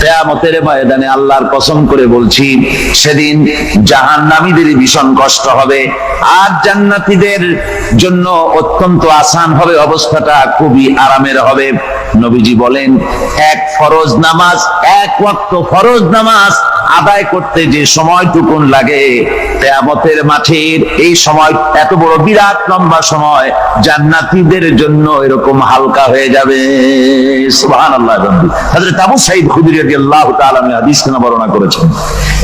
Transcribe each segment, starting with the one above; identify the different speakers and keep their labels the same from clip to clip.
Speaker 1: কিয়ামতের ময়দানে আল্লাহর কসম করে বলছি, সেদিন জাহান্নামীদের ভীষণ কষ্ট হবে, আর জান্নাতীদের জন্য অত্যন্ত আসান হবে, অবস্থাটা খুবই আরামের হবে। নবীজি বলেন, এক ওয়াক্ত ফরজ নামাজ আদায় করতে যে সময়টুকুন লাগে, কিয়ামতের মাঠের এই সময়, এত বড় বিরাট লম্বা সময়, জান্নাতীদের জন্য এরকম হালকা হয়ে যাবে। সুবহানাল্লাহ। হযরত আবু সাঈদ খুদরী রাদিয়াল্লাহু তাআলা আনহু হাদিসে বর্ণনা করেছেন,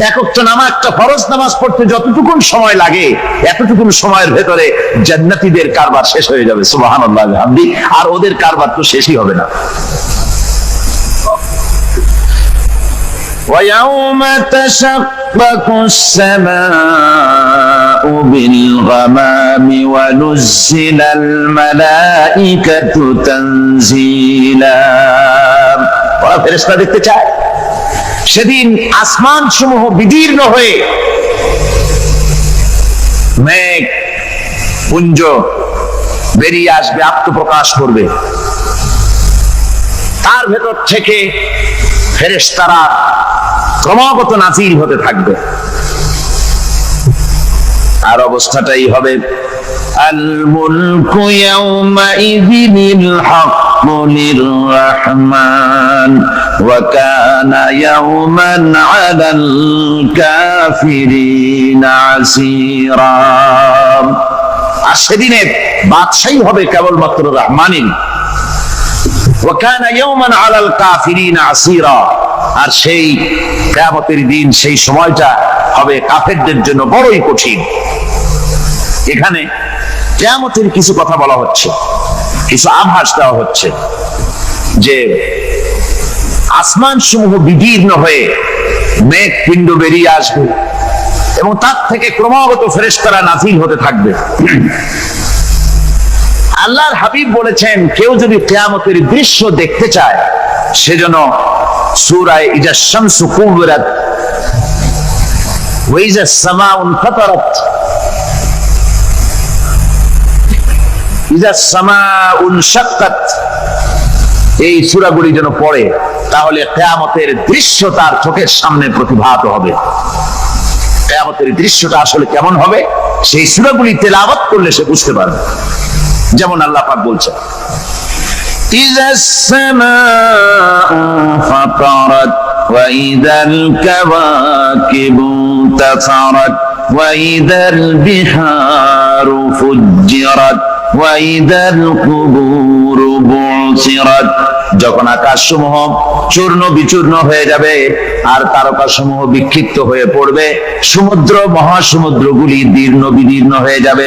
Speaker 1: এক ওয়াক্ত নামাজ, একটা ফরজ নামাজ পড়তে যতটুকুন সময় লাগে, এতটুকুন সময়ের ভেতরে জান্নাতীদের কারবার শেষ হয়ে যাবে। সুবহানাল্লাহ বিহামদি। আর ওদের কারবার তো শেষই হবে না। وَيَوْمَ تَشَقَّقُ السَّمَاءُ بِالْغَمَامِ وَنُزِّلَ الْمَلَائِكَةُ تَنزِيلًا। ওরা ফেরেশতা দেখতে চায়, সেদিন আসমান সমূহ বিদীর্ণ হয়ে মেঘ পুঞ্জ বেরিয়ে আসবে, আত্মপ্রকাশ করবে, তার ভেতর থেকে ফেরেশতারা ক্রমাগত নাজিল হতে থাকবে। আর অবস্থাটাই হবে, আল মুলকু ইয়াউমাইযিনিল হাক্কু লিররহমান ওয়া কানা ইয়াওমান আলাল কাফিরিনা আসীরা। আর সেদিনে বাদশাহী হবে কেবলমাত্র রহমানের। ওয়া কানা ইয়াওমান আলাল কাফিরিনা আসীরা। আর সেই কিয়ামতের দিন, সেই সময়টা হবে কাফেরদের জন্য বড়ই কঠিন। এখানে কিয়ামতের কিছু কথা বলা হচ্ছে, কিছু আভাস দেওয়া হচ্ছে যে আসমান সমূহ বিদীর্ণ হয়ে মেঘ পিণ্ড বেরিয়ে আসবে এবং তার থেকে ক্রমাগত ফেরেশতারা নাজিল হতে থাকবে। আল্লাহর হাবিব বলেছেন, কেউ যদি কিয়ামতের দৃশ্য দেখতে চায়, সেজন্য সূরা ইজা শামসু কুবিরাত ওয়া ইজা সামাউ ফাতারাত, ইজা সামাউ শাক্কাত, এই সূরাগুলি যেন পড়ে, তাহলে কিয়ামতের দৃশ্য তার চোখের সামনে প্রতিভাত হবে। কিয়ামতের দৃশ্যটা আসলে কেমন হবে, সেই সূরাগুলি তেলাওয়াত করলে সে বুঝতে পারবে। যেমন আল্লাহ পাক বলছেন, إذا السماء فطرت وإذا الكواكب انتثرت وإذا البحار فجرت وإذا القبور بعثرت। যখন আকাশসমূহ চূর্ণ বিচূর্ণ হয়ে যাবে আর তারকাসমূহ বিক্ষিপ্ত হয়ে পড়বে, সমুদ্র মহাসমুদ্রগুলি দীর্ণ বিদীর্ণ হয়ে যাবে,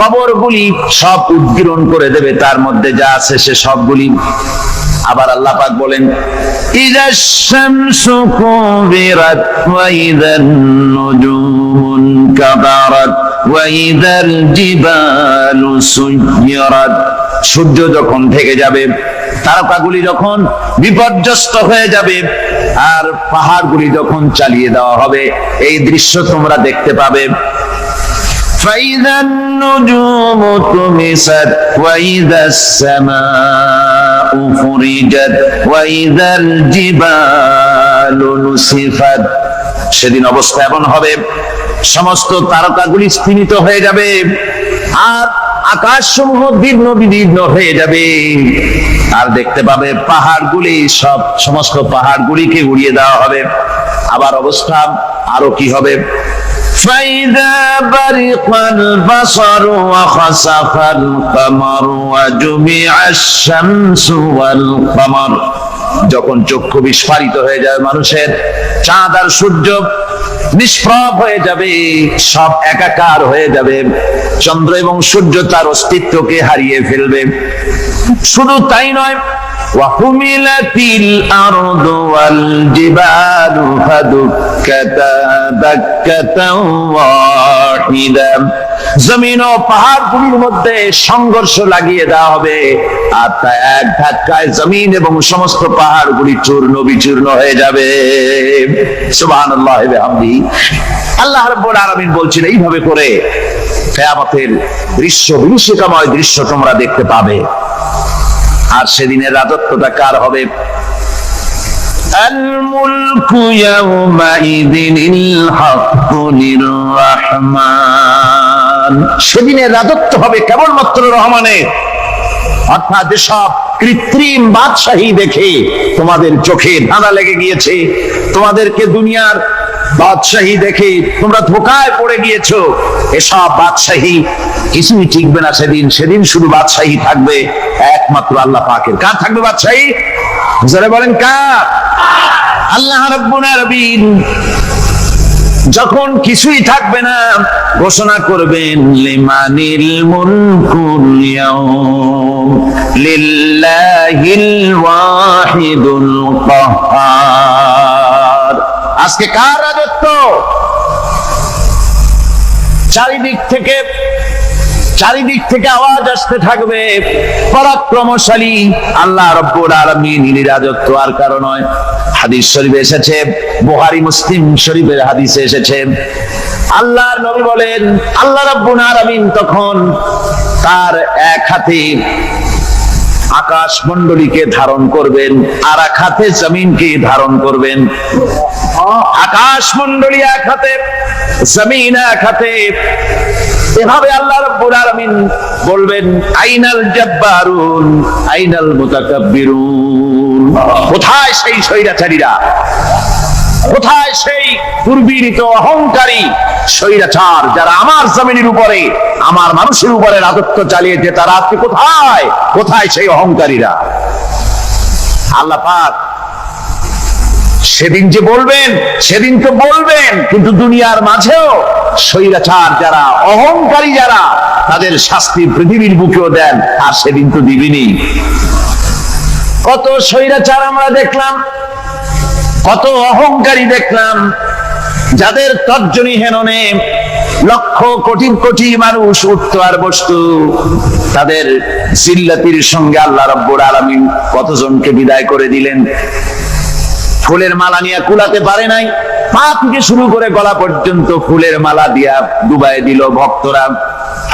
Speaker 1: কবরগুলি সব উদ্গীরণ করে দেবে, তার মধ্যে যা আছে সে সবগুলি। আবার আল্লাহ পাক বলেন, ইযাশ শামসু কুবিরাত ওয়া ইযান নুজুমুন কাদারাত ওয়া ইযাল জিবালু সুয়্যিরাত। সূর্য যখন ঢেকে যাবে, তারকাগুলি যখন বিপর্যস্ত হয়ে যাবে, আর পাহাড়গুলি যখন চালিয়ে দেওয়া হবে, এই দৃশ্য তোমরা দেখতে পাবে। فإذا النجوم طمست وإذا السماء فرجت وإذا الجبال نسفت। সেদিন অবস্থা এমন হবে, সমস্ত তারকাগুলি স্তিমিত হয়ে যাবে আর আকাশ সমূহ দীর্ণ বিদীর্ণ হয়ে যাবে, আর দেখতে পাবে পাহাড়গুলি, সমস্ত পাহাড়গুলিকে উড়িয়ে দেওয়া হবে। আবার অবস্থা আরো কি হবে, فإذا برق البصر وخسف القمر وجمع الشمس والقمر। যখন চক্ষু বিস্ফারিত হয়ে যাবে মানুষের, চাঁদ আর সূর্য নিষ্প্রভ হয়ে যাবে, সব একাকার হয়ে যাবে, চন্দ্র এবং সূর্য তার অস্তিত্বকে হারিয়ে ফেলবে। শুধু তাই নয়, وحملت الأرض والجبال فدكتا دكة واحدة। জমিন ও পাহাড়গুলির মধ্যে সংঘর্ষ লাগিয়ে দেওয়া হবে, আর তা এক ধাক্কায় জমিন এবং সমস্ত পাহাড়গুলি চূর্ণ বিচূর্ণ হয়ে যাবে। সুবহানাল্লাহ ওয়া বিহামদিহি। আল্লাহ রাব্বুল আলামিন বলছেন, এইভাবে করে কিয়ামতের দৃশ্য, বিভীষিকাময় দৃশ্য তোমরা দেখতে পাবে। আর সেদিনের রাজত্বটা কার হবে? আল মুলকু ইয়াউমাইযিনিল হাক্কু লির-রাহমান, সেদিনের রাজত্ব হবে কেবলমাত্র রহমানের। অর্থাৎ যেসব কৃত্রিম বাদশাহী দেখে তোমাদের চোখে ধাঁধা লেগে গিয়েছে, তোমাদেরকে দুনিয়ার বাদশাহী দেখে তোমরা ধোঁকায় পড়ে গিয়েছো, এসব বাদশাহী কিছুই টিকবে না সেদিন। সেদিন শুধু বাদশাহী থাকবে একমাত্র আল্লাহ পাকের। কার থাকবে বাদশাহী? যারা বলেন কার? আল্লাহ রাব্বুল আলামিন যখন কিছুই থাকবে না ঘোষণা করবেন লিমানিল মুলকুল ইয়াউম লিল্লাহিল ওয়াহিদুল কাহ্হার। আজকে কার রাজত্ব? চারিদিক থেকে আওয়াজ আসতে থাকবে পরাক্রমশালী আল্লাহ রাব্বুল আলামিনের রাজত্ব। আর কারণ নয়, হাদিস শরীফে এসেছে, বুখারী মুসলিম শরীফের হাদিসে এসেছে, আল্লাহর নবী বলেন আল্লাহ রাব্বুল আলামিন তখন তার এক হাতে আকাশ মণ্ডলীকে ধারণ করবেন, আর এক হাতে জমিনকে ধারণ করবেন। আকাশ মণ্ডলী এক হাতে, জমিন এক হাতে। এভাবে আল্লাহ রাব্বুল আলামিন বলবেন আইনাল জাব্বারুন আইনাল মুতাকাব্বিরুন। কোথায় সেই স্বৈরাচারীরা? কোথায় সেই দুর্বিনীত অহংকারী স্বৈরাচার যারা আমার জমিনের উপরে, আমার মানুষের উপরে রাজত্ব চালিয়েছে? তারা আজকে কোথায়? কোথায় সেই অহংকারীরা? আল্লাহ পাক সেদিন যে বলবেন, সেদিন তো বলবেন, কিন্তু দুনিয়ার মাঝেও স্বৈরাচার যারা, অহংকারী যারা, তাদের শাস্তি পৃথিবীর বুকেও দেন, আর সেদিন তো দিবেনই। কত স্বৈরাচার আমরা দেখলাম, কত অহংকারী দেখলাম, যাদের তর্জনী হেননে লক্ষ কোটি কোটি মানুষ উঠতো আর বসতো। তাদের জিল্লাতির সঙ্গে আল্লাহ রাব্বুল আলামিন কতজনকে বিদায় করে দিলেন। ফুলের মালা নিয়ে কুলাতে পারে নাই, পা থেকে শুরু করে গলা পর্যন্ত ফুলের মালা দিয়া ডুবাই দিল ভক্তরা।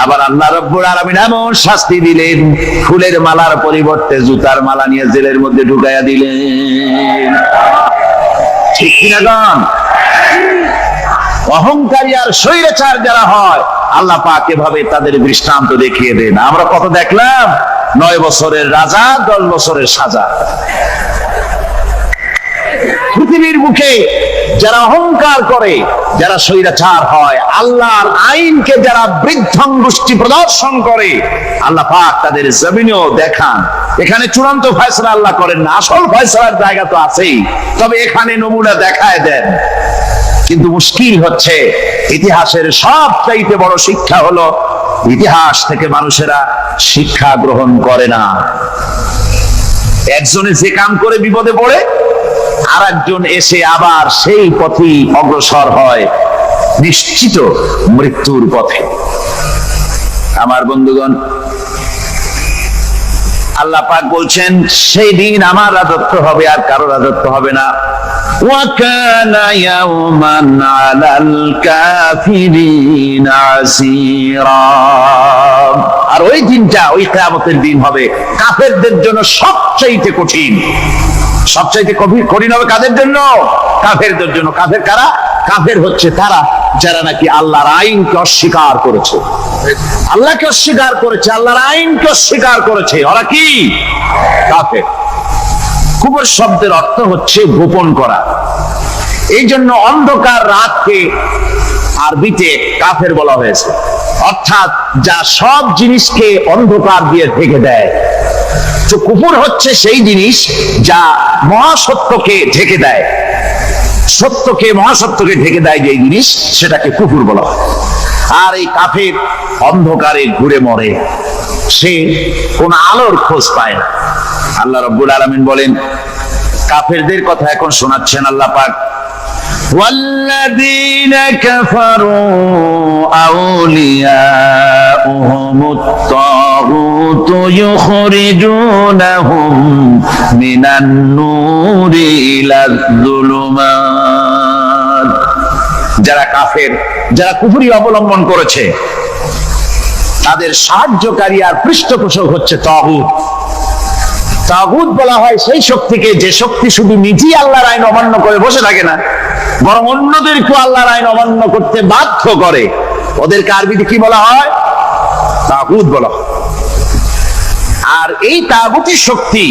Speaker 1: আবার আল্লাহ রাব্বুল আলামিন এমন শাস্তি দিলেন, ফুলের মালার পরিবর্তে জুতার মালা নিয়ে জেলের মধ্যে ঢুকাইয়া দিলেন। ঠিক কিনা গান? অহংকারী আর স্বৈরাচার যারা হয়, আল্লাহ পাক এভাবে তাদের দৃষ্টান্ত দেখিয়ে দেন। আমরা কত দেখলাম, 9 বছরের রাজা, 10 বছরের সাজা। পৃথিবীর মুখে যারা অহংকার করে, যারা স্বৈরাচার হয়, আল্লাহর আইনকে যারা বৃদ্ধাঙ্গুষ্টি প্রদর্শন করে, আল্লাহ পাক তাদের জমিনেও দেখান। এখানে চূড়ান্ত ফয়সালা আল্লাহ করেন না, আসল ফয়সালার জায়গা তো আছেই, তবে এখানে নমুনা দেখায় দেন। কিন্তু মুশকিল হচ্ছে, ইতিহাসের সবচাইতে বড় শিক্ষা হলো ইতিহাস থেকে মানুষেরা শিক্ষা গ্রহণ করে না। একজনে যে কাম করে বিপদে পড়ে, আর একজন এসে আবার সেই পথেই অগ্রসর হয়, নিশ্চিত মৃত্যুর পথে। আমার বন্ধুগণ, আল্লাহ পাক বলছেন সেই দিন আমার রাজত্ব হবে, আর কারো রাজত্ব হবে না। ওয়া কানা ইয়াওমান আলাল কাফিরিনা আসীরা। আর ওই দিনটা, ওই কিয়ামতের দিন হবে কাফেরদের জন্য সবচেয়ে কঠিন। সবচাইতে কঠিন হবে কাদের জন্য? কাফেরদের জন্য। কাফের কারা? কাফের হচ্ছে তারা যারা নাকি আল্লাহর আইনকে অস্বীকার করেছে, আল্লাহকে অস্বীকার করেছে, আল্লাহর আইনকে অস্বীকার করেছে। ওরা কি? কাফের। কুফর শব্দের অর্থ হচ্ছে গোপন করা। এই জন্য অন্ধকার রাতকে আরবিতে কাফের বলা হয়েছে, অর্থাৎ যা সব জিনিসকে অন্ধকার দিয়ে ঢেকে দেয়। তো কুফর হচ্ছে সেই জিনিস যা মহাসত্যকে ঢেকে দেয়, সত্যকে, মহাসত্যকে ঢেকে দেয় যে জিনিস, সেটাকে কুফর বলা হয়। আর এই কাফের অন্ধকারে ঘুরে মরে, সে কোন আলোর খোঁজ পায় না। আল্লাহ রাব্বুল আলামিন বলেন, কাফেরদের কথা এখন শোনাচ্ছেন আল্লাহ পাক, والذين كفروا أولياؤهم الطاغوت يخرجونهم من النور إلى الظلمات। যারা কাফের, যারা কুফরি অবলম্বন করেছে, তাদের সাহায্যকারী আর পৃষ্ঠপোষক হচ্ছে তাগুত। তাগুত বলা হয় সেই শক্তিকে যে শক্তি শুধু নিজেই আল্লাহর আইন অমান্য করে বসে থাকে না, বরং অন্যদেরকে আল্লাহর আইন অমান্য করতে বাধ্য করে। ওদেরকে আরবিতে কি বলা হয়? তাগুত বলা হয়। আর এই তাগুতি শক্তি,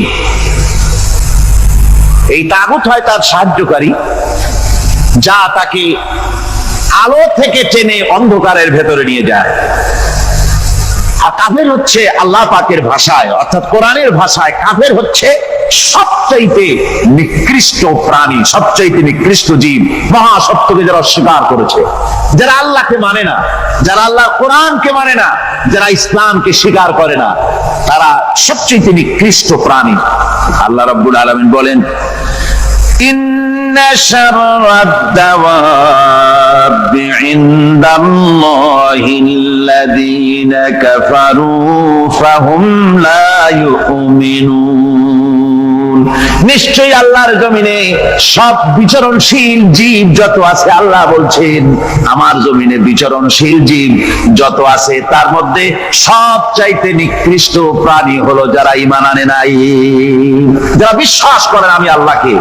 Speaker 1: এই তাগুত হয় তার সাহায্যকারী, যা তাকে আলো থেকে টেনে অন্ধকারের ভেতরে নিয়ে যায়। আর কাফের হচ্ছে আল্লাহ পাকের ভাষায় অর্থাৎ কোরআনের ভাষায় কাফের হচ্ছে সবচাইতে নিকৃষ্ট প্রাণী, সবচাইতে নিকৃষ্ট জীব। মহাসত্যকে যারা অস্বীকার করেছে, যারা আল্লাহকে মানে না, যারা আল্লাহ কোরআনকে মানে না, যারা ইসলামকে স্বীকার করে না, তারা সবচাইতে নিকৃষ্ট প্রাণী। আল্লাহ রাব্বুল আলামিন বলেন, ইন্না শাররাদ দাওয়াবি ইনদাল্লাহিল্লাযীনা কাফারু ফাহুম লা ইউমিনুন। নিশ্চয়ই আল্লাহর জমিনে সব বিচরণশীল জীব যত আছে, আল্লাহ বলছেন আমার জমিনে বিচরণশীল জীব যত আছে তার মধ্যে সবচাইতে নিকৃষ্ট প্রাণী হলো যারা ঈমান আনে নাই, যারা বিশ্বাস করে না আমি আল্লাহকে,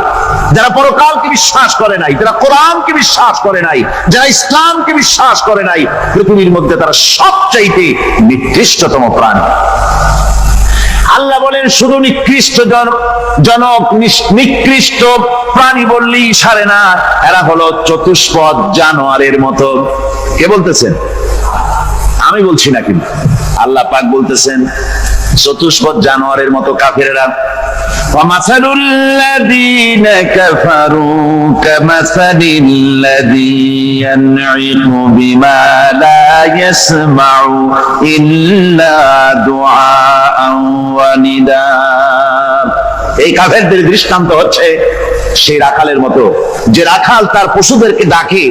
Speaker 1: যারা পরকালকে বিশ্বাস করে নাই, যারা কোরআনকে বিশ্বাস করে নাই, যারা ইসলামকে বিশ্বাস করে নাই, পৃথিবীর মধ্যে তারা সবচাইতে নিকৃষ্টতম প্রাণী। আল্লাহ বলেন শুধু নিকৃষ্ট জনক নিকৃষ্ট প্রাণী বললেই সারে না, এরা হলো চতুষ্পদ জানোয়ারের মতো। কে বলতেছেন? আমি বলছি না, কিন্তু আল্লাহ পাক বলতেছেন চতুষ্পদ জানোয়ারের মতো কাফেরেরা। وَمَثَلُ الَّذِينَ كَفَرُوا كَمَثَلِ الَّذِي يَنْعِقُ بِمَا لَا يَسْمَعُ إِلَّا دُعَاءً وَنِدَاءً। এই কাফেরদের দৃষ্টান্ত হচ্ছে সেই রাখালের মতো, যে রাখাল তার পশুদেরকে ডাকে,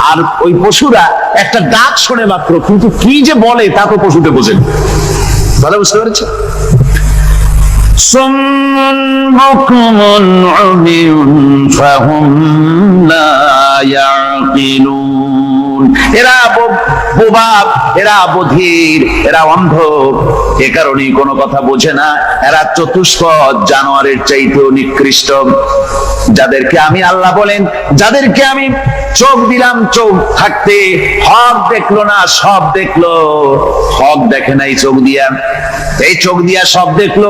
Speaker 1: আর ওই পশুরা একটা ডাক শোনে মাত্র, কিন্তু কি যে বলে তা তো পশুতে বোঝেন। ভালো বুঝতে পেরেছে? সুম্মুন বুকুমুন উমিয়ুন ফাহুম লা ইয়াকিলুন। এরা বোবা, এরা বধির, এরা অন্ধ, এ কারণেই কোনো কথা বোঝে না। এরা চতুষ্পদ জানোয়ারের চাইতেও নিকৃষ্ট। যাদেরকে আমি আল্লাহ বলেন, যাদেরকে আমি চোখ দিলাম, চোখ থাকতে হক দেখলো না, সব দেখলো। হক দেখে নাই চোখ দিয়া, এই চোখ দিয়া সব দেখলো।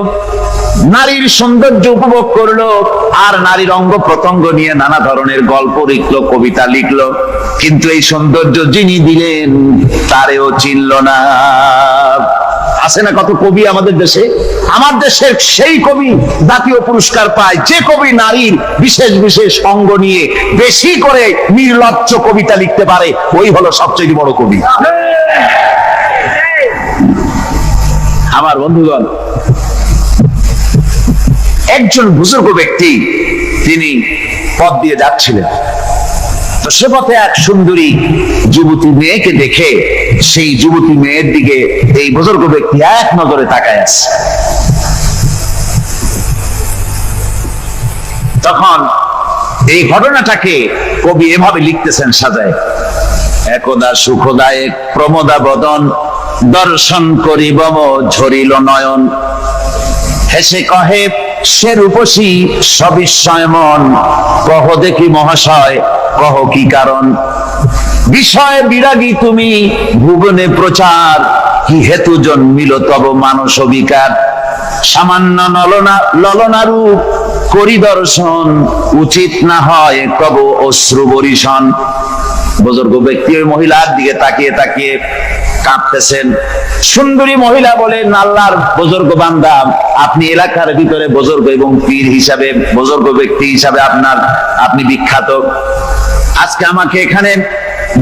Speaker 1: নারীর সৌন্দর্য উপভোগ করলো, আর নারীর অঙ্গ প্রত্যঙ্গ নিয়ে নানা ধরনের গল্প লিখলো, কবিতা লিখলো, কিন্তু এই সৌন্দর্য যিনি দিলেন তারেও চিনল না। আছে না কত কবি আমাদের দেশে? আমার দেশের সেই কবি জাতীয় পুরস্কার পায় যে কবি নারীর বিশেষ বিশেষ অঙ্গ নিয়ে বেশি করে নির্লজ্জ কবিতা লিখতে পারে, ওই হলো সবচেয়ে বড় কবি। আমার বন্ধুগণ, একজন বুজুর্গ ব্যক্তি তিনি পথ দিয়ে যাচ্ছিলেন, তো সে পথে এক সুন্দরী যুবতী মেয়েকে দেখে সেই যুবতী মেয়ের দিকে এই বুজুর্গ ব্যক্তি এক নজরে তাকায় আছে। তখন এই ঘটনাটাকে কবি এভাবে লিখতেছেন সাজায়, একদা সুখদায়ক প্রমোদা বদন দর্শন করিব ঝরিল নয়ন, হেসে কহে সে রূপসী সবিস্ময় মন, কহ দেখি মহাশয় কহ কি কারণ, বিষয় বিরাগী তুমি ভুবনে প্রচার, কি হেতু জন্মিল তব মানস বিকার, সামান্য ললনা রূপ করি দর্শন, উচিত না হয় তব অশ্রু বরিশন। বুজুর্গ ব্যক্তি ওই মহিলার দিকে তাকিয়ে তাকিয়ে কাঁদতেছেন। সুন্দরী মহিলা বলেন, আল্লাহর বুজুর্গ বান্দা, আপনি এলাকার ভিতরে বুজুর্গ এবং পীর হিসাবে, বুজুর্গ ব্যক্তি হিসাবে আপনি বিখ্যাত। আজকে আমাকে এখানে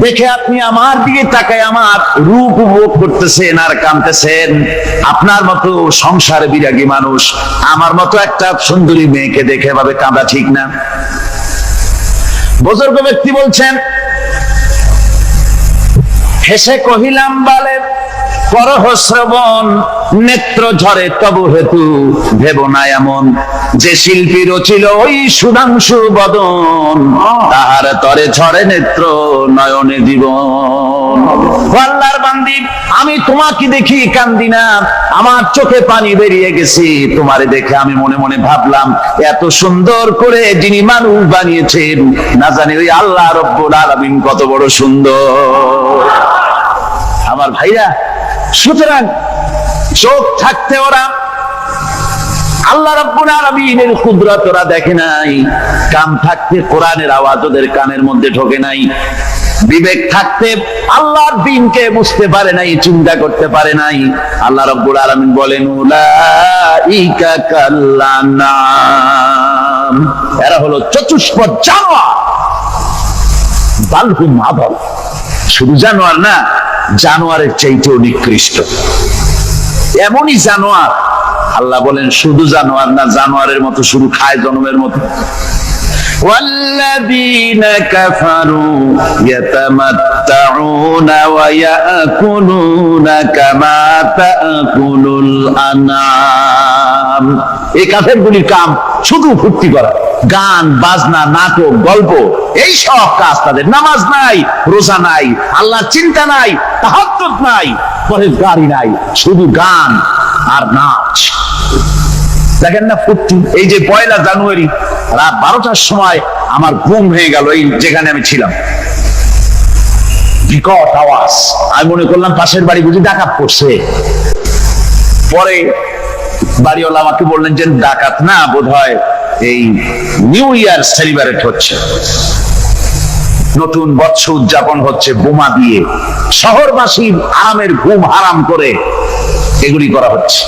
Speaker 1: দেখে আপনি আমার দিকে তাকায় আমার রূপ উপভোগ করতেছেন আর কাঁদতেছেন। আপনার মতো সংসার বিরাগী মানুষ আমার মতো একটা সুন্দরী মেয়েকে দেখে ভাবে কাঁদা ঠিক না। বুজুর্গ ব্যক্তি বলছেন, হেসে কহিলাম বালে করহ শ্রবণ, নেত্র ঝরে তবু হেতু ভেব না এমন, যে শিল্পী রচিল ওই সুধাংশু বদন, তাহার তরে ঝরে নেত্র নয়নে জীবন। আল্লাহর বান্দি, আমি তোমাকে দেখি কান্দি না, আমার চোখে পানি বেরিয়ে গেছে। তোমারে দেখে আমি মনে মনে ভাবলাম, এত সুন্দর করে যিনি মানুষ বানিয়েছেন, না জানি ওই আল্লাহ রব্বুল আলামিন কত বড় সুন্দর। আমার ভাইরা, সুতরাং চোখ থাকতে ওরা আল্লাহ রাব্বুল আলামিনের কুদরত ওরা দেখে নাই, কান থাকতে কোরআনের আওয়াজ ওদের কানের মধ্যে ঢোকে নাই, বিবেক থাকতে আল্লাহর দ্বীনকে বুঝতে পারে নাই, চিন্তা করতে পারে নাই। আল্লাহ রাব্বুল আলামিন বলেন, উলাইকা কাল্লানাম, এরা হলো চতুষ্পদ জানোয়ার, বালহুম আদল, শুধু জানোয়ার না, জানোয়ারের চাইতেও নিকৃষ্ট। এমনই জানোয়ার, আল্লাহ বলেন শুধু জানোয়ার না, জানোয়ারের মতো শুরু খায় জন্মের মতো। والذين كفروا يتمتعون ويأكلون كما تأكل الأنعام। এই কাফেরগুলির কাম শুধু ফুর্তি করা, গান বাজনা, নাটক, গল্প, এই সব কাজ তাদের। নামাজ নাই, রোজা নাই, আল্লাহর চিন্তা নাই, তাহাজ্জুদ নাই, পরেজগারি নাই, শুধু গান আর নাচ। দেখেন না ফুর্তি। এই যে 1 জানুয়ারি রাত 12টার সময় আমার ঘুম হয়ে গেল, এই যেখানে আমি ছিলাম, বিকট আওয়াজ। আমি মনে করলাম পাশের বাড়ি বুঝি ডাকাত পড়ছে। পরে বাড়িওয়ালা আমাকে বললেন যে ডাকাত না, বোধহয় এই নিউ ইয়ার সেলিব্রেট হচ্ছে, নতুন বৎসর উদযাপন হচ্ছে বোমা দিয়ে, শহরবাসীর আরামের ঘুম হারাম করে এগুলি করা হচ্ছে।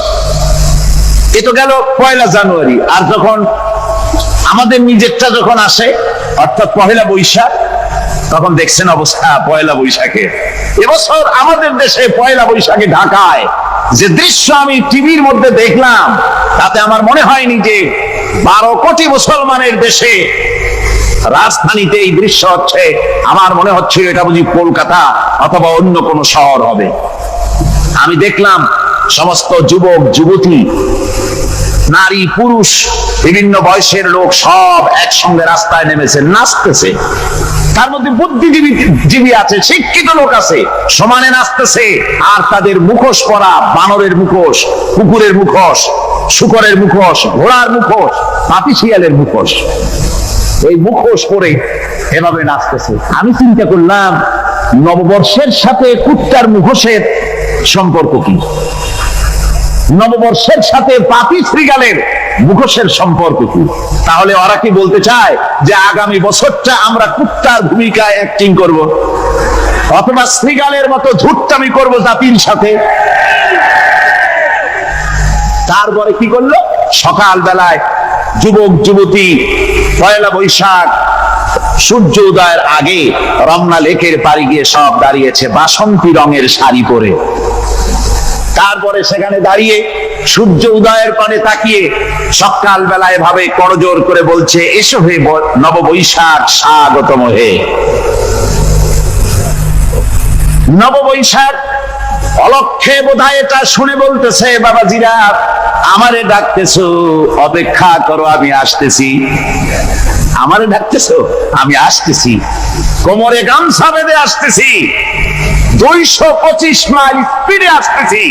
Speaker 1: এ তো গেল 1 জানুয়ারি। আর যখন আমাদের নিজেরটা যখন আসে, অর্থাৎ 1 বৈশাখ, তখন দেখছেন অবস্থা 1 বৈশাখে। এবছর আমাদের দেশে 1 বৈশাখে ঢাকায় যে দৃশ্য আমি টিভির মধ্যে দেখলাম, তাতে আমার মনে হয়নি যে 12 কোটি মুসলমানের দেশে রাজধানীতে এই দৃশ্য হচ্ছে। আমার মনে হচ্ছিল এটা বুঝি কলকাতা অথবা অন্য কোনো শহর হবে। আমি দেখলাম সমস্ত যুবক যুবতী, নারী পুরুষ, বিভিন্ন বয়সের লোক সব একসঙ্গে রাস্তায় নেমেছে, নাচতেছে। তার মধ্যে বুদ্ধিজীবী আছে, শিক্ষিত লোক আছে, সমানে নাচতেছে। আর তাদের মুখোশ পরা, বানরের মুখোশ, কুকুরের মুখোশ, শূকরের মুখোশ, ঘোড়ার মুখোশ, পাপী শিয়ালের মুখোশ, এই মুখোশ পরে এভাবে নাচতেছে। আমি চিন্তা করলাম, নববর্ষের সাথে কুত্তার মুখোশের সম্পর্ক কি? নববর্ষের সাথে পাপী শ্রীগালের মুখোশের সম্পর্ক কি? তাহলে ওরা কি বলতে চায় যে আগামী বছরটা আমরা কুত্তার ভূমিকায় অ্যাক্টিং করব, অথবা শ্রীগালের মতো ঝুট্টামি করব জাতির সাথে? তারপরে কি করলো? সকাল বেলায় যুবক যুবতী 1 বৈশাখ সূর্য উদয়ের আগে রমনা লেকের পাড়ে গিয়ে সব দাঁড়িয়েছে বাসন্তী রঙের শাড়ি পরে। তারপরে সেখানে দাঁড়িয়ে সূর্য উদয়ের পানে তাকিয়ে সকাল বেলায় ভাবে করজোর করে বলছে, এসো হে নববৈশাখ স্বাগতম হে। নববৈশাখ অলক্ষে বোধহয় এটা শুনে বলতেছে, বাবাজিরা আমারে ডাকতেছো, অপেক্ষা করো, আমি আসতেছি। আমারে ডাকতেছো, আমি আসতেছি, কোমরে গামছা বেঁধে আসতেছি, 225 মাইল স্পিডে আসতেছি,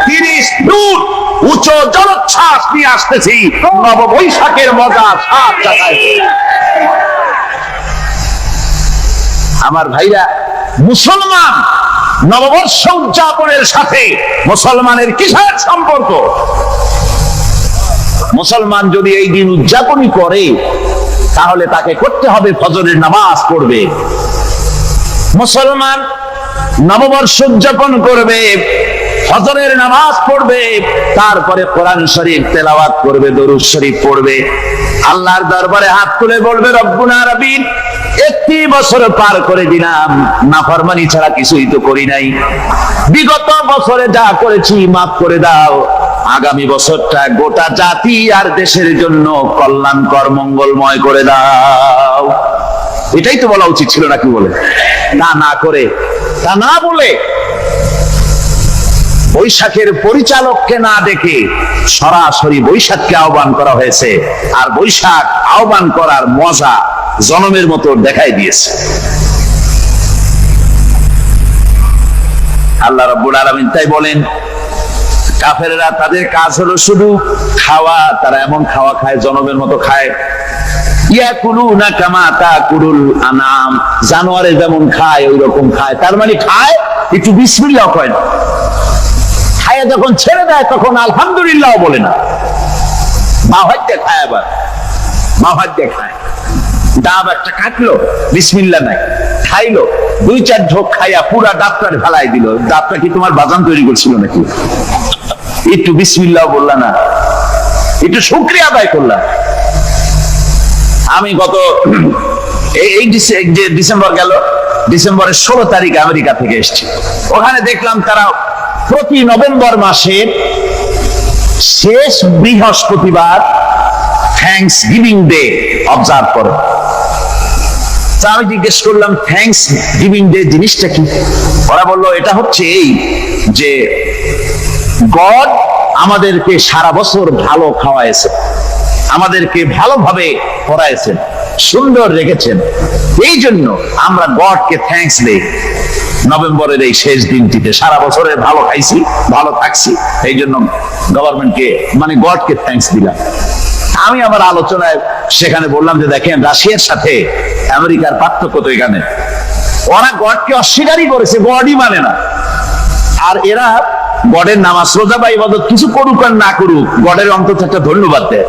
Speaker 1: 30 ফুট উঁচু জলোচ্ছ্বাস নিয়ে আসতেছি, নববৈশাখের মজা সাত জায়গায়। আমার ভাইরা, মুসলমান নববর্ষ উদযাপনের সাথে মুসলমানের কিসের সম্পর্ক? মুসলমান যদি এই দিন উদযাপনই করে, তাহলে তাকে করতে হবে ফজরের নামাজ পড়বে। মুসলমান নববর্ষ উদযাপন করবে, ফজরের নামাজ পড়বে, তারপরে কোরআন শরীফ তেলাওয়াত করবে, দরুদ শরীফ পড়বে, আল্লাহর দরবারে হাত তুলে বলবে, রব্বুনা রাব্বিন, 1 বছর পার করে দিলাম, নাফরমানি ছাড়া কিছুই তো করি নাই, বিগত বছরে যা করেছি মাফ করে দাও, আগামী বছরটা গোটা জাতি আর দেশের জন্য কল্যাণকর মঙ্গলময় করে দাও। এটাই তো বলা উচিত ছিল নাকি? বলে তা না করে, তা না বলে বৈশাখের পরিচালককে না ডেকে সরাসরি বৈশাখকে আহ্বান করা হয়েছে, আর বৈশাখ আহ্বান করার মজা জনমের মতো দেখাই দিয়েছে। আল্লাহ রাব্বুল আলামিন তাই বলেন, কাফেররা তাদের কাজ হলো শুধু খাওয়া, তারা এমন খাওয়া খায় জনমের মতো খায়। ইয়াকুলুনা কামা তাকুলুল আনাম, জানোয়ারে যেমন খায় ওই রকম খায়। তার মানে খায়, একটু বিসমিল্লাহ কয় না, খায় যখন ছেড়ে দেয় তখন আলহামদুলিল্লাহ বলে না, মাহাত দিয়ে খায়। আবার মাহাত দিয়ে খায়, ডাব একটা কাটলো বিসমিল্লাহ নাই, খাইলো, 2-4 ঢোক খাইয়া পুরা ডাবটা ফেলাই দিল। ডাবটা কি তোমার বাজান তৈরি করছিল নাকি? একটু বিসমিল্লাহ বললা না, একটু শুকরিয়া আদায় করলাম। আমি গত এই ডিসেম্বর গেল, ডিসেম্বরের 16 তারিখ আমেরিকা থেকে এসেছি। ওখানে দেখলাম তারা প্রতি নভেম্বর মাসের শেষ বৃহস্পতিবার থ্যাঙ্কস গিভিং ডে অবজার্ভ করে। আমি জিজ্ঞেস করলাম থ্যাঙ্কস গিভিং ডে জিনিসটা কি? ওরা বললো এটা হচ্ছে এই যে গড আমাদেরকে সারা বছর ভালো খাওয়াইছে, আমাদেরকে ভালোভাবে পড়াইছেন, সুন্দর রেখেছেন, এই জন্য আমরা গডকে থ্যাঙ্কস দেই নভেম্বরের এই শেষ দিনটিতে। সারা বছরে ভালো খাইছি, ভালো থাকছি, এই জন্য গভর্নমেন্টকে মানে গডকে থ্যাঙ্কস দিলাম। আমি আমার আলোচনায় সেখানে বললাম যে দেখেন, রাশিয়ার সাথে আমেরিকার পার্থক্য তো এখানে, ওরা গডকে অস্বীকারই করেছে, গডই মানে না। আর এরা গডের নামাজ রোজা বা ইবাদত কিছু করুক আর না করুক, গডের অন্তত একটা ধন্যবাদ দেয়।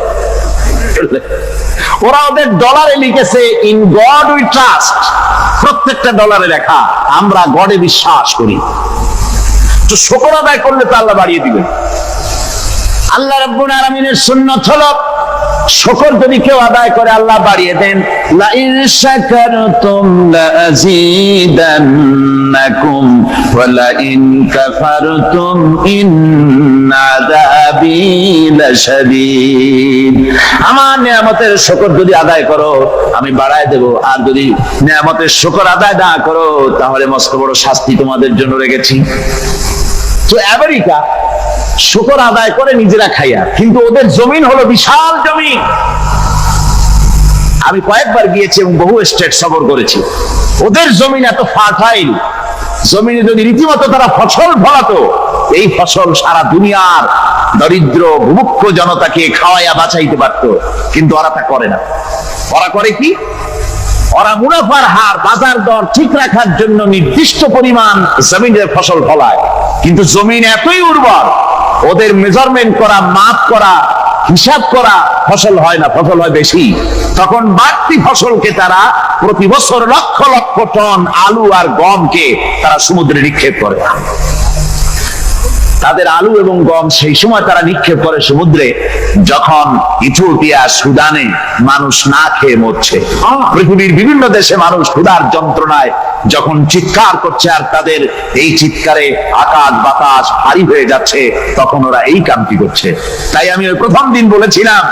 Speaker 1: ওরা ওদের ডলারে লিখেছে ইন গড উই ট্রাস্ট, প্রত্যেকটা ডলারে লেখা আমরা গডে বিশ্বাস করি। তো শুকর আদায় করলে তো আল্লাহ বাড়িয়ে দিবেন। আল্লাহ রাব্বুল আলামিনের সুন্নাত হলো শুকর যদি কেউ আদায় করে আল্লাহ বাড়িয়ে দেন। লা ইন শাকারতুম লাযীদান্নাকুম ওয়া লা ইন কাফারতুম ইন্না আযাবী লাশাদীদ। আমার নিয়ামতের শুকর যদি আদায় করো আমি বাড়ায় দেব, আর যদি নিয়ামতের শুকর আদায় না করো তাহলে মস্ত বড় শাস্তি তোমাদের জন্য রেখেছি। তো আমেরিকা শুকর আদায় করে নিজেরা খাইয়া, কিন্তু ওদের জমিন হলো বিশাল জমিন। আমি কয়েকবার গিয়েছি এবং বহু স্টেট সফর করেছি। ওদের জমিন এত ফার্টাইল, জমিনে যদি রীতিমতো তারা ফসল ফলাতো, এই ফসল সারা দুনিয়ার দরিদ্র ভূমুক্ষ জনতাকে খাওয়াইয়া বাঁচাইতে পারত, কিন্তু ওরা তা করে না। ওরা করে কি? ওরা মুনাফার হার, বাজার দর ঠিক রাখার জন্য নির্দিষ্ট পরিমাণ জমিনের ফসল ফলায়, কিন্তু জমিন এতই উর্বর ওদের মেজারমেন্ট করা, মাপ করা, হিসাব করা ফসল হয় না, ফসল হয় বেশি। তখন বাড়তি ফসলকে তারা প্রতি বছর লক্ষ লক্ষ টন আলু আর গমকে তারা সমুদ্রে নিক্ষেপ করে। তাদের আলু এবং গম সেই সময় তারা নিক্ষেপ করে সমুদ্রে যখন ইথিওপিয়া, সুদানে মানুষ না খেয়ে মরছে। পৃথিবীর বিভিন্ন দেশে মানুষ ক্ষুধার যন্ত্রণায় যখন চিৎকার করছে আর তাদের এই চিৎকারে আকাশ বাতাস ভারী হয়ে যাচ্ছে, তখন ওরা এই কামটি করছে। তাই আমি ওই প্রথম দিন বলেছিলাম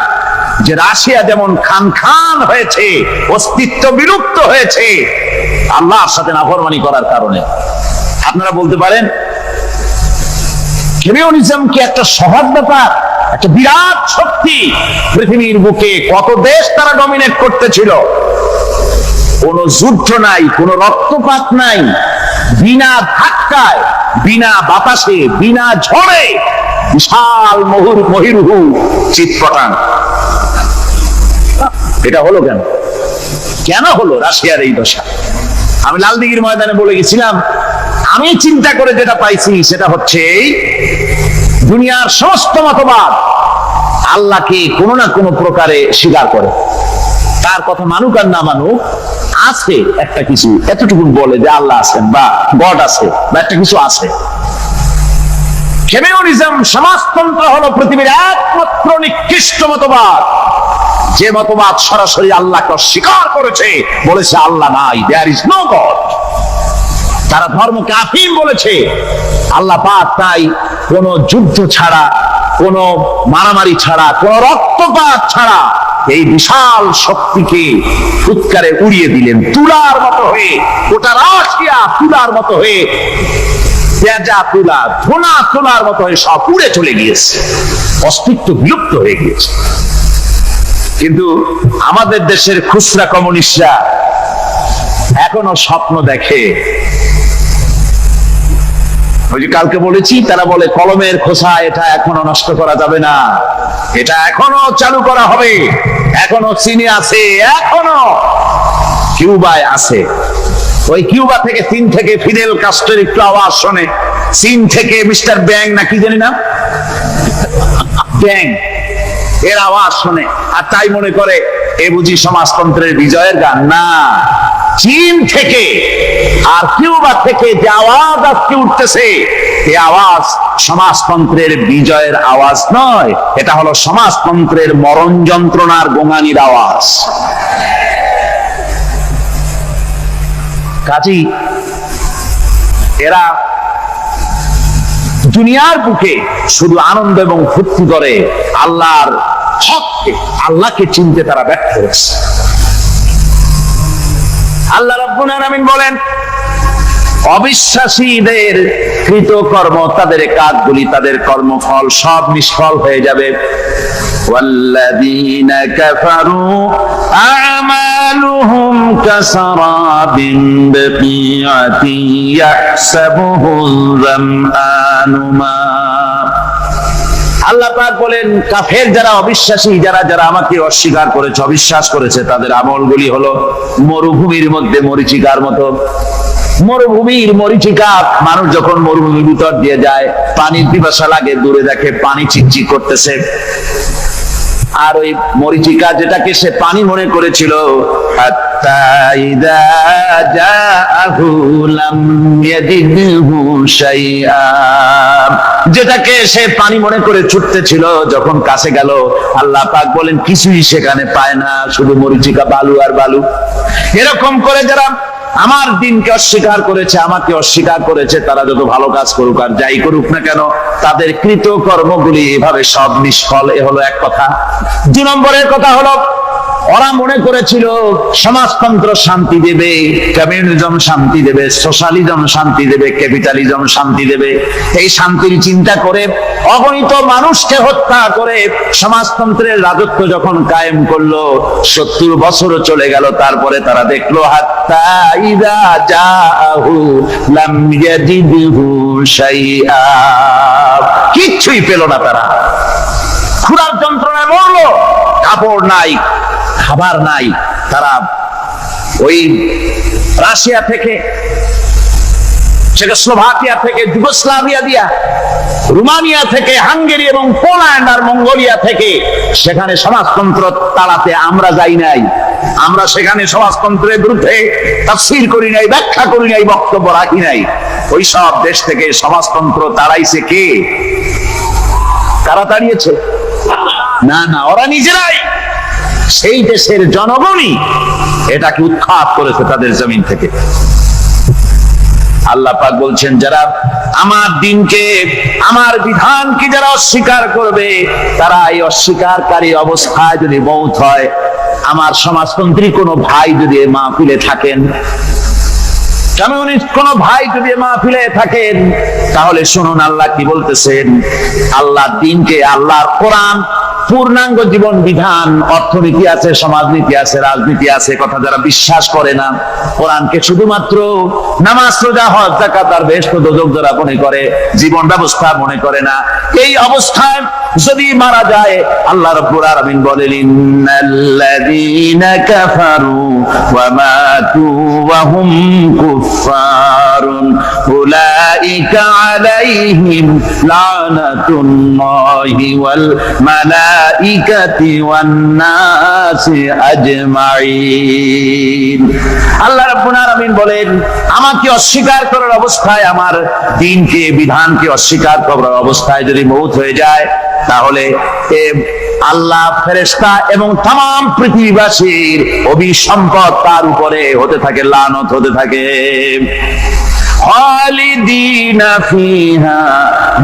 Speaker 1: যে রাশিয়া যেমন খান খান হয়েছে, অস্তিত্ব বিলুপ্ত হয়েছে আল্লাহর সাথে নাফরমানি করার কারণে। আপনারা বলতে পারেন কমিউনিজম কি একটা সহজ ব্যাপার? একটা বিরাট শক্তি, পৃথিবীর বুকে কত দেশ তারা ডমিনেট করতেছিল, কোন যুদ্ধ নাই, কোন রক্তপাত নাই, বিনা ধাক্কায়, বিনা বাতাসে, বিনা ঝড়ে বিশাল মহিরুহু চিৎপটান। এটা হলো কেন? কেন হলো রাশিয়ার এই দশা? আমি লালদিঘির ময়দানে বলে গেছিলাম, আমি চিন্তা করে যেটা পাইছি সেটা হচ্ছে দুনিয়ার সমস্ত মতবাদ আল্লাহকে কোনো না কোনো প্রকারে স্বীকার করে। তার কথা মানুক আর না মানুক, আছে একটা কিছু এতটুকু বলে যে আল্লাহ আছেন বা গড আছে বা একটা কিছু আছে। কমিউনিজম, সমাজতন্ত্র হলো পৃথিবীর একমাত্র নিকৃষ্ট মতবাদ, যে মতবাদ সরাসরি আল্লাহকে অস্বীকার করেছে, বলেছে আল্লাহ নাই, দেয়ার ইজ নো গড। তারা ধর্মকে আফিম বলেছে, আল্লাহ পাক তাই কোন যুদ্ধ ছাড়া, কোন মারামারি ছাড়া, কোন রক্তপাত ছাড়া এই বিশাল শক্তিকে ফুৎকারে উড়িয়ে দিলেন, তুলার মতো হয়ে, গোটা রাশিয়া তুলার মতো হয়ে তেজা তুলা ধোনা তোলার মতো হয়ে সব উড়ে চলে গিয়েছে, অস্তিত্ব বিলুপ্ত হয়ে গিয়েছে। কিন্তু আমাদের দেশের খুচরা কমিউনিস্টরা এখনো স্বপ্ন দেখে। ওই যে কালকে বলেছি, তারা বলে কলমের খোসা এটা এখনো নষ্ট করা যাবে না, এটা এখনো চালু করা হবে, এখনো চীনে আছে, এখনো কিউবায় আছে। ওই কিউবা থেকে চীন থেকে ফিদেল কাস্ট্রোর একটু আওয়াজ শোনে, চীন থেকে মিস্টার ব্যাং না কি জানি না ব্যাং এর আওয়াজ শোনে, আর তাই মনে করে এ বুঝি সমাজতন্ত্রের বিজয়ের গান। না, চীন থেকে আর কিউবা থেকে যে আওয়াজ আজকে উঠতেছে, এই আওয়াজ সমাজতন্ত্রের বিজয়ের আওয়াজ নয়, এটা হলো সমাজতন্ত্রের মরণ যন্ত্রণার গোঙানির আওয়াজ। কাজী এরা দুনিয়ার বুকে শুধু আনন্দ এবং ফুর্তি করে, আল্লাহর হককে, আল্লাহকে চিনতে তারা ব্যর্থ হয়েছে। আল্লাহ রাব্বুল আলামিন বলেন, অবিশ্বাসীদের কৃতকর্ম, তাদের কাজগুলি, তাদের কর্মফল সব নিষ্ফল হয়ে যাবে। والذين كفروا أعمالهم كسراب بقيعة يحسبه الظمآن ماء। আল্লাহ পাক বলেন, কাফের যারা, অবিশ্বাসী যারা, যারা আমাকে অস্বীকার করেছে, অবিশ্বাস করেছে, তাদের আমলগুলি হলো মরুভূমির মধ্যে মরীচিকার মতো। মরুভূমির মরীচিকা, মানুষ যখন মরুভূমির ভিতর দিয়ে যায়, পানির পিপাসা লাগে, দূরে দেখে পানি চিকচিক করতেছে, আর ওই মরীচিকা যেটাকে সে পানি মনে করেছিল, যেটাকে সে পানি মনে করে ছুটতেছিল, যখন কাছে গেল আল্লাহ পাক বলেন কিছুই সেখানে পায় না, শুধু মরীচিকা, বালু আর বালু। এরকম করে যারা আমার দিনকে অস্বীকার করেছে, আমাকে অস্বীকার করেছে, তারা যত ভালো কাজ করুক আর যাই করুক না কেন, তাদের কৃত কর্মগুলি এভাবে সব নিষ্ফল। এ হলো এক কথা। 2 নম্বরের কথা হলো, ওরা মনে করেছিল সমাজতন্ত্র শান্তি দেবে, কমিউনিজম শান্তি দেবে, সোশ্যালিজম শান্তি দেবে, ক্যাপিটালিজম শান্তি দেবে। এই শান্তির চিন্তা করে অগণিত মানুষকে হত্যা করে সমাজতন্ত্রের রাজত্ব যখন কায়েম করলো, 70 বছরও চলে গেল, তারপরে তারা দেখলো হাত্তা ইযা জাআহু লাম ইয়াজিদহু শাইআ, কিচ্ছুই পেল না। তারা ক্ষুধার যন্ত্রণায় মরলো, কাপড় নাই, খাবার নাই। তারা ওই রাশিয়া থেকে, চেকোস্লোভাকিয়া থেকে, যুগোস্লাভিয়া দিয়া, রোমানিয়া থেকে, হাঙ্গেরি এবং পোল্যান্ড আর মঙ্গোলিয়া থেকে সেখানে সমাজতন্ত্র তাড়াতে আমরা যাই নাই। আমরা সেখানে সমাজতন্ত্রের বিরুদ্ধে তাফসীর করি নাই, ব্যাখ্যা করি নাই, বক্তব্য রাখি নাই। ওই সব দেশ থেকে সমাজতন্ত্র তাড়াইছে কে? কারা তাড়িয়েছে? না না, ওরা নিজেরাই, সেই দেশের জনগণই এটাকে উৎখাত করেছে তাদের জমিন থেকে। আল্লাহ পাক বলছেন, যারা আমার দিনকে, আমার বিধানকে যারা অস্বীকার করবে, তারা এই অস্বীকারী অবস্থায় যদি মৌত হয়, আমার সমাজতন্ত্রী কোনো ভাই যদি মাহফিলে থাকেন, কমিউনিস্ট কোন ভাই যদি মাহফিলে থাকেন, তাহলে শুনুন আল্লাহ কি বলতেছেন। আল্লাহর দিনকে, আল্লাহর কোরআন, পূর্ণাঙ্গ জীবন বিধান, অর্থনীতি আছে, সমাজনীতি আছে, রাজনীতি আছে, কথা যারা বিশ্বাস করে না, কোরআনকে শুধুমাত্র নামাজ, রোজা, হজ, যাকাত আর বেহেশত দোজখ যারা মনে করে, জীবন ব্যবস্থা মনে করে না, এই অবস্থায় যদি মারা যায়, আল্লাহ রাব্বুল আলামিন বলেন, ইন্নাল্লাযীনা কাফারু ওয়া মাতু ওয়া হুম কুফফারুন উলাইকা আলাইহিম লানাতুল্লাহি ওয়াল মালাইকাতি ওয়ান নাসি আজমাইন। আল্লাহ রাব্বুল আলামিন বলেন, আমাকে অস্বীকার করার অবস্থায়, আমার দ্বীনকে, বিধানকে অস্বীকার করার অবস্থায় যদি মউত হয়ে যায়, তাহলে আল্লাহ, ফেরেশতা এবং তাম পৃথিবীবাসীর অভিসম্পদ তার উপরে হতে থাকে, লানত হতে থাকে। খালিদিনা ফিহা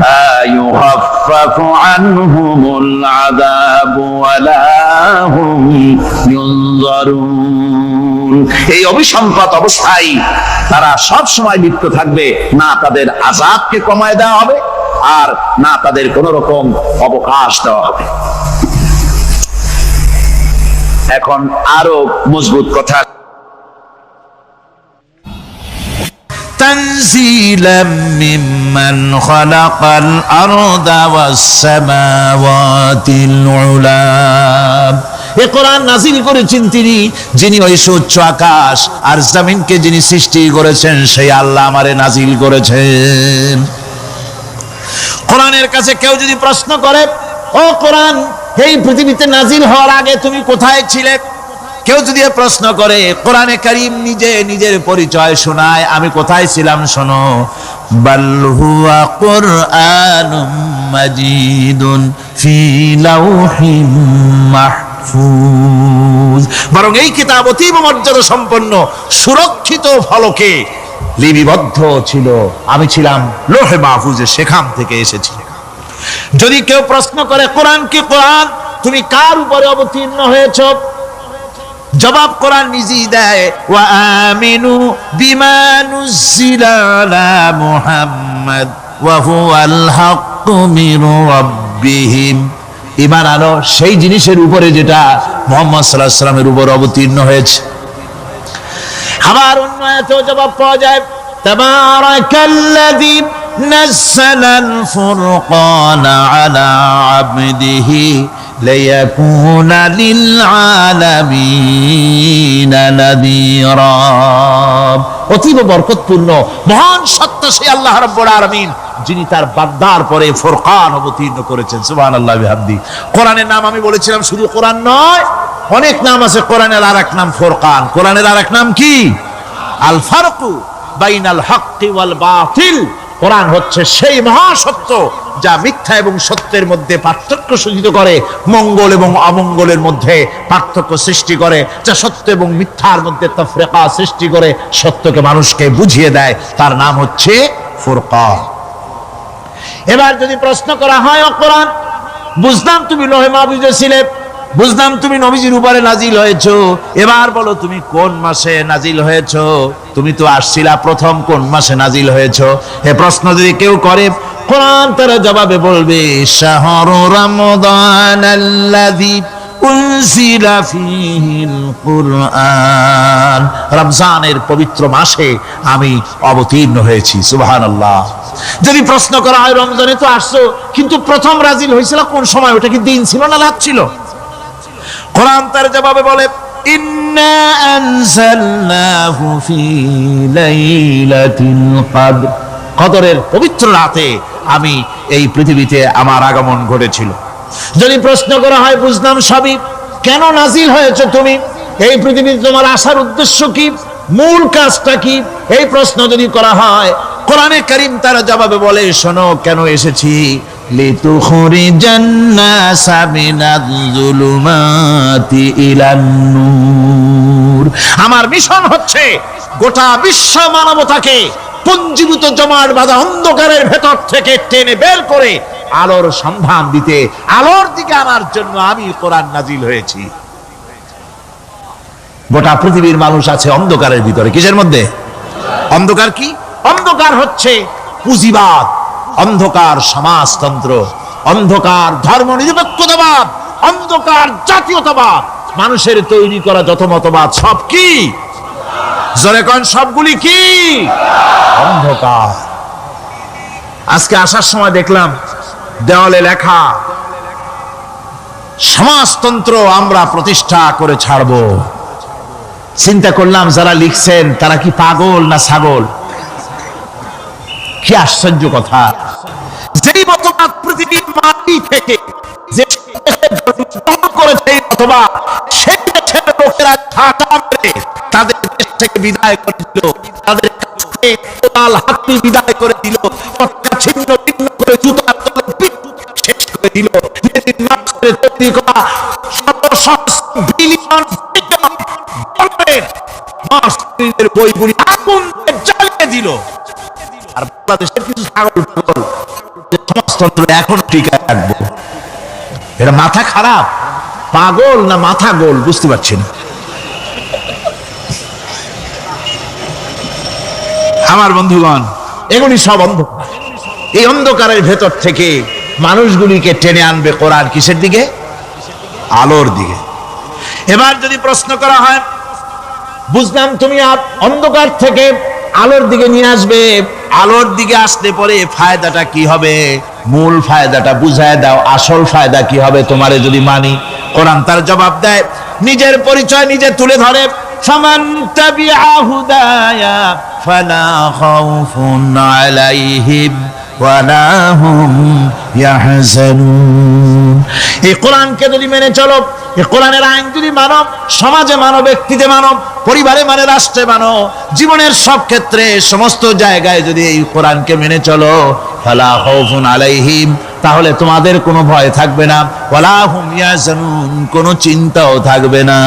Speaker 1: লা ইউখাফফাফু আনহুমুল আযাবু ওয়া লা হুম ইউনজারুন। খালিদুন, এই অবিসম্পাত অবস্থায় তারা সব সময় লিপ্ত থাকবে, না তাদের আযাবকে কমায় দেওয়া হবে আর না তাদের কোন রকম অবকাশ দেওয়া হবে। এখন আরো মজবুত কথা,
Speaker 2: تنزيلا ممن خلق الأرض والسماوات العلى। এ কোরআন নাজিল করেছেন তিনি, যিনি ওই সুউচ্চ আকাশ আর জমিনকে যিনি সৃষ্টি করেছেন, সেই আল্লাহ আমারে নাজিল করেছেন। কোরআনের কাছে কেউ যদি প্রশ্ন করে, ও কোরআন, এই পৃথিবীতে নাজিল হওয়ার আগে তুমি কোথায় ছিলে? কেউ যদি প্রশ্ন করে, কোরআনে কারীম নিজে নিজের পরিচয় শোনায়, আমি কোথায় ছিলাম শোনো। বাল হুয়া কুরআনুম মাজিদুন ফি লাউহিম মাহফুজ। বরং এই কিতাব অতীব মর্যাদা সম্পন্ন সুরক্ষিত ফলকে লিপিবদ্ধ ছিল, আমি ছিলাম লৌহে মাহফুজে, সেখান থেকে এসেছি। যদি কেউ প্রশ্ন করে, কোরআন কি কোরআন, তুমি কার উপরে অবতীর্ণ হয়েছ? জবাব কোরআন নিজেই দেয়, ওয়া আমিনু বিমা নুজিলা আলা মুহাম্মাদ ওয়া হুয়াল হাক্কু মির রাব্বিহিম। ঈমান আনো সেই জিনিসের উপরে যেটা মুহাম্মদ সাল্লাল্লাহু আলাইহি ওয়াসাল্লামের উপর অবতীর্ণ হয়েছে। আবার অন্য আয়াতেও জবাব পাওয়া যায়, তাবারাকাল্লাযী নাযালাল ফুরকানা আলা আবদিহি লিয়াকুনা লিল আলামিনা নাযীরা। অতীব বরকতপূর্ণ মহান সত্তা সেই আল্লাহ রাব্বুল আলামিন, যিনি তার বান্দার পরে ফুরকান অবতীর্ণ করেছেন। সুবহানাল্লাহি ওয়া বিহামদি। কোরআনের নাম আমি বলেছিলাম শুধু কোরআন নয়, অনেক নাম আছে। কোরআনের আরেক নাম ফুরকান। কোরআনের আরেক নাম কি? আল ফারকু বাইনাল হাক্কি ওয়াল বাতিল। কোরআন হচ্ছে সেই মহাসত্য যা মিথ্যা এবং সত্যের মধ্যে পার্থক্য সূচিত করে, মঙ্গল এবং অমঙ্গলের মধ্যে পার্থক্য সৃষ্টি করে, যা সত্য এবং মিথ্যার মধ্যে তাফরিকা সৃষ্টি করে, সত্যকে মানুষকে বুঝিয়ে দেয়। তার নাম হচ্ছে ফুরকান। এবার যদি প্রশ্ন করা হয়, ও কোরআন, বুঝলাম তুমি লৌহে মাহফুজে ছিলে, বুঝলাম তুমি নবীজির উপরে নাজিল হয়েছো, এবার বলো তুমি কোন মাসে নাজিল হয়েছো? তুমি তো আসছিলা প্রথম কোন মাসে নাজিল হয়েছো? এ প্রশ্ন যদি কেউ করে, কোরআন তার জবাবে বলবে, শাহরু রমাদানাল্লাযী উনজিলা ফীহিল কুরআন। রমজানের পবিত্র মাসে আমি অবতীর্ণ হয়েছি। সুবহানাল্লাহ। যদি প্রশ্ন করা হয়, রমজানে তো আসছো, কিন্তু প্রথম নাজিল হয়েছিল কোন সময়? ওটা কি দিন ছিল না রাত ছিল? কোরআন তার জবাবে বলে, ইন্না আনজালনাহু ফি লাইলাতিল কদর। কদরের পবিত্র রাতে আমি এই পৃথিবীতে আমার আগমন ঘটেছিল। যদি প্রশ্ন করা হয়, বুঝলাম সবই, কেন নাজিল হয়েছে তুমি? এই পৃথিবীতে তোমার আসার উদ্দেশ্য কি? মূল কাজটা কি? এই প্রশ্ন যদি করা হয়, কোরআনে কারীম তার জবাবে বলে, শোনো কেন এসেছি। লিতুখরিজান নাসা মিনাজ যুলুমাতি ইলান নূর। আমার মিশন হচ্ছে গোটা বিশ্ব মানবতাকে পুঞ্জীভূত জমাট বাঁধা অন্ধকারের ভেতর থেকে টেনে বের করে আলোর সন্ধান দিতে, আলোর দিকে আনার জন্য আমি কোরআন নাজিল হয়েছি। গোটা পৃথিবীর মানুষ আছে অন্ধকারের ভিতরে। কিসের মধ্যে? অন্ধকার কি? অন্ধকার হচ্ছে পুঁজিবাদ, অন্ধকার সমাজতন্ত্র, অন্ধকার ধর্ম নিরপেক্ষতাবাদ, অন্ধকার জাতীয়তাবাদ। মানুষের তৈরি করা যত মতবাদ সব কি? জোরে কোন, সবগুলি কি? অন্ধকার। আজকে আসার সময় দেখলাম দেওয়ালে লেখা, সমাজতন্ত্র আমরা প্রতিষ্ঠা করে ছাড়ব। চিন্তা করলাম, যারা লিখছেন তারা কি পাগল না ছাগল? কি আশ্চর্য কথা! যেই মতবাদ পৃথিবীর মাটি থেকে যে করেছে, অথবা সেই দেশের লোকেরা ঠাটা মেরে তাদের দেশ থেকে বিদায় করে দিল, তাদের হাতি বিদায় করে দিল, ছিন্ন ভিন্ন করে জুতার তলে শেষ করে দিল। তৈরি করা বইগুলি আগুন জ্বালিয়ে দিল। আর বাংলাদেশের কিছু ছাগল সমাজতন্ত্র এখন টিকায় রাখবো। এটা মাথা খারাপ, পাগল না মাথা গোল বুঝতে পারছি না। আমার বন্ধুগণ, এগুলি সব অন্ধকার। এই অন্ধকারের ভেতর থেকে মানুষগুলিকে টেনে আনবে কোরআন কিসের দিকে? আলোর দিকে। এবার যদি প্রশ্ন করা হয়, বুঝলাম তুমি অন্ধকার থেকে আলোর দিকে নিয়ে আসবে, আলোর দিকে আসলে পরে ফায়দাটা কি হবে? মূল ফায়দাটা বুঝায় দাও, আসল ফায়দা কি হবে তোমারে যদি মানি? কোরআন তার জবাব দেয়, নিজের পরিচয় নিজে তুলে ধরে, ফামান তাবিআ হুদায়া ফালা খাউফুন আলাইহিম ওয়ালা হুম ইয়াহজানুন। এই কোরআনকে যদি মেনে চলো, এই কোরআনের আইন যদি মানো, সমাজে মানো, ব্যক্তিতে মানো, পরিবারে মানে, রাষ্ট্রে মানো, জীবনের সব ক্ষেত্রে সমস্ত জায়গায় যদি এই কোরআনকে মেনে চলো, ফালা খাউফুন আলাইহিম, তাহলে তোমাদের কোনো ভয় থাকবে না, ওয়ালা হুম ইয়াহজানুন, কোনো চিন্তাও থাকবে না।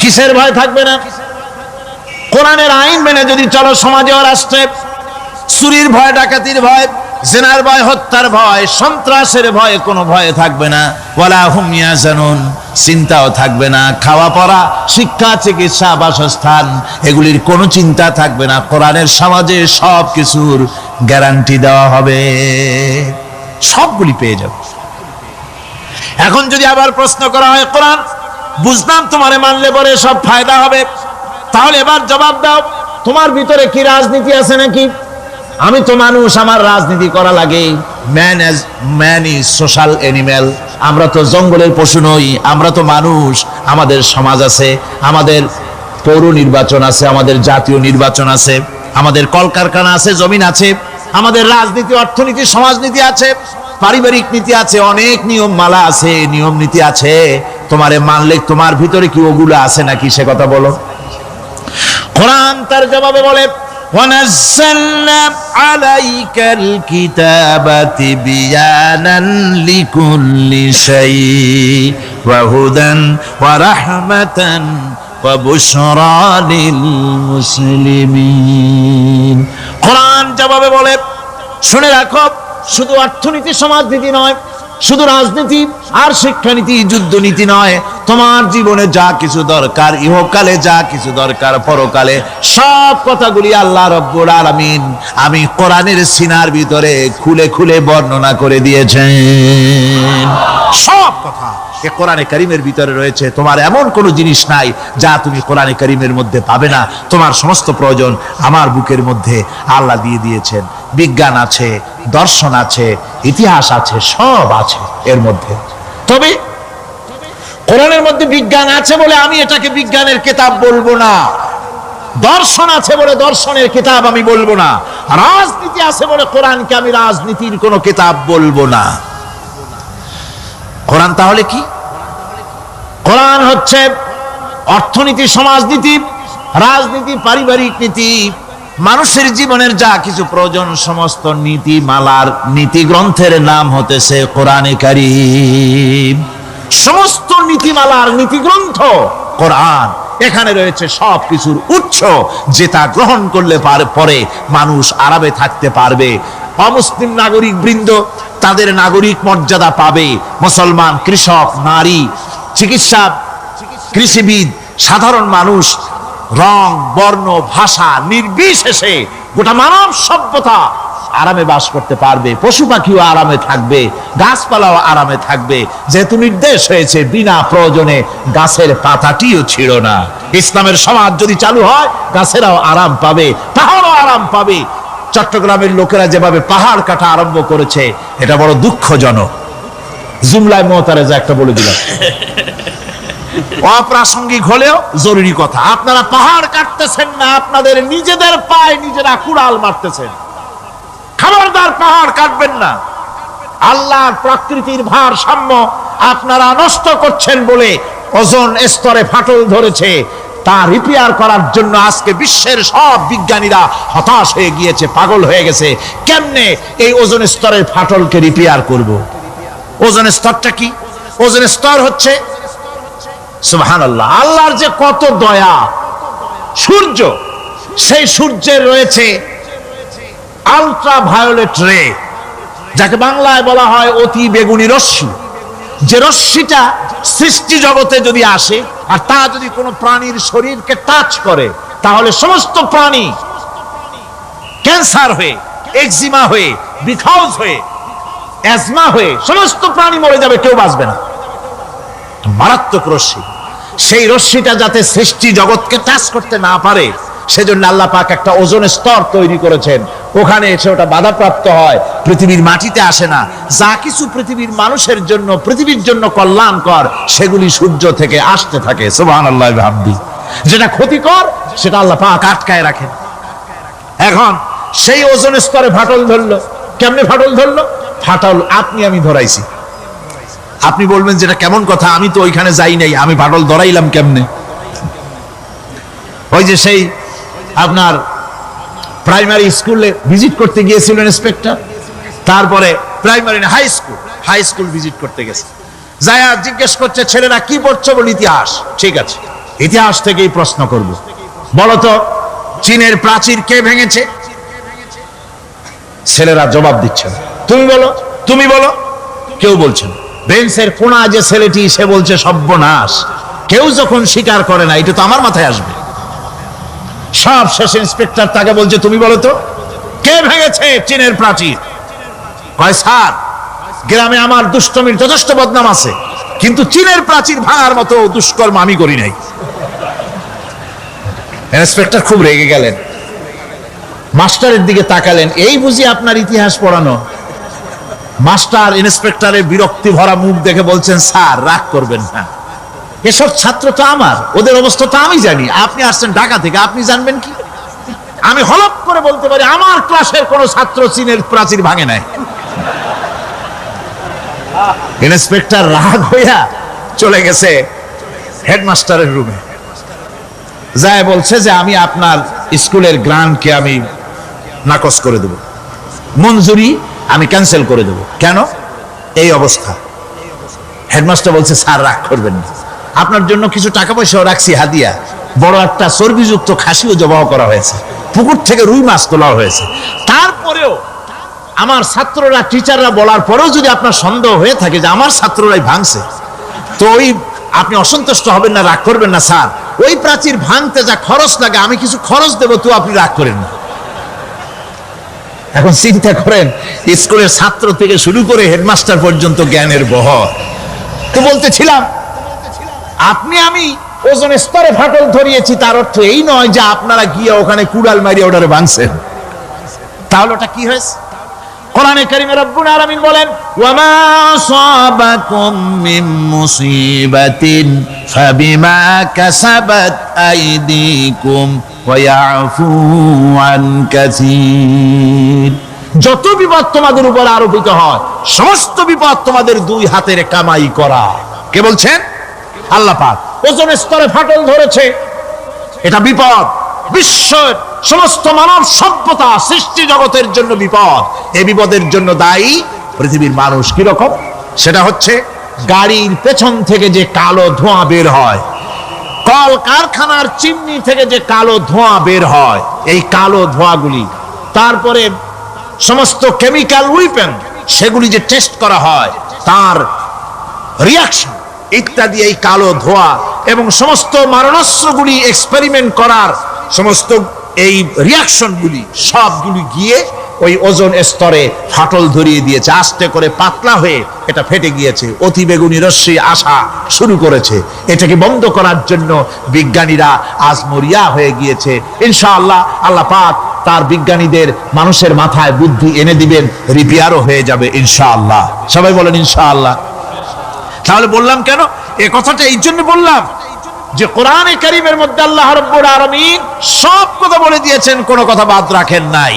Speaker 2: কিসের ভয় থাকবে না? কোরআনের আইন মেনে যদি চলো সমাজে ও রাষ্ট্রে, চুরির ভয়, ডাকাতির ভয়, জিনার ভয়, হত্যার ভয়, সন্ত্রাসের ভয়, কোনো ভয় থাকবে না। ওয়ালা হুম ইয়াহজানুন, চিন্তাও থাকবে না। খাওয়া পড়া, শিক্ষা, চিকিৎসা, বাসস্থান, এগুলির কোনো চিন্তা থাকবে না। কোরআনের সমাজে সব কিছুর গ্যারান্টি দেওয়া হবে, সবগুলি পেয়ে যাবে। এখন যদি আবার প্রশ্ন করা হয়, কোরআন বুঝলাম তোমারে মানলে পরে সব ফায়দা হবে, তাহলে এবার জবাব দাও, তোমার ভিতরে কি রাজনীতি আছে নাকি? আমি তো মানুষ, আমার রাজনীতি করা লাগে। Man is social animal. আমরা তো জঙ্গলের পশু নই, আমরা তো মানুষ। আমাদের সমাজ আছে, আমাদের পৌর নির্বাচন আছে, আমাদের জাতীয় নির্বাচন আছে, আমাদের কলকারখানা আছে, জমিন আছে, আমাদের রাজনীতি, অর্থনীতি, সমাজনীতি আছে, পারিবারিক নীতি আছে, অনেক নিয়ম মালা আছে, নিয়ম নীতি আছে। তোমারে মানলে তোমার ভিতরে কি ওগুলো আছে নাকি সে কথা বলো। কোরআন তার জবাবে বলে, وَنَزَّلْنَا عَلَيْكَ الْكِتَابَ تِبْيَانًا لِكُلِّ شَيْءٍ وَهُدًى وَرَحْمَةً وَبُشْرَى لِلْمُسْلِمِينَ। কোরআন জবাবে বলে, শুনে রাখো, শুধু অর্থনীতি সমাজনীতি নয়, শুধু রাজনীতি আর শিক্ষানীতি, যুদ্ধনীতি নয়, তোমার জীবনে যা কিছু দরকার, ইহকালে যা কিছু দরকার, পরকালে, সব কথাগুলি আল্লাহ রব্বুল আলামিন আমি কোরআনের সিনার ভিতরে খুলে খুলে বর্ণনা করে দিয়েছেন। সব কথা এ কোরআনে কারীমের ভিতরে রয়েছে। তোমার এমন কোনো জিনিস নাই যা তুমি কোরআনে কারীমের মধ্যে পাবে না। তোমার সমস্ত প্রয়োজন আমার বুকের মধ্যে আল্লাহ দিয়ে দিয়েছেন। বিজ্ঞান আছে, দর্শন আছে, ইতিহাস আছে, সব আছে এর মধ্যে। তবে কোরআনের মধ্যে বিজ্ঞান আছে বলে আমি এটাকে বিজ্ঞানের কিতাব বলবো না, দর্শন আছে বলে দর্শনের কিতাব আমি বলবো না, রাজনীতি আছে বলে কোরআনকে আমি রাজনীতির কোনো কিতাব বলবো না। কোরআন তাহলে কি? কোরআন হচ্ছে অর্থনীতি, সমাজনীতি, রাজনীতি, পারিবারিক নীতি, মানুষের জীবনের যা কিছু প্রয়োজন, সমস্ত নীতিমালার নীতি গ্রন্থের নাম হতেছে কোরআনে কারীম। সমস্ত নীতিমালার নীতি গ্রন্থ কোরআন। এখানে রয়েছে সব কিছুর উৎস, যেটা গ্রহণ করলে পরে মানুষ আরামে থাকতে পারবে। অমুসলিম নাগরিক বৃন্দ তাদের নাগরিক মর্যাদা পাবে। মুসলমান, কৃষক, নারী, চিকিৎসা, কৃষিবিদ, সাধারণ মানুষ, রং, বর্ণ, ভাষা নির্বিশেষে গোটা মানব সভ্যতা আরামে বাস করতে পারবে। পশু পাখিও আরামে থাকবে, গাছপালাও আরামে থাকবে, যেহেতু নির্দেশ হয়েছে বিনা প্রয়োজনে গাছের পাতাটিও ছিঁড়ো না। ইসলামের সমাজ যদি চালু হয়, গাছেরাও আরাম পাবে, পাহাড়ও আরাম পাবে। চট্টগ্রামের লোকেরা যেভাবে পাহাড় কাটা আরম্ভ করেছে, এটা বড় দুঃখজনক। জুমলায় মুতারেজা একটা বলে দিলাম, অপ্রাসঙ্গিক হলেও জরুরি কথা। আপনারা পাহাড় কাটতেছেন না, আপনাদের নিজেদের পায়ে নিজেরা কুড়াল মারতেছেন। খবরদার পাহাড় কাটবেন না। আল্লাহর প্রকৃতির ভারসাম্য আপনারা নষ্ট করছেন বলে ওজোন স্তরে ফাটল ধরেছে। তা রিপেয়ার করার জন্য আজকে বিশ্বের সব বিজ্ঞানীরা হতাশ হয়ে গিয়েছে, পাগল হয়ে গেছে। কেমনে এই ওজোন স্তরের ফাটলকে রিপেয়ার করব? ওজোন স্তরটা কি? ওজোন স্তর হচ্ছে, সুবহানাল্লাহ, আল্লাহর যে কত দয়া। সূর্য, সেই সূর্যের রয়েছে আলট্রা ভায়োলেট রে, যাকে বাংলায় বলা হয় অতি বেগুনি রশ্মি। যে রশ্মিটা সৃষ্টি জগতে যদি আসে আর তা যদি কোনো প্রাণীর শরীরকে টাচ করে, তাহলে সমস্ত প্রাণী ক্যান্সার হয়ে, এক্সিমা হয়ে, বিখাউজ হয়ে, অ্যাজমা হয়ে সমস্ত প্রাণী মরে যাবে, কেউ বাঁচবে না। মারাত্মক রশ্মি, সেই রশ্মিটা যাতে সৃষ্টি জগৎকে টাচ করতে না পারে সেজন্য আল্লাহ পাক একটা ওজোন স্তর তৈরি করেছেন, ওখানে এসে ওটা বাধাপ্রাপ্ত হয়, পৃথিবীর মাটিতে আসে না। যা কিছু পৃথিবীর মানুষের জন্য, পৃথিবীর জন্য কল্যাণকর, সেগুলি সূর্য থেকে আসতে থাকে। সুবহানাল্লাহ ওয়া বিহামদি। যেটা ক্ষতিকর সেটা আল্লাহ পাক আটকায় রাখেন। এখন সেই ওজোন স্তরে ফাটল ধরলো। কেমনে ফাটল ধরলো? ফাটল আপনি আমি ধরাইছি। আপনি বলবেন যেটা কেমন কথা, আমি তো ওইখানে যাই নাই, আমি ফাটল ধরাইলাম কেমনে? ওই যে সেই আপনার প্রাইমারি স্কুলে ভিজিট করতে গিয়েছিলেন ইন্সপেক্টর, তারপরে প্রাইমারি না হাই স্কুল ভিজিট করতে গেছে, যায়া জিজ্ঞেস করছে ছেলেরা কি পড়ছো? বল ইতিহাস। ঠিক আছে, ইতিহাস থেকেই প্রশ্ন করব, বলতো চীনের প্রাচীর কে ভেঙেছে? ছেলেরা জবাব দিচ্ছে না। তুমি বলো, তুমি বলো, কেউ বলছে না। বেঞ্চের কোনা যে ছেলেটি, সে বলছে সর্বনাশ, কেউ যখন স্বীকার করে না, এটা তো আমার মাথায় আসবে। সব শেষ ইন্সপেক্টর তাকে বলছে তুমি বলো তো কে ভেঙেছে চীনের প্রাচীর? কয় স্যার, গ্রামে আমার দুষ্টমির যথেষ্ট বদনাম আছে, কিন্তু চীনের প্রাচীর ভাঙার মতো দুষ্কর্ম আমি করি নাই। ইন্সপেক্টর খুব রেগে গেলেন, মাস্টারের দিকে তাকালেন, এই বুঝি আপনার ইতিহাস পড়ানো? মাস্টার ইন্সপেক্টরের বিরক্তি ভরা মুখ দেখে বলছেন স্যার রাগ করবেন না, এসব ছাত্র তো আমার, ওদের অবস্থা তো আমি জানি, আপনি আসছেন ঢাকা থেকে, আপনি জানবেন কি? আমি হলপ করে বলতে পারি আমার ক্লাসের কোন ছাত্র চীনের প্রাচীর ভাঙে নাই। ইন্সপেক্টর রাগ হইয়া চলে গেছে হেডমাস্টারের রুমে, যায় বলছে যে আমি আপনার স্কুলের গ্রান্টকে আমি নাকচ করে দেব, মঞ্জুরি আমি ক্যান্সেল করে দেব। কেন? এই অবস্থা। হেডমাস্টার বলছে স্যার রাগ করবেন না, আপনার জন্য কিছু টাকা পয়সাও রাখছি হাদিয়া, বড় একটা চর্বিযুক্ত খাসিও জবাহ করা হয়েছে, পুকুর থেকে রুই মাছ তোলা হয়েছে। তারপরেও আমার ছাত্ররা, টিচাররা বলার পরেও যদি আপনার সন্দেহ হয়ে থাকে যে আমার ছাত্ররাই ভাঙছে, তো ওই আপনি অসন্তুষ্ট হবেন না, রাগ করবেন না স্যার, ওই প্রাচীর ভাঙতে যা খরচ লাগে আমি কিছু খরচ দেবো, তো আপনি রাগ করেন না। এখন চিন্তা করেন, স্কুলের ছাত্র থেকে শুরু করে হেডমাস্টার পর্যন্ত জ্ঞানের বহর। তো বলতেছিলাম আপনি আমি ওজোন স্তরে ফাটল ধরিয়েছি, তার অর্থ এই নয় যে আপনারা গিয়ে ওখানে কুড়াল মারিয়ে ওটারে ভাঙছেন। তাহলে ওটা কি হয়েছে? কোরআনে কারীমে রব্বুল আলামিন বলেন ওয়ামা আসাবাকুম মিন মুসিবাতিন ফাবিমা কাসাবাত আইদিকুম ওয়া ইয়াফু আন কাসীর। যত বিপদ তোমাদের উপর আরোপিত হয়, সমস্ত বিপদ তোমাদের দুই হাতের কামাই করা। কে বলছেন? আল্লাহ পাক। ওজোন স্তরে ফাটল ধরেছে, এটা বিপদ, বিশ্বের সমস্ত মানব সভ্যতা সৃষ্টি জগতের জন্য বিপদ। এই বিপদের জন্য দায়ী পৃথিবীর মানুষ। কি রকম? সেটা হচ্ছে গাড়ির পেছন থেকে যে কালো ধোঁয়া বের হয়, কল কারখানার চিমনি থেকে যে কালো ধোঁয়া বের হয়, এই কালো ধোঁয়াগুলি, তারপরে সমস্ত কেমিক্যাল উইপেন সেগুলি যে টেস্ট করা হয়, তার রিয়াকশন ইত্যাদি, এই কালো ধোঁয়া এবং সমস্ত মারণাস্ত্রগুলি এক্সপেরিমেন্ট করার সমস্ত এই রিয়াকশনগুলি সবগুলি গিয়ে ওই ওজোন স্তরে ফাটল ধরিয়ে দিয়েছে। আস্তে করে পাতলা হয়ে এটা ফেটে গিয়েছে, অতি বেগুনি রশ্মি আসা শুরু করেছে। এটাকে বন্ধ করার জন্য বিজ্ঞানীরা আজ মরিয়া হয়ে গিয়েছে। ইনশাআল্লাহ আল্লাহ পাক তার বিজ্ঞানীদের মানুষের মাথায় বুদ্ধি এনে দিবেন, রিপেয়ারও হয়ে যাবে ইনশাআল্লাহ। সবাই বলেন ইনশাআল্লাহ। তাহলে বললাম কেন এ কথাটা? এই জন্য বললাম যে কোরআনে কারীমের মধ্যে আল্লাহ রাব্বুল আলামিন সব কথা বলে দিয়েছেন, কোনো কথা বাদ রাখেন নাই।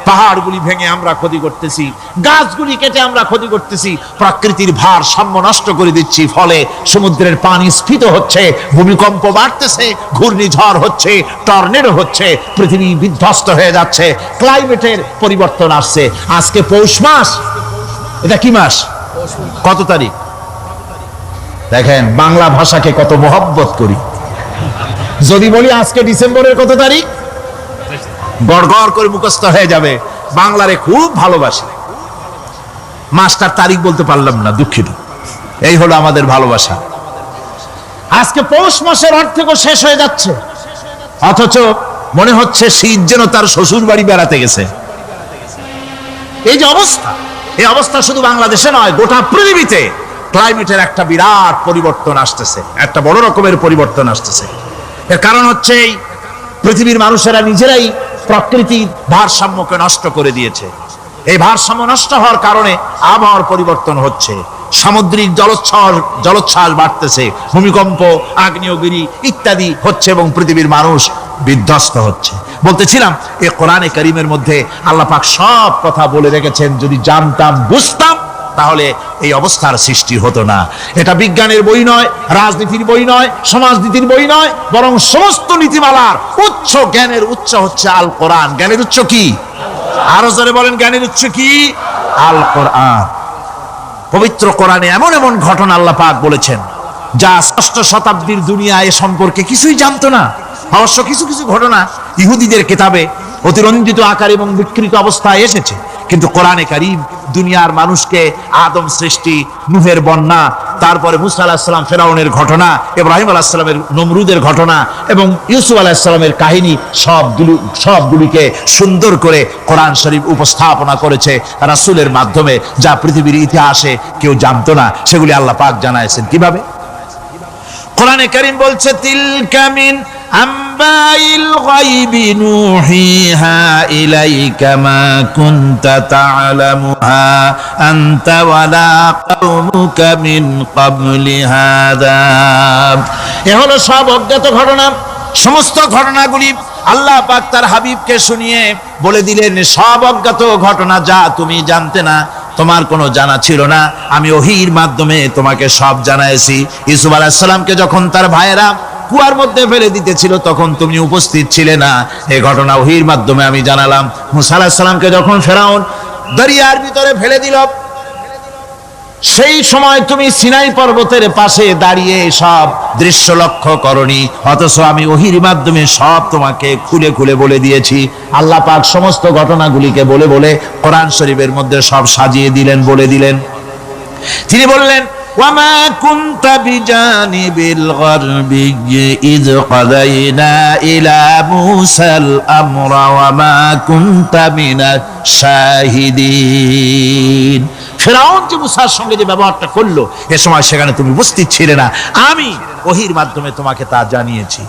Speaker 2: পাহাড়গুলি ভেঙে আমরা ক্ষতি করতেছি, গাছগুলি কেটে আমরা ক্ষতি করতেছি, প্রকৃতির ভারসাম্য নষ্ট করে দিচ্ছি, ফলে সমুদ্রের পানি স্ফীত হচ্ছে, ভূমিকম্প বাড়তেছে, ঘূর্ণিঝড় হচ্ছে, টর্নেডো হচ্ছে, পৃথিবী বিধ্বস্ত হয়ে যাচ্ছে, ক্লাইমেটের পরিবর্তন আসছে। আজকে পৌষ মাস, এটা কি মাস? কত তারিখ? দেখেন বাংলা ভাষাকে কত মহব্বত করি। যদি বলি আজকে ডিসেম্বরের কত তারিখ, গড় গড় করে মুখস্থ হয়ে যাবে। বাংলারে খুব ভালোবাসি, মাসটার তারিখ বলতে পারলাম না, দুঃখিত। এই হলো আমাদের ভালোবাসা। আজকে পৌষ মাসের অর্ধেকও শেষ হয়ে যাচ্ছে, অথচ মনে হচ্ছে শীত যেন তার শ্বশুর বাড়ি বেড়াতে গেছে। এই যে অবস্থা, এই অবস্থা শুধু বাংলাদেশে নয়, গোটা পৃথিবীতে ক্লাইমেটের একটা বিরাট পরিবর্তন আসতেছে, একটা বড় রকমের পরিবর্তন আসতেছে। এর কারণ হচ্ছে এই পৃথিবীর মানুষেরা নিজেরাই প্রকৃতির ভারসাম্যকে নষ্ট করে দিয়েছে। এই ভারসাম্য নষ্ট হওয়ার কারণে আবহাওয়ার পরিবর্তন হচ্ছে, সামুদ্রিক জলোচ্ছ্বাস বাড়তেছে, ভূমিকম্প, আগ্নেয়গিরি ইত্যাদি হচ্ছে এবং পৃথিবীর মানুষ বিধ্বস্ত হচ্ছে। বলতেছিলাম এই কোরআনে কারীমের মধ্যে আল্লাহ পাক সব কথা বলে রেখেছেন, যদি জানতাম বুঝতাম তাহলে এই অবস্থার সৃষ্টি হতো না। এটা বিজ্ঞানের বই নয়, রাজনীতির বই নয়, সমাজনীতির বই নয়, বরং সমস্ত নীতিমালার উচ্চ, জ্ঞানের উচ্চ হচ্ছে আল কোরআন। জ্ঞানের উচ্চ কি? আরো জোরে বলেন, জ্ঞানের উচ্চ কি? আল কোরআন। পবিত্র কোরআনে এমন এমন ঘটনা আল্লাহ পাক বলেছেন যা ষষ্ঠ শতাব্দীর দুনিয়া এ সম্পর্কে কিছুই জানতো না। অবশ্য কিছু কিছু ঘটনা ইহুদিদের কিতাবে অতিরঞ্জিত আকার এবং বিকৃত অবস্থায় এসেছে, কিন্তু কোরআনে কারীম দুনিয়ার মানুষকে আদম সৃষ্টি, নূহের বন্যা, তারপরে মুসা আলাইহিস সালাম ফেরাউনের ঘটনা, ইব্রাহিম আলাইহিস সালামের নমরুদের ঘটনা এবং ইউসুফ আলাইহিস সালামের কাহিনী সবগুলিকে সুন্দর করে কোরআন শরীফ উপস্থাপনা করেছে রাসূলের মাধ্যমে, যা পৃথিবীর ইতিহাসে কেউ জানতো না। সেগুলি আল্লাহ পাক জানাইছেন কিভাবে? কোরআনে কারীম বলছে, তিলকা মিন আম্বাইল গায়বি নুহিহা ইলাইকা মা কুনতা তা'লামুহা আনতা ওয়ালা কওমুকা মিন ক্বাবলি হাযা। এ হলো সব অজ্ঞাত ঘটনা। সমস্ত ঘটনাগুলি আল্লাহ পাক তার হাবিবকে শুনিয়ে বলে দিলেন, সব অজ্ঞাত ঘটনা যা তুমি জানতে না, তোমার কোনো জানা ছিল না, আমি ওহীর মাধ্যমে তোমাকে সব জানাইছি। ইউসুফ আলাইহিস সালামকে যখন তার ভাইয়েরা কুয়ার মধ্যে ফেলে দিতেছিল তখন তুমি উপস্থিত ছিলে না, এই ঘটনা ওহীর মাধ্যমে আমি জানালাম। মুসা আলাইহিস সালামকে যখন ফেরাউন দরিয়ার ভিতরে ফেলে দিল, সেই সময় তুমি সিনাই পর্বতের পাশে দাঁড়িয়ে সব দৃশ্য লক্ষ্য করনি, অথচ আমি ওহীর মাধ্যমে সব তোমাকে খুলে খুলে বলে দিয়েছি। আল্লাহ পাক সমস্ত ঘটনাগুলিকে বলে বলে কোরআন শরীফের মধ্যে সব সাজিয়ে দিলেন, বলে দিলেন। তিনি বললেন, ওয়ামা কুনতা বিজানিবিল গারবিয়্যি ইয কাদাইনা ইলা মূসাল আমরা ওয়ামা কুনতা মিনাশ শাহিদিন। ফিরআউন যে মুসার সঙ্গে যে ব্যবহারটা করলো, এ সময় সেখানে তুমি উপস্থিত ছিলে না, আমি ওহীর মাধ্যমে তোমাকে তা জানিয়েছি।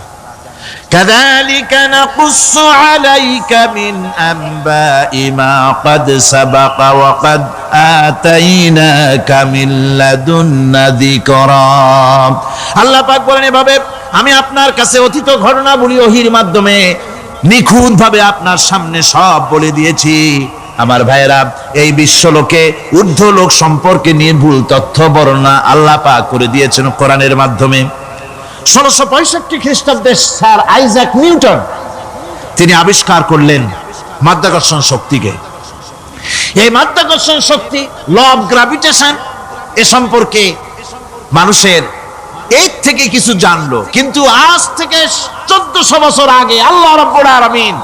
Speaker 2: কাযালিকা নাকুসসু আলাইকা মিন আনবাই মা ক্বাদ সাবাকা ওয়া ক্বাদ আতাইনাকা মিন লাদুন্না যিকরা। আল্লাহ পাক বলেন, এভাবে আমি আপনার কাছে অতীত ঘটনাবলী ওহীর মাধ্যমে নিখুঁতভাবে আপনার সামনে সব বলে দিয়েছি। আমার ভাইয়েরা, এই বিশ্বলোকে ঊর্ধ্ব লোক সম্পর্কে নির্ভুল তথ্য বর্ণনা আল্লাহ পাক করে দিয়েছেন কোরআনের মাধ্যমে। 1665 খ্রিস্টাব্দে স্যার আইজাক নিউটন তিনি আবিষ্কার করলেন মাধ্যাকর্ষণ শক্তিকে। এই মাধ্যাকর্ষণ শক্তি, ল অফ গ্র্যাভিটেশন, এ সম্পর্কে মানুষের এর থেকে কিছু জানলো, কিন্তু আজ থেকে 1400 বছর আগে আল্লাহ রাব্বুল আলামিন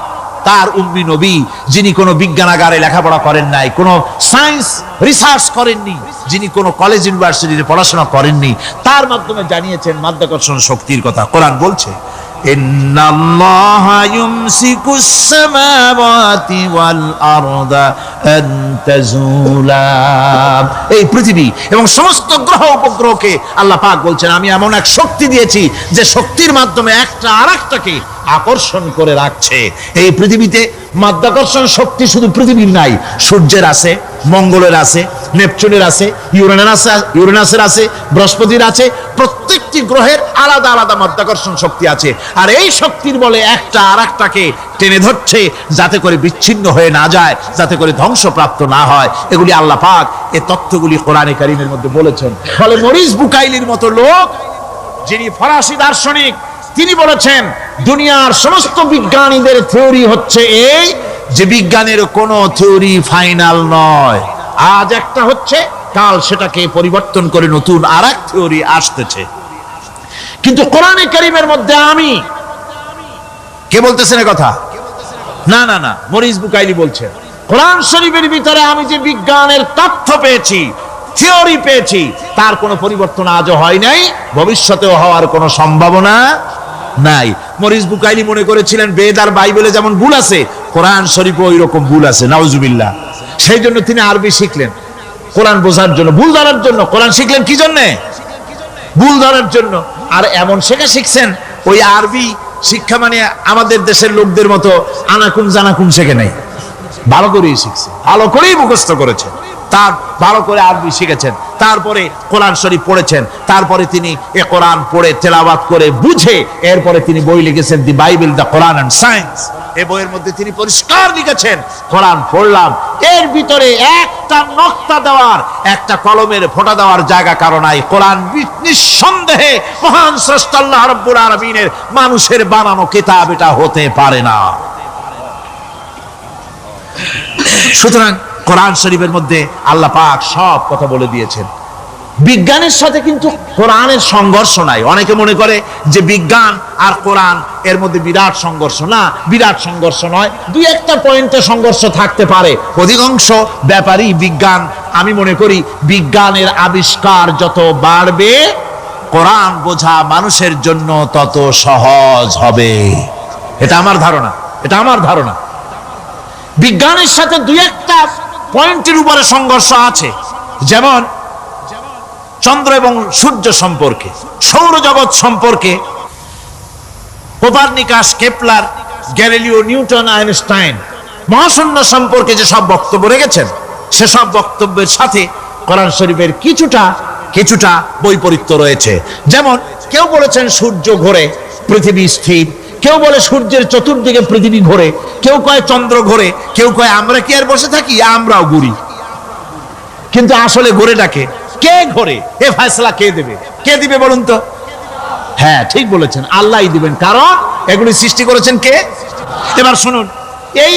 Speaker 2: তার উম্মি নবী, যিনি কোনো বিজ্ঞানাগারে লেখাপড়া করেন নাই, কোনো সায়েন্স রিসার্চ করেননি, যিনি কোনো কলেজ ইউনিভার্সিটিতে পড়াশোনা করেননি, তার মাধ্যমে জানিয়েছেন মাধ্যাকর্ষণ শক্তির কথা। কোরআন বলছে, ইন্নাল্লাহা ইউমসিকুস সামাওয়াতি ওয়াল আরদা আন তাজুলা। এই পৃথিবী এবং সমস্ত গ্রহ উপগ্রহকে আল্লাহ পাক বলছেন, আমি এমন এক শক্তি দিয়েছি যে শক্তির মাধ্যমে একটা আরেকটাকে আকর্ষণ করে রাখছে। এই পৃথিবীতে মাধ্যাকর্ষণ শক্তি শুধু পৃথিবীর নাই, সূর্যের আছে, মঙ্গলের আছে, নেপচুনের আছে, ইউরেনাসের আছে, বৃহস্পতির আছে। প্রত্যেকটি গ্রহের আলাদা আলাদা মাধ্যাকর্ষণ শক্তি আছে, আর এই শক্তির বলে একটা আরেকটাকে টেনে ধরছে যাতে করে বিচ্ছিন্ন হয়ে না যায়, যাতে করে ধ্বংসপ্রাপ্ত না হয়। এগুলি আল্লাহ পাক এই তথ্যগুলি কোরআনে কারীমের মধ্যে বলেছেন। ফলে মরিস বুকাইলির মতো লোক, যিনি ফরাসি দার্শনিক, তিনি বলেছেন দুনিয়ার সমস্ত বিজ্ঞানীদের থিওরি হচ্ছে এই যে বিজ্ঞানের কোনো থিওরি ফাইনাল নয়। আজ একটা হচ্ছে, কাল সেটাকে পরিবর্তন করে নতুন আরেক থিওরি আসতেছে। কিন্তু কোরআনে কারীমের মধ্যে আমি, কে বলতেছেন কথা? না না না, মরিস বুকাইলি বলছেন, কোরআন শরীফের ভিতরে আমি যে বিজ্ঞানের তথ্য পেয়েছি, থিওরি পেয়েছি, তার কোনো পরিবর্তন আজও হয় নাই, ভবিষ্যতেও হওয়ার কোনো সম্ভাবনা নাই। মরিস বুকাইলি মনে করেছিলেন বেদ আর বাইবেলে যেমন ভুল আছে, কোরআন শরীফে ওই রকম ভুল আছে, নাউজুবিল্লাহ। সেই জন্য তিনি আরবি শিখলেন কোরআন বোঝার জন্য, ভুল ধরার জন্য। কোরআন শিখলেন কি জন্য? ভুল ধরার জন্য। আর এমন শেখা শিখছেন, ওই আরবি শিক্ষা মানে আমাদের দেশের লোকদের মতো আনাকুম জানাকুম শেখে নাই, ভালো করেই শিখছে, ভালো করেই মুখস্থ করেছেন, তার ভালো করে আরবি শিখেছেন, তারপরে কোরআন শরীফ পড়েছেন, তারপরে তিনি এ কোরআন পড়ে তেলাওয়াত করে বুঝে এরপরে তিনি বই লিখেছেন the Bible, the Quran and science. এই বইয়ের মধ্যে তিনি পরিষ্কার লিখেছেন, কোরআন পড়লাম, এর ভিতরে একটা নকতা দেওয়ার, একটা কলমের ফোঁটা দেওয়ার জায়গা কারণ নাই। কোরআন নিঃসন্দেহে মহান স্রষ্টা আল্লাহ রাব্বুল আলামিনের মানুষের বানানো কিতাব, এটা হতে পারে না। সুতরাং কোরআন শরীফের মধ্যে আল্লাহ পাক সব কথা বলে দিয়েছেন। বিজ্ঞানের সাথে কিন্তু কোরআনের সংঘর্ষ নাই। অনেকে মনে করে যে বিজ্ঞান আর কোরআন এর মধ্যে বিরাট সংঘর্ষ। না, বিরাট সংঘর্ষ নয়, দুই একটা পয়েন্টে সংঘর্ষ থাকতে পারে। অধিকাংশ ব্যাপারই বিজ্ঞান, আমি মনে করি বিজ্ঞানের আবিষ্কার যত বাড়বে, কোরআন বোঝা মানুষের জন্য তত সহজ হবে। এটা আমার ধারণা, এটা আমার ধারণা। বিজ্ঞানের সাথে দুই একটা পয়েন্টের উপরে সংঘর্ষ আছে, যেমন চন্দ্র এবং সূর্য সম্পর্কে, সৌরজগৎ সম্পর্কে Copernicus, Kepler, Galileo, Newton, Einstein মহাশূন্য সম্পর্কে যে সব বক্তব্য রেখেছেন, সেসব বক্তব্যের সাথে কোরআন শরীফের কিছুটা বৈপরীত্য রয়েছে। যেমন কেউ বলেছেন সূর্য ঘোরে, পৃথিবী স্থির, কেউ বলে সূর্যের চতুর্দিকে পৃথিবী ঘোরে, কেউ কয় চন্দ্র ঘোরে, কেউ কয় আমরা কি আর বসে থাকি, আমরাও ঘুরি। কিন্তু আসলে ঘোরেটাকে কে ঘোরে, এ ফয়সালা কে দেবে? কে দিবে বলুন তো? হ্যাঁ, ঠিক বলেছেন, আল্লাহই দিবেন, কারণ এগুলি সৃষ্টি করেছেন কে? এবার শুনুন, এই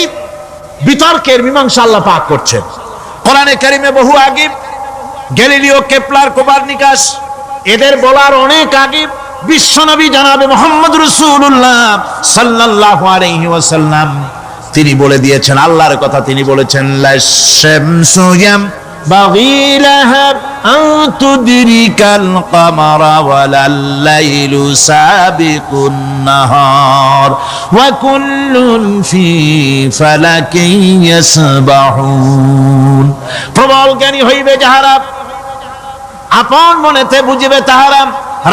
Speaker 2: বিতর্কের মীমাংসা আল্লাহ পাক করছেন কোরআনে কারিমে। বহু আগে গ্যালিলিও, কেপলার, কোপারনিকাস এদের বলার অনেক আগে বিশ্বনবী জনাবে মুহাম্মদ রাসূলুল্লাহ সাল্লাল্লাহু আলাইহি ওয়াসাল্লাম তিনি বলে দিয়েছেন, আল্লাহর কথা তিনি বলেছেন, লাশ-শামসু ইয়ানবাগি লাহা আন তুদরিকাল কামারা ওয়ালাল-লাইলু সাবিকুন নাহার ওয়া কুল্লুন ফি ফালাকিন ইয়াসবাহুন। প্রবল জ্ঞানী হইবে যাহারা, আপন মনেতে বুঝিবে তাহারা,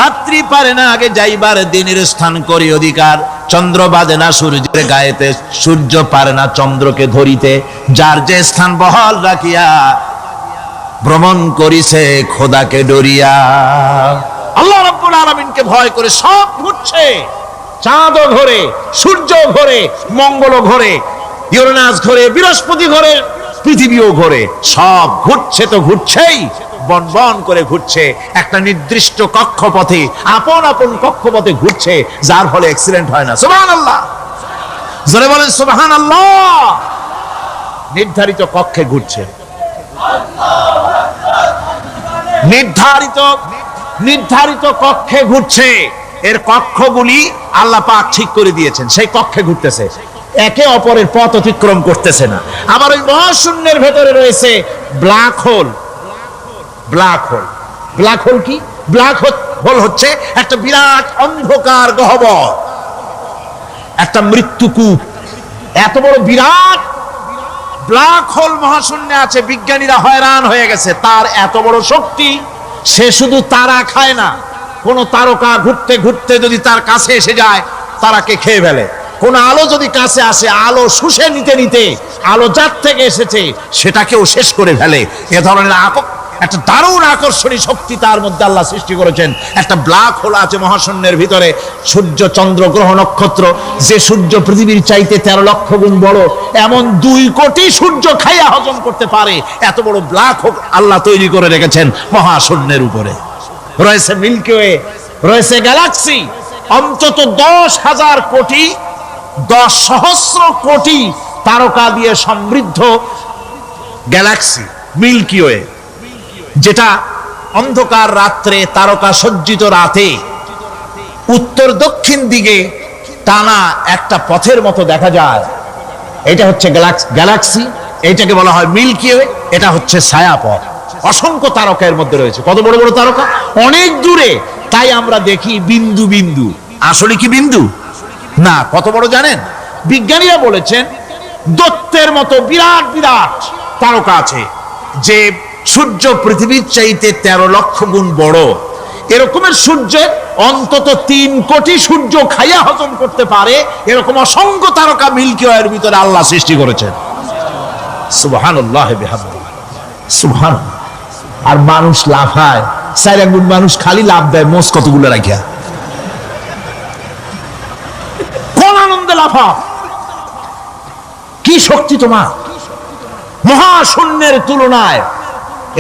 Speaker 2: রাত্রি পারে না আগে যাইবার দিনের স্থান করি অধিকার। চন্দ্র বাজে না সূর্যের গায়েতে, সূর্য পারে না চন্দ্রকে ধরিতে। যার যে স্থান বহাল রাখিয়া ভ্রমণ করিছে খোদাকে ডরিয়া। আল্লাহ রাব্বুল আলামিনকে ভয় করে সব ঘুরছে, চাঁদও ঘোরে, সূর্য ঘোরে, মঙ্গল ঘোরে, ইউরেনাস ঘোরে, বৃহস্পতি ঘোরে, পৃথিবীও ঘোরে। সব ঘুরছে তো ঘুরছেই, বন করে ঘুরছে একটা নির্দিষ্ট কক্ষপথে, আপন আপন কক্ষপথে ঘুরছে, যার ফলে অ্যাক্সিডেন্ট হয় না। সুবহানাল্লাহ, জোরে বলেন সুবহানাল্লাহ। নির্ধারিত কক্ষে ঘুরছে, নির্ধারিত কক্ষে ঘুরছে। এর কক্ষগুলি আল্লাহ পাক ঠিক করে দিয়েছেন, সেই কক্ষে ঘুরতেছে, একে অপরের পথ অতিক্রম করতেছে না। আবার ওই মহাশূন্যের ভেতরে রয়েছে black hole. Black hole, black hole কি? ব্ল্যাক হোল হচ্ছে একটা বিরাট অন্ধকার গহ্বর, একটা মৃত্যুকূপ। এত বড় বিরাট ব্ল্যাক হোল মহাশূন্যে আছে, বিজ্ঞানীরা হয়রান হয়ে গেছে। তার এত বড় শক্তি, সে শুধু তারা খায় না, কোন তারকা ঘুরতে ঘুরতে যদি তার কাছে এসে যায়, তারাকে খেয়ে ফেলে। কোন আলো যদি কাছে আসে, আলো শুষে নিতে নিতে আলো যার থেকে এসেছে সেটাকেও শেষ করে ফেলে। এ ধরনের একটা দারুণ আকর্ষণী শক্তি তার মধ্যে আল্লাহ সৃষ্টি করেছেন। একটা ব্ল্যাক হোল আছে মহাশূন্যের ভিতরে। সূর্য, চন্দ্র, গ্রহ, নক্ষত্র, যে সূর্য পৃথিবীর চাইতে 13 লক্ষ গুণ বড়, এমন 2 কোটি সূর্য খাইয়া হজম করতে পারে, এত বড় ব্ল্যাক হোল আল্লাহ তৈরি করে রেখেছেন মহাশূন্যের উপরে। রয়েছে মিল্কি ওয়ে, রয়েছে গ্যালাক্সি, অন্তত 10,000 কোটি, 10 সহস্র কোটি তারকা দিয়ে সমৃদ্ধ গ্যালাক্সি মিল্কি ওয়ে, যেটা অন্ধকার রাত্রে, তারকা সজ্জিত রাতে উত্তর দক্ষিণ দিকে টানা একটা পথের মতো দেখা যায়। এটা হচ্ছে গ্যালাক্সি, এইটাকে বলা হয় মিল্কি ওয়ে। এটা হচ্ছে ছায়াপথ। অসংখ্য তারকা এর মধ্যে রয়েছে। কত বড় বড় তারকা, অনেক দূরে। তাই আমরা দেখি বিন্দু বিন্দু, আসলে কি বিন্দু না? কত বড় জানেন? বিজ্ঞানীরা বলেছেন দৈত্যের মতো বিরাট বিরাট তারকা আছে যে সূর্য পৃথিবীর চাইতে 13 লক্ষ গুণ বড়। এরকমের সূর্যের অন্তত 3 কোটি সূর্য খাইয়া হজম করতে পারে এরকম অসংখ্য তারকা মিল্কি ওয়ের ভিতরে আল্লাহ সৃষ্টি করেছেন। সুবহানাল্লাহ বিহামদিহি সুবহানাল্লাহ। আর মানুষ লাফায়, 4 আঙ্গুল মানুষ খালি লাফ দেয় মোষ কতগুলো রাখিয়া। কোন আনন্দে লাফা! কি শক্তি তোমার! মহাশূন্যের তুলনায়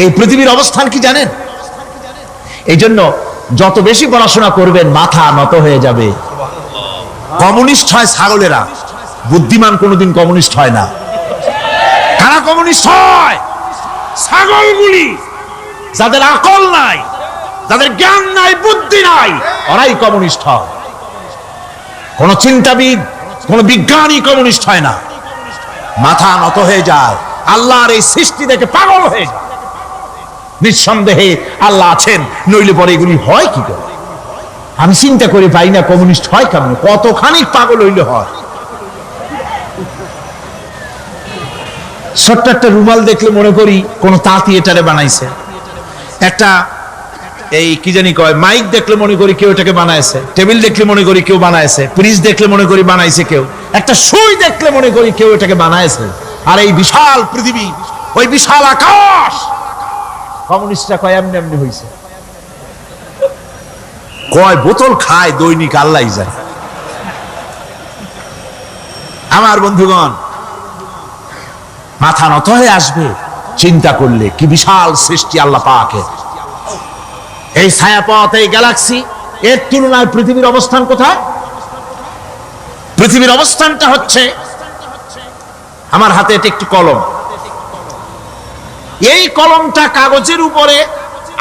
Speaker 2: এই পৃথিবীর অবস্থান কি জানেন? এই জন্য যত বেশি পড়াশোনা করবেন মাথা নত হয়ে যাবে। কমিউনিস্ট হয় ছাগলেরা, বুদ্ধিমান কোনোদিন কমিউনিস্ট হয় না। কারা কমিউনিস্ট হয়? ছাগলগুলি, যাদের আকল নাই, যাদের জ্ঞান নাই, বুদ্ধি নাই, ওরাই কমিউনিস্ট হয়। কোন চিন্তাবিদ, কোন বিজ্ঞানী কমিউনিস্ট হয় না। মাথা নত হয়ে যায়, আল্লাহর এই সৃষ্টি দেখে পাগল হয়ে যায়। নিঃসন্দেহে আল্লাহ আছেন, নইলে পরে এগুলি হয় কি করে? আমি চিন্তা করে পাই না কমিউনিস্ট হয় কেমন, কতখানি পাগল হইলে হয়। ছোট্ট একটা রুমাল দেখলে মনে করি কোন তাঁতি এটারে বানাইছে। একটা এই কি জানি কয় মাইক দেখলে মনে করি কেউ এটাকে বানাইছে। টেবিল দেখলে মনে করি কেউ বানাইছে। ফ্রিজ দেখলে মনে করি বানাইছে কেউ। একটা সুই দেখলে মনে করি কেউ এটাকে বানাইছে। আর এই বিশাল পৃথিবী, ওই বিশাল আকাশ, কমিউনিস্টরা কয় এমনি এমনি হইছে। কয় বোতল খায় দৈনিক আল্লাহই যায়। আমার বন্ধুগণ, মাথা নত হয়ে আসবে চিন্তা করলে কি বিশাল সৃষ্টি আল্লাহ পাকের। এই ছায়াপথ, এই গ্যালাক্সি, এর তুলনায় পৃথিবীর অবস্থান কোথায়? পৃথিবীর অবস্থানটা হচ্ছে, আমার হাতে এটা একটি কলম। এই কলমটা কাগজের উপরে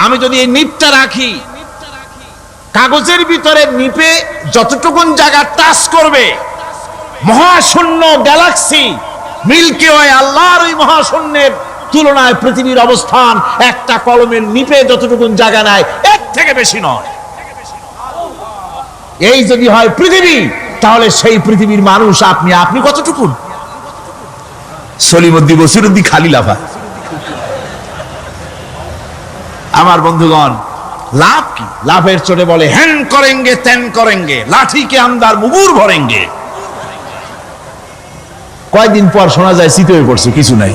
Speaker 2: আমি যদি এই নিপটা রাখি, কাগজের ভিতরে নিপে যতটুকুন জায়গা টাচ করবে, মহাশূন্য গ্যালাক্সি মিল্কি ওয়ে, আল্লাহর ওই মহাশূন্যের তুলনায় পৃথিবীর অবস্থান একটা কলমের নিপে যতটুকুন জায়গা নেয় এর থেকে বেশি নয়। এই যদি হয় পৃথিবী, তাহলে সেই পৃথিবীর মানুষ আপনি কতটুকুন? সলিমুদ্দি বসিরুদ্দি খালি লাফা। আমার বন্ধুগণ, লাভ কি? লাভের চোটে বলে হ্যান করেঙ্গে ত্যান করেঙ্গে, লাঠি কে আমদার মুগুর ভরেঙ্গে। কয়েকদিন পর শোনা যায় শীত হয়ে পড়ছে, কিছু নাই।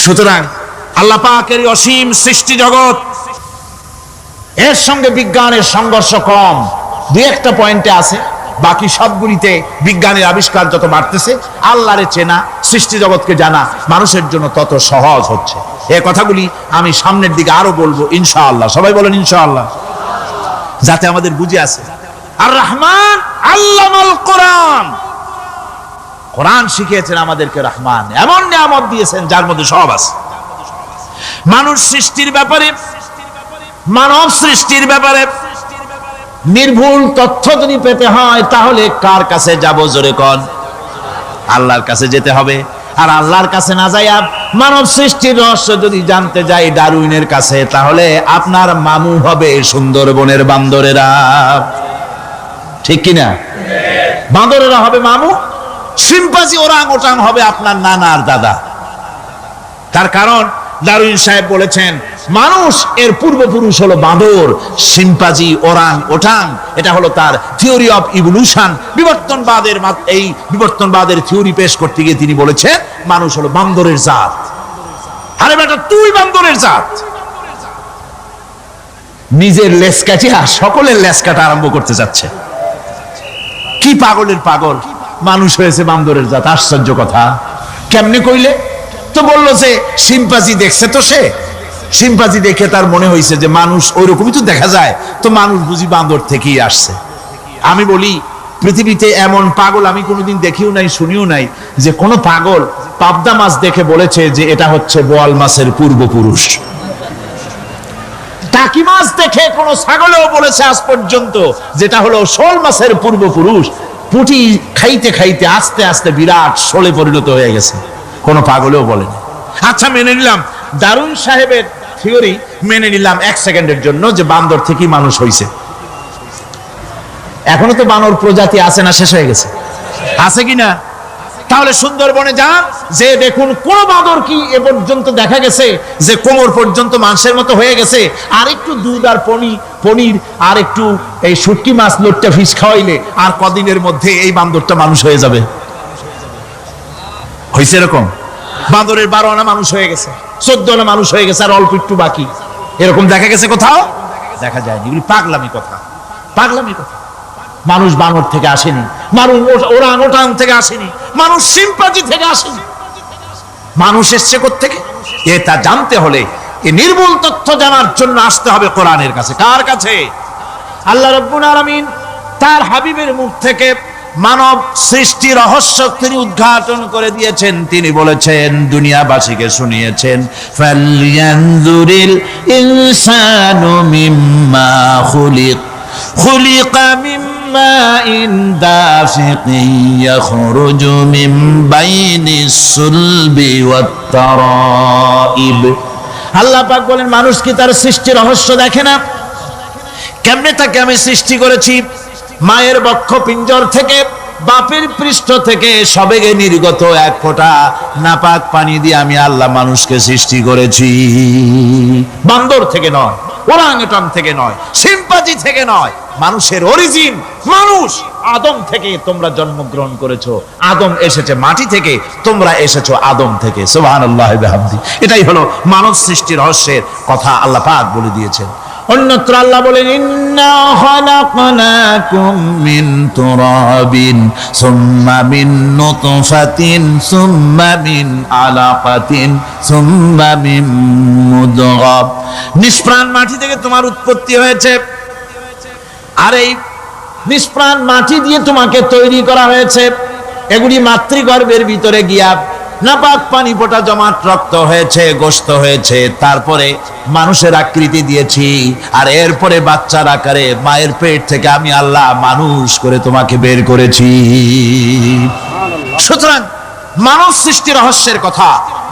Speaker 2: সুতরাং আল্লাহ পাকের অসীম সৃষ্টি জগৎ, এর সঙ্গে বিজ্ঞানের সংঘর্ষ কম, দুই একটা পয়েন্টে আছে। বাকি সবগুলিতে বিজ্ঞানের আবিষ্কার যত বাড়তেছে, আল্লাহরে চেনা, সৃষ্টি জগৎকে জানা মানুষের জন্য তত সহজ হচ্ছে। এই কথাগুলি আমি সামনের দিকে আরো বলবো ইনশাআল্লাহ। সবাই বলেন ইনশাআল্লাহ, যাতে আমাদের বুঝে আসে। আর রহমান আল্লামাল কোরআন, কোরআন শিখিয়েছেন আমাদেরকে। রহমান এমন নিয়ামত দিয়েছেন যার মধ্যে সব আছে। মানুষ সৃষ্টির ব্যাপারে, মানব সৃষ্টির ব্যাপারে নির্ভুল তথ্য যদি পেতে হয়, তাহলে কার কাছে যাব? জোরে কোন? আল্লাহর কাছে যেতে হবে। আর আল্লাহর কাছে না যাইয়া মানব সৃষ্টির রহস্য যদি জানতে যাই ডারউইনের কাছে, তাহলে আপনার মামু হবে সুন্দরবনের বান্দরেরা। ঠিক কিনা? বান্দরেরা হবে মামু, সিম্পাজি ওরাং ওটাং হবে আপনার নানার দাদা। তার কারণ ডারউইন সাহেব বলেছেন মানুষ এর পূর্বপুরুষ হলো বাঁদর, সিম্পাজি, ওরাং ওটাং, এটা হলো তার থিওরি অফ ইভলিউশন। বিবর্তনবাদের এই বিবর্তনবাদের থিওরি পেশ করতে গিয়ে তিনি বলেছেন মানুষ হলো বান্দরের জাত। আরে বেটা, তুই বান্দরের জাত। নিজের লেজ কাটিয়া সকলের লেজ কাটা আরম্ভ করতে যাচ্ছে। কি পাগলের পাগল, মানুষ হয়েছে বান্দরের জাত। আশ্চর্য কথা। কেমনে কইলে? তো বললো যে সিম্পাজি দেখছে, তো সে সিম্পাজি দেখে তার মনে হয়েছে যে মানুষ ওইরকমই তো দেখা যায়, তো মানুষ বুঝি বান্দর থেকেই আসছে। আমি বলি পৃথিবীতে এমন পাগল আমি কোনোদিন দেখিও নাই, শুনিও নাই যে কোনো পাগল পাবদা মাছ দেখে বলেছে যে এটা হচ্ছে বোয়াল মাছের পূর্বপুরুষ। টাকি মাছ দেখে কোনো ছাগলেও বলেছে আজ পর্যন্ত যেটা হলো শোল মাছের পূর্বপুরুষ। পুঁটি খাইতে খাইতে আস্তে আস্তে বিরাট শোলে পরিণত হয়ে গেছে, কোনো পাগলেও বলেনি। আচ্ছা, মেনে নিলাম ডারউইন সাহেবের থিওরি, মেনে নিলাম 1 সেকেন্ডের জন্য যে বান্দর থেকেই মানুষ হয়েছে। এখনো তো বানর প্রজাতি আছে না শেষ হয়ে গেছে? আছে কিনা? তাহলে সুন্দরবনে যান, যে দেখুন কোন বাঁদর কি এ পর্যন্ত দেখা গেছে যে কোমর পর্যন্ত মাংসের মতো হয়ে গেছে, আর একটু দুধ আর পনির আর একটু এই শুটকি মাছ লোটটা ফিশ খাওয়াইলে আর কদিনের মধ্যে এই বান্দরটা মানুষ হয়ে যাবে? হয়েছে এরকম? বাঁদরের 12 আনা মানুষ হয়ে গেছে, 14 আনা মানুষ হয়ে গেছে, আর অল্প একটু বাকি। এরকম দেখা গেছে কোথাও? দেখা যায়নি। এগুলি পাগলামি কথা, পাগলামি কথা। মানুষ বানর থেকে আসেনি, মানুষ ওরাং থেকে আসেনি, মানুষ সিম্পাজি থেকে আসেনি। মানুষ এসছে কোত্থেকে? এটা জানতে হলে এই নির্ভুল তথ্য জানার জন্য আসতে হবে কোরআনের কাছে। কার কাছে? আল্লাহ রাব্বুল আলামিন তার হাবিবের মুখ থেকে মানব সৃষ্টি রহস্য তিনি উদ্ঘাটন করে দিয়েছেন। তিনি বলেছেন, দুনিয়াবাসীকে শুনিয়েছেন, ফালয়ানজুরিল ইনসানু মিম্মা খুলিকা মিম্মাইন দাফিকিন ইয়াখরুজু মিন বাইনিস সুলবি ওয়াত তারাইব। আল্লাহ পাক বলেন, মানুষ কি তার সৃষ্টি রহস্য দেখে না? কেমনে তাকে আমি সৃষ্টি করেছি? মায়ের বক্ষ পিঞ্জর থেকে, বাপের পৃষ্ঠ থেকে সবেগে নির্গত এক ফোঁটা নাপাক পানি দিয়ে আমি আল্লাহ মানুষকে সৃষ্টি করেছি। বান্দর থেকে নয়, ওরাংউটাং থেকে নয়, সিম্পাজি থেকে নয়, মানুষের অরিজিন মানুষ। আদম থেকে তোমরা জন্মগ্রহণ করেছো, আদম এসেছে মাটি থেকে, তোমরা এসেছো আদম থেকে। সুবহানাল্লাহি ওয়া বিহামদি। এটাই হলো মানব সৃষ্টি রহস্যের কথা আল্লাহ পাক বলে দিয়েছেন। অন্যত্র আল্লাহ বলেন, ইন্না খালাকনাকুম মিন তুরাবিন সুম্মা মিন নুতফাতিন সুম্মা মিন আলাকাতিন সুম্মা মিন মুদগাহ। নিষ্প্রাণ মাটি থেকে তোমার উৎপত্তি হয়েছে, আর এই নিষ্প্রাণ মাটি দিয়ে তোমাকে তৈরি করা হয়েছে। এগুলি মাতৃগর্ভের ভিতরে গিয়া নাপাক পানি ফোঁটা জমাট রক্ত হয়েছে, গোশত হয়েছে, তারপরে মানুষের আকৃতি দিয়েছি, আর এরপরে বাচ্চার আকারে মায়ের পেট থেকে আমি আল্লাহ মানুষ করে তোমাকে বের করেছি। সুতরাং মানব সৃষ্টি রহস্যের কথা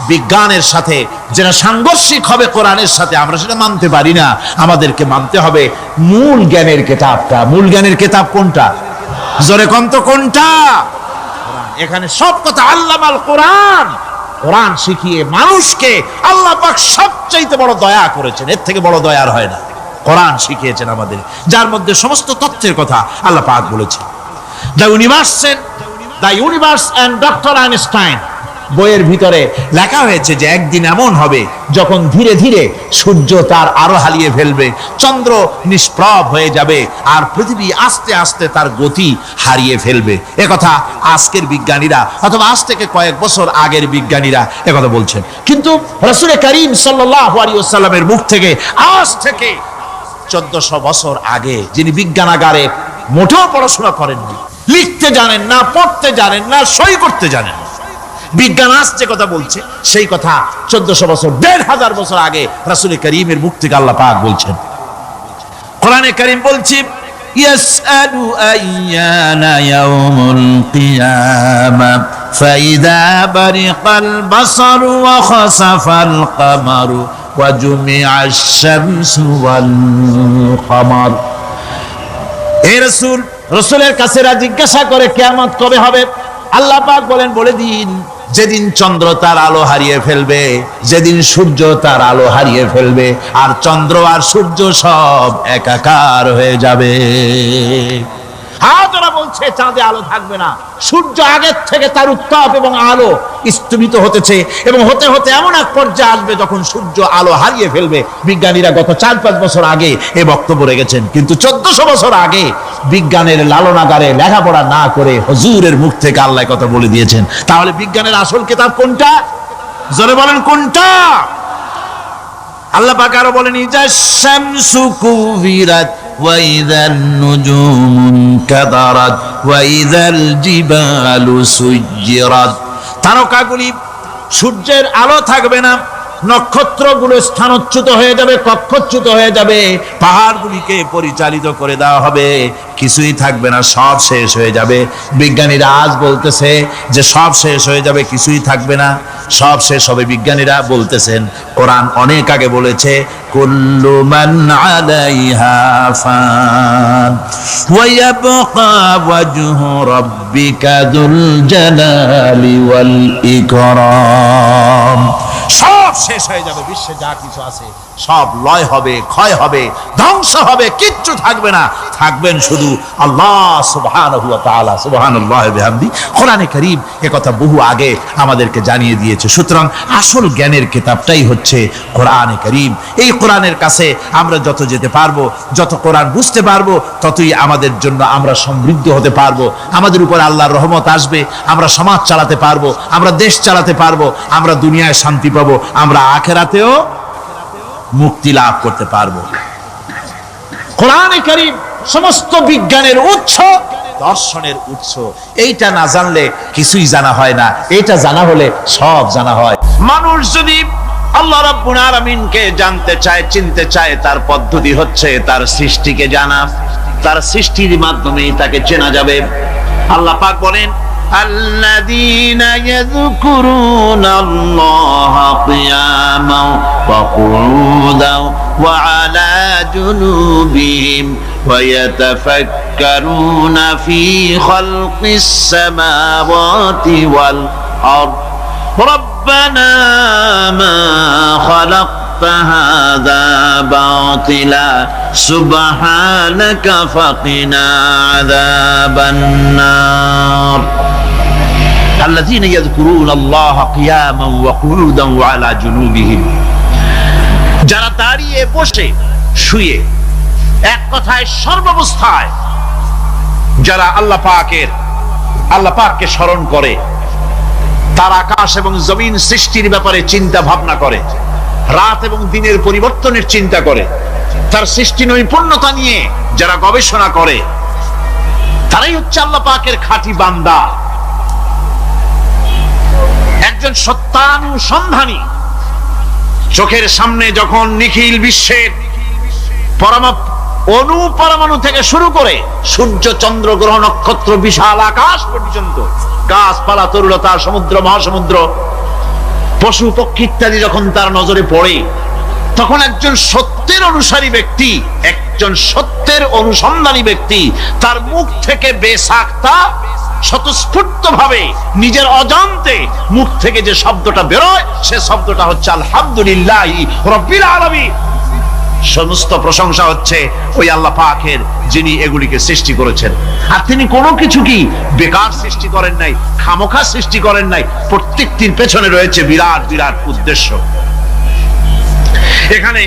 Speaker 2: বিজ্ঞানের সাথে যেটা সাংঘর্ষিক হবে কোরআনের সাথে, আমরা সেটা মানতে পারি না। আমাদেরকে মানতে হবে মূল জ্ঞানের কিতাবটা। মূল জ্ঞানের কিতাব কোনটা? জোরে কম তো কোনটা? এখানে সব কথা আল্লামাল কোরআন। কোরআন শিখিয়ে মানুষকে আল্লাহ পাক সবচাইতে বড় দয়া করেছেন, এর থেকে বড় দয়ার হয় না। কোরআন শিখিয়েছেন আমাদের, যার মধ্যে সমস্ত তথ্যের কথা আল্লাহ পাক বলেছেন। The universe and doctor Einstein বইয়ের ভিতরে লেখা হয়েছে যে একদিন এমন হবে যখন ধীরে ধীরে সূর্য তার আলো হারিয়ে ফেলবে, চন্দ্র নিষ্প্রভ হয়ে যাবে, আর পৃথিবী আস্তে আস্তে তার গতি হারিয়ে ফেলবে। একথা আজকের বিজ্ঞানীরা অথবা আজ থেকে কয়েক বছর আগের বিজ্ঞানীরা একথা বলছেন। কিন্তু রাসূল করিম সাল্লাল্লাহু আলাইহি ওয়াসাল্লামের মুখ থেকে আজ থেকে 1400 বছর আগে, যিনি বিজ্ঞানাগারে মোটেও পড়াশোনা করেননি, লিখতে জানেন না, পড়তে জানেন না, সই করতে জানেন না, বিজ্ঞান আসছে কথা বলছে, সেই কথা 1400 বছর 1500 বছর আগে রাসূল করিমের মুখ থেকে আল্লাহ পাক বলছেন। কোরআনে কারীম বলছে, ইয়াসআলু আইয়ানা ইয়াউমুল কিয়ামা ফাইদা বারিকাল বাসারু ওয়া খাসাফাল কামারু ওয়া জুমিআশ শামসু ওয়াল কামার। হে রাসূল, রাসূলের কাছে জিজ্ঞাসা করে কিয়ামত কবে হবে? আল্লাহ পাক বলেন, বলে দিন যেদিন চন্দ্র তার আলো হারিয়ে ফেলবে, যেদিন সূর্য তার আলো হারিয়ে ফেলবে, আর চন্দ্র আর সূর্য সব একাকার হয়ে যাবে। ওরা বলছে চাঁদে আলো থাকবে না, সূর্য আগের থেকে তার উত্তাপ এবং আলো স্তম্ভিত হতেছে, এবং হতে হতে এমন এক পর্যায়ে আসবে যখন সূর্য আলো হারিয়ে ফেলবে। বিজ্ঞানীরা গত 4-5 বছর আগে এ বক্তব্য রেখেছেন, কিন্তু 1400 বছর আগে বিজ্ঞানের লালনাগারে লেখাপড়া না করে হুজুরের মুখ থেকে আল্লাহ কথা বলে দিয়েছেন। তাহলে বিজ্ঞানের আসল কিতাব কোনটা? জোরে বলেন কোনটা? আল্লাহ পাক আরো বলেন, ইজা শামসু কুবিরাত ওয়া ইযান নুজুমু কাদারাত ওয়া ইযাল জিবালু সুজ্জিরাত। তারকাগুলি, সূর্যের আলো থাকবে না, নক্ষত্রগুলো স্থানচ্যুত হয়ে যাবে, কক্ষচ্যুত হয়ে যাবে, পাহাড়গুলিকে পরিচালিত করে দেওয়া হবে, কিছুই থাকবে না, সব শেষ হয়ে যাবে। বিজ্ঞানীরা আজ বলতেছে যে সব শেষ হয়ে যাবে, কিছুই থাকবে না, সব শেষ হবে। বিজ্ঞানীরা বলতেছেন, কোরআন অনেক আগে বলেছে, কুল্লু মান আলাইহা ফান ওয়া ইয়াবকা ওয়াজহু রাব্বিকা যুল জালালি ওয়াল ইকরাম। সব শেষ হয়ে যাবে, বিশ্বে যা কিছু আছে সব লয় হবে, ক্ষয় হবে, ধ্বংস হবে, কিচ্ছু থাকবে না, থাকবেন শুধু আল্লাহ সুবহানাহু ওয়া তাআলা। সুবহানাল্লাহি ওয়া বিহামদি। কোরআনে কারীম একথা বহু আগে আমাদেরকে জানিয়ে দিয়েছে। সুতরাং আসল জ্ঞানের কিতাবটাই হচ্ছে কোরআনে কারীম। এই কোরআনের কাছে আমরা যত যেতে পারবো, যত কোরআন বুঝতে পারবো, ততই আমাদের জন্য আমরা সমৃদ্ধ হতে পারবো, আমাদের উপর আল্লাহর রহমত আসবে, আমরা সমাজ চালাতে পারবো, আমরা দেশ চালাতে পারবো, আমরা দুনিয়ায় শান্তি পাবো, আমরা আখিরাতেও মুক্তি লাভ করতে পারবো। কোরআনে কারীম সমস্ত বিজ্ঞানের উৎস, দর্শনের উৎস। এইটা না জানলে কিছুই জানা হয় না, এটা জানা হলে সব জানা হয়। মানুষ যদি আল্লাহ রাব্বুল আলামিনকে জানতে চায়, চিনতে চায়, তার পদ্ধতি হচ্ছে তার সৃষ্টিকে জানা। তার সৃষ্টির মাধ্যমে তাকে চেনা যাবে। আল্লাহ পাক বলেন, الذين يذكرون الله قياما وقعودا وعلى جنوبهم ويتفكرون في خلق السماوات والأرض ربنا ما خلقت هذا باطلا سبحانك فقنا عذاب النار الذين يذكرون الله قياما وقعودا وعلى جنوبهم। যারা দাঁড়িয়ে, বসে, শুয়ে, এক কথায় সর্বাবস্থায় যারা আল্লাহ পাককে স্মরণ করে, তার আকাশ এবং জমিন সৃষ্টির ব্যাপারে চিন্তা ভাবনা করে, রাত এবং দিনের পরিবর্তনের চিন্তা করে, তার সৃষ্টি নৈপুণ্যতা নিয়ে যারা গবেষণা করে, তারাই হচ্ছে আল্লাহ পাকের খাঁটি বান্দা। একজন সত্যানুসন্ধানী। চোখের সামনে যখন নিখিল বিশ্বের পরমাণু থেকে শুরু করে সূর্য, চন্দ্র, গ্রহ, নক্ষত্র, বিশাল আকাশ পর্যন্ত, গাছপালা, তরুলতা, সমুদ্র, মহাসমুদ্র, পশু পক্ষী ইত্যাদি যখন তার নজরে পড়ে, তখন একজন সত্যের অনুসারী ব্যক্তি, একজন সত্যের অনুসন্ধানী ব্যক্তি, তার মুখ থেকে বেসাক্তা স্বতঃস্ফূর্ত ভাবে নিজের অজান্তে মুখ থেকে যে শব্দটা বেরোয়, সে শব্দটা হচ্ছে আলহামদুলিল্লাহি রাব্বিল আলামিন। সমস্ত প্রশংসা হচ্ছে ওই আল্লাহ পাকের, যিনি এগুলিকে সৃষ্টি করেছেন। আর তিনি কোনো কিছু কি বেকার সৃষ্টি করেন নাই, খামোখা সৃষ্টি করেন নাই। প্রত্যেকটির পেছনে রয়েছে বিরাট বিরাট উদ্দেশ্য। এখানে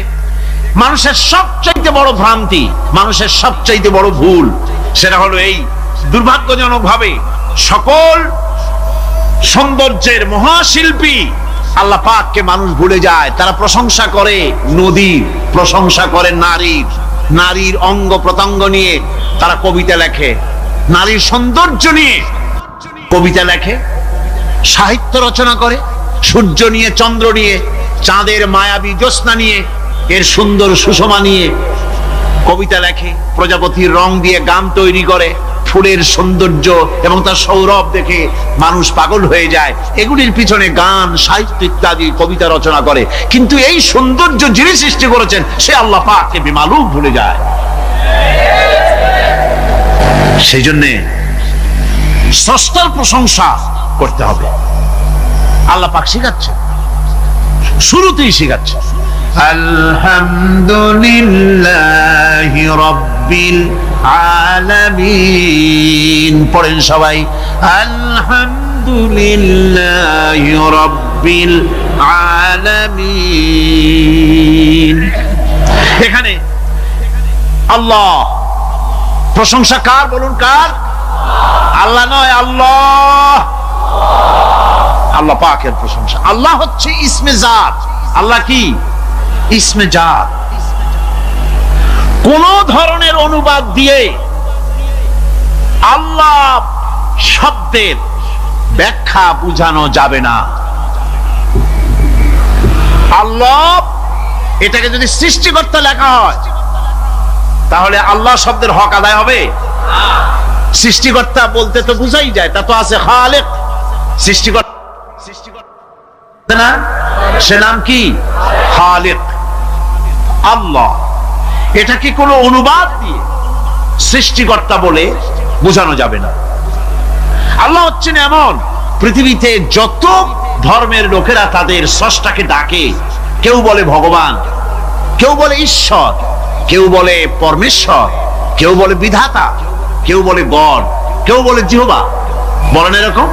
Speaker 2: মানুষের সবচাইতে বড় ভ্রান্তি, মানুষের সবচাইতে বড় ভুল, সেটা হলো এই, দুর্ভাগ্যজনক ভাবে সকল সৌন্দর্যের মহাশিল্পী আল্লাহ পাককে মানুষ ভুলে যায়। তারা প্রশংসা করে নদীর, প্রশংসা করে নারীর, নারীর অঙ্গ প্রত্যঙ্গ নিয়ে তারা কবিতা লেখে, নারীর সৌন্দর্য নিয়ে কবিতা লেখে, সাহিত্য রচনা করে, সূর্য নিয়ে, চন্দ্র নিয়ে, চাঁদের মায়াবী জ্যোৎস্না নিয়ে, এর সুন্দর সুষমা নিয়ে কবিতা লেখে, প্রজাপতির রং দিয়ে গান তৈরি করে, ফুলের সৌন্দর্য এবং তার সৌরভ দেখে মানুষ পাগল হয়ে যায়। এগুলির পিছনে গান, সাহিত্য ইত্যাদি কবিতা রচনা করে। কিন্তু এই সৌন্দর্য যিনি সৃষ্টি করেছেন, সে আল্লাহ পাককে বেমালুম ভুলে যায়। সেই জন্য স্রষ্টার প্রশংসা করতে হবে। আল্লাহ পাক শিখাচ্ছে, শুরুতেই শিখাচ্ছে, আলহামদুলিল্লাহি রাব্বিল আলামিন। পড়েন সবাই, আলহামদুলিল্লাহি রাব্বিল আলামিন। এখানে আল্লাহ প্রশংসা কার বলুন, কার? আল্লাহ নয়, আল্লাহ, আল্লাহ পাকের প্রশংসা। আল্লাহ হচ্ছে ইসমে জাত। আল্লাহ কি? ইসমে জাত। কোন ধরনের অনুবাদ দিয়ে আল্লাহ শব্দের ব্যাখ্যা বুঝানো যাবে না। আল্লাহ এটাকে যদি সৃষ্টিকর্তা লেখা হয় তাহলে আল্লাহ শব্দের হক আদায় হবে? সৃষ্টিকর্তা বলতে তো বুঝাই যায়, তা তো আছে খালেক। সৃষ্টিকর্তা না, সে নাম কি? খালেক। আল্লাহ, এটা কি কোনো অনুবাদ দিয়ে সৃষ্টিকর্তা বলে বোঝানো যাবে না। আল্লাহ হচ্ছেন এমন, পৃথিবীতে যত ধর্মের লোকেরা তাদের স্রষ্টাকে ডাকে, কেউ বলে ভগবান, কেউ বলে ঈশ্বর, কেউ বলে পরমেশ্বর, কেউ বলে বিধাতা, কেউ বলে গড, কেউ বলে জিহোবা। বলেন এরকম?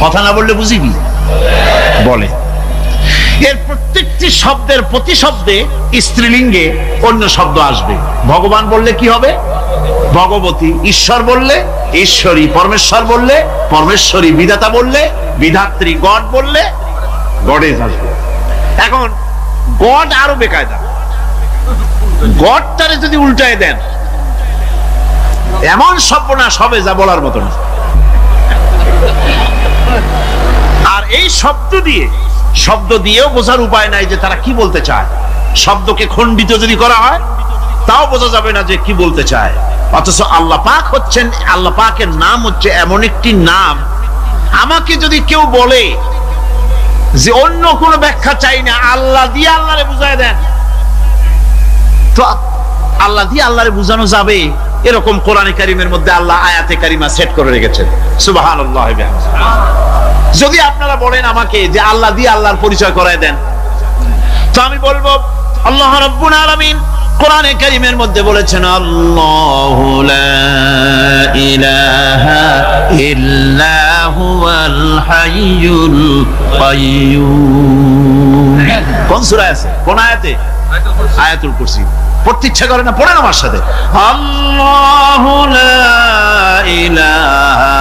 Speaker 2: কথা না বললে বুঝি কি বলে। এর প্রত্যেকটি শব্দের প্রতি শব্দে স্ত্রীলিঙ্গে অন্য শব্দ আসবে। ভগবান বললে কি হবে? ভগবতী। ঈশ্বর বললে ঈশ্বরী। পরমেশ্বর বললে পরমেশ্বরী। বিধাতা বললে বিধাত্রী। গড বললে গডেস আসবে। এখন গড আরো বেকায়দা। গডটারে যদি উল্টায় দেন, এমন সর্বনাশ হবে যা বলার মতো না। আর এই শব্দ দিয়েও বোঝার উপায় নাই যে তারা কি বলতে চায়। শব্দকে খণ্ডিত যদি করা হয় তাও বোঝা যাবে না যে কি বলতে চায়। অথচ আল্লাহ পাক হচ্ছেন, আল্লাহ পাকের নাম হচ্ছে এমন একটি নাম, আমাকে যদি কেউ বলে যে অন্য কোনো ব্যাখ্যা চাই না, আল্লাহ দিয়ে আল্লাহরে বুঝায় দেন, তো আল্লাহ দিয়ে আল্লাহরে বুঝানো যাবে। এরকম কোরআনে কারিমের মধ্যে আল্লাহ আয়াতে কারিমা সেট করে রেখেছেন। সুবহানাল্লাহ। যদি আপনারা বলেন আমাকে যে আল্লাহ দিয়ে আল্লাহর পরিচয় করায় দেন, তো আমি বলবো আল্লাহ রাব্বুল আলামিন কোরআনে কারিমের মধ্যে বলেছেন, আল্লাহু লা ইলাহা ইল্লা হুয়াল হাইয়ুল কাইয়্যুম। কোন সূরায় আছে? কোন আয়াতে? আয়াতুল কুরসি। পড়তে ইচ্ছা করে না? পড়েন আমার সাথে। আল্লাহু লা ইলাহা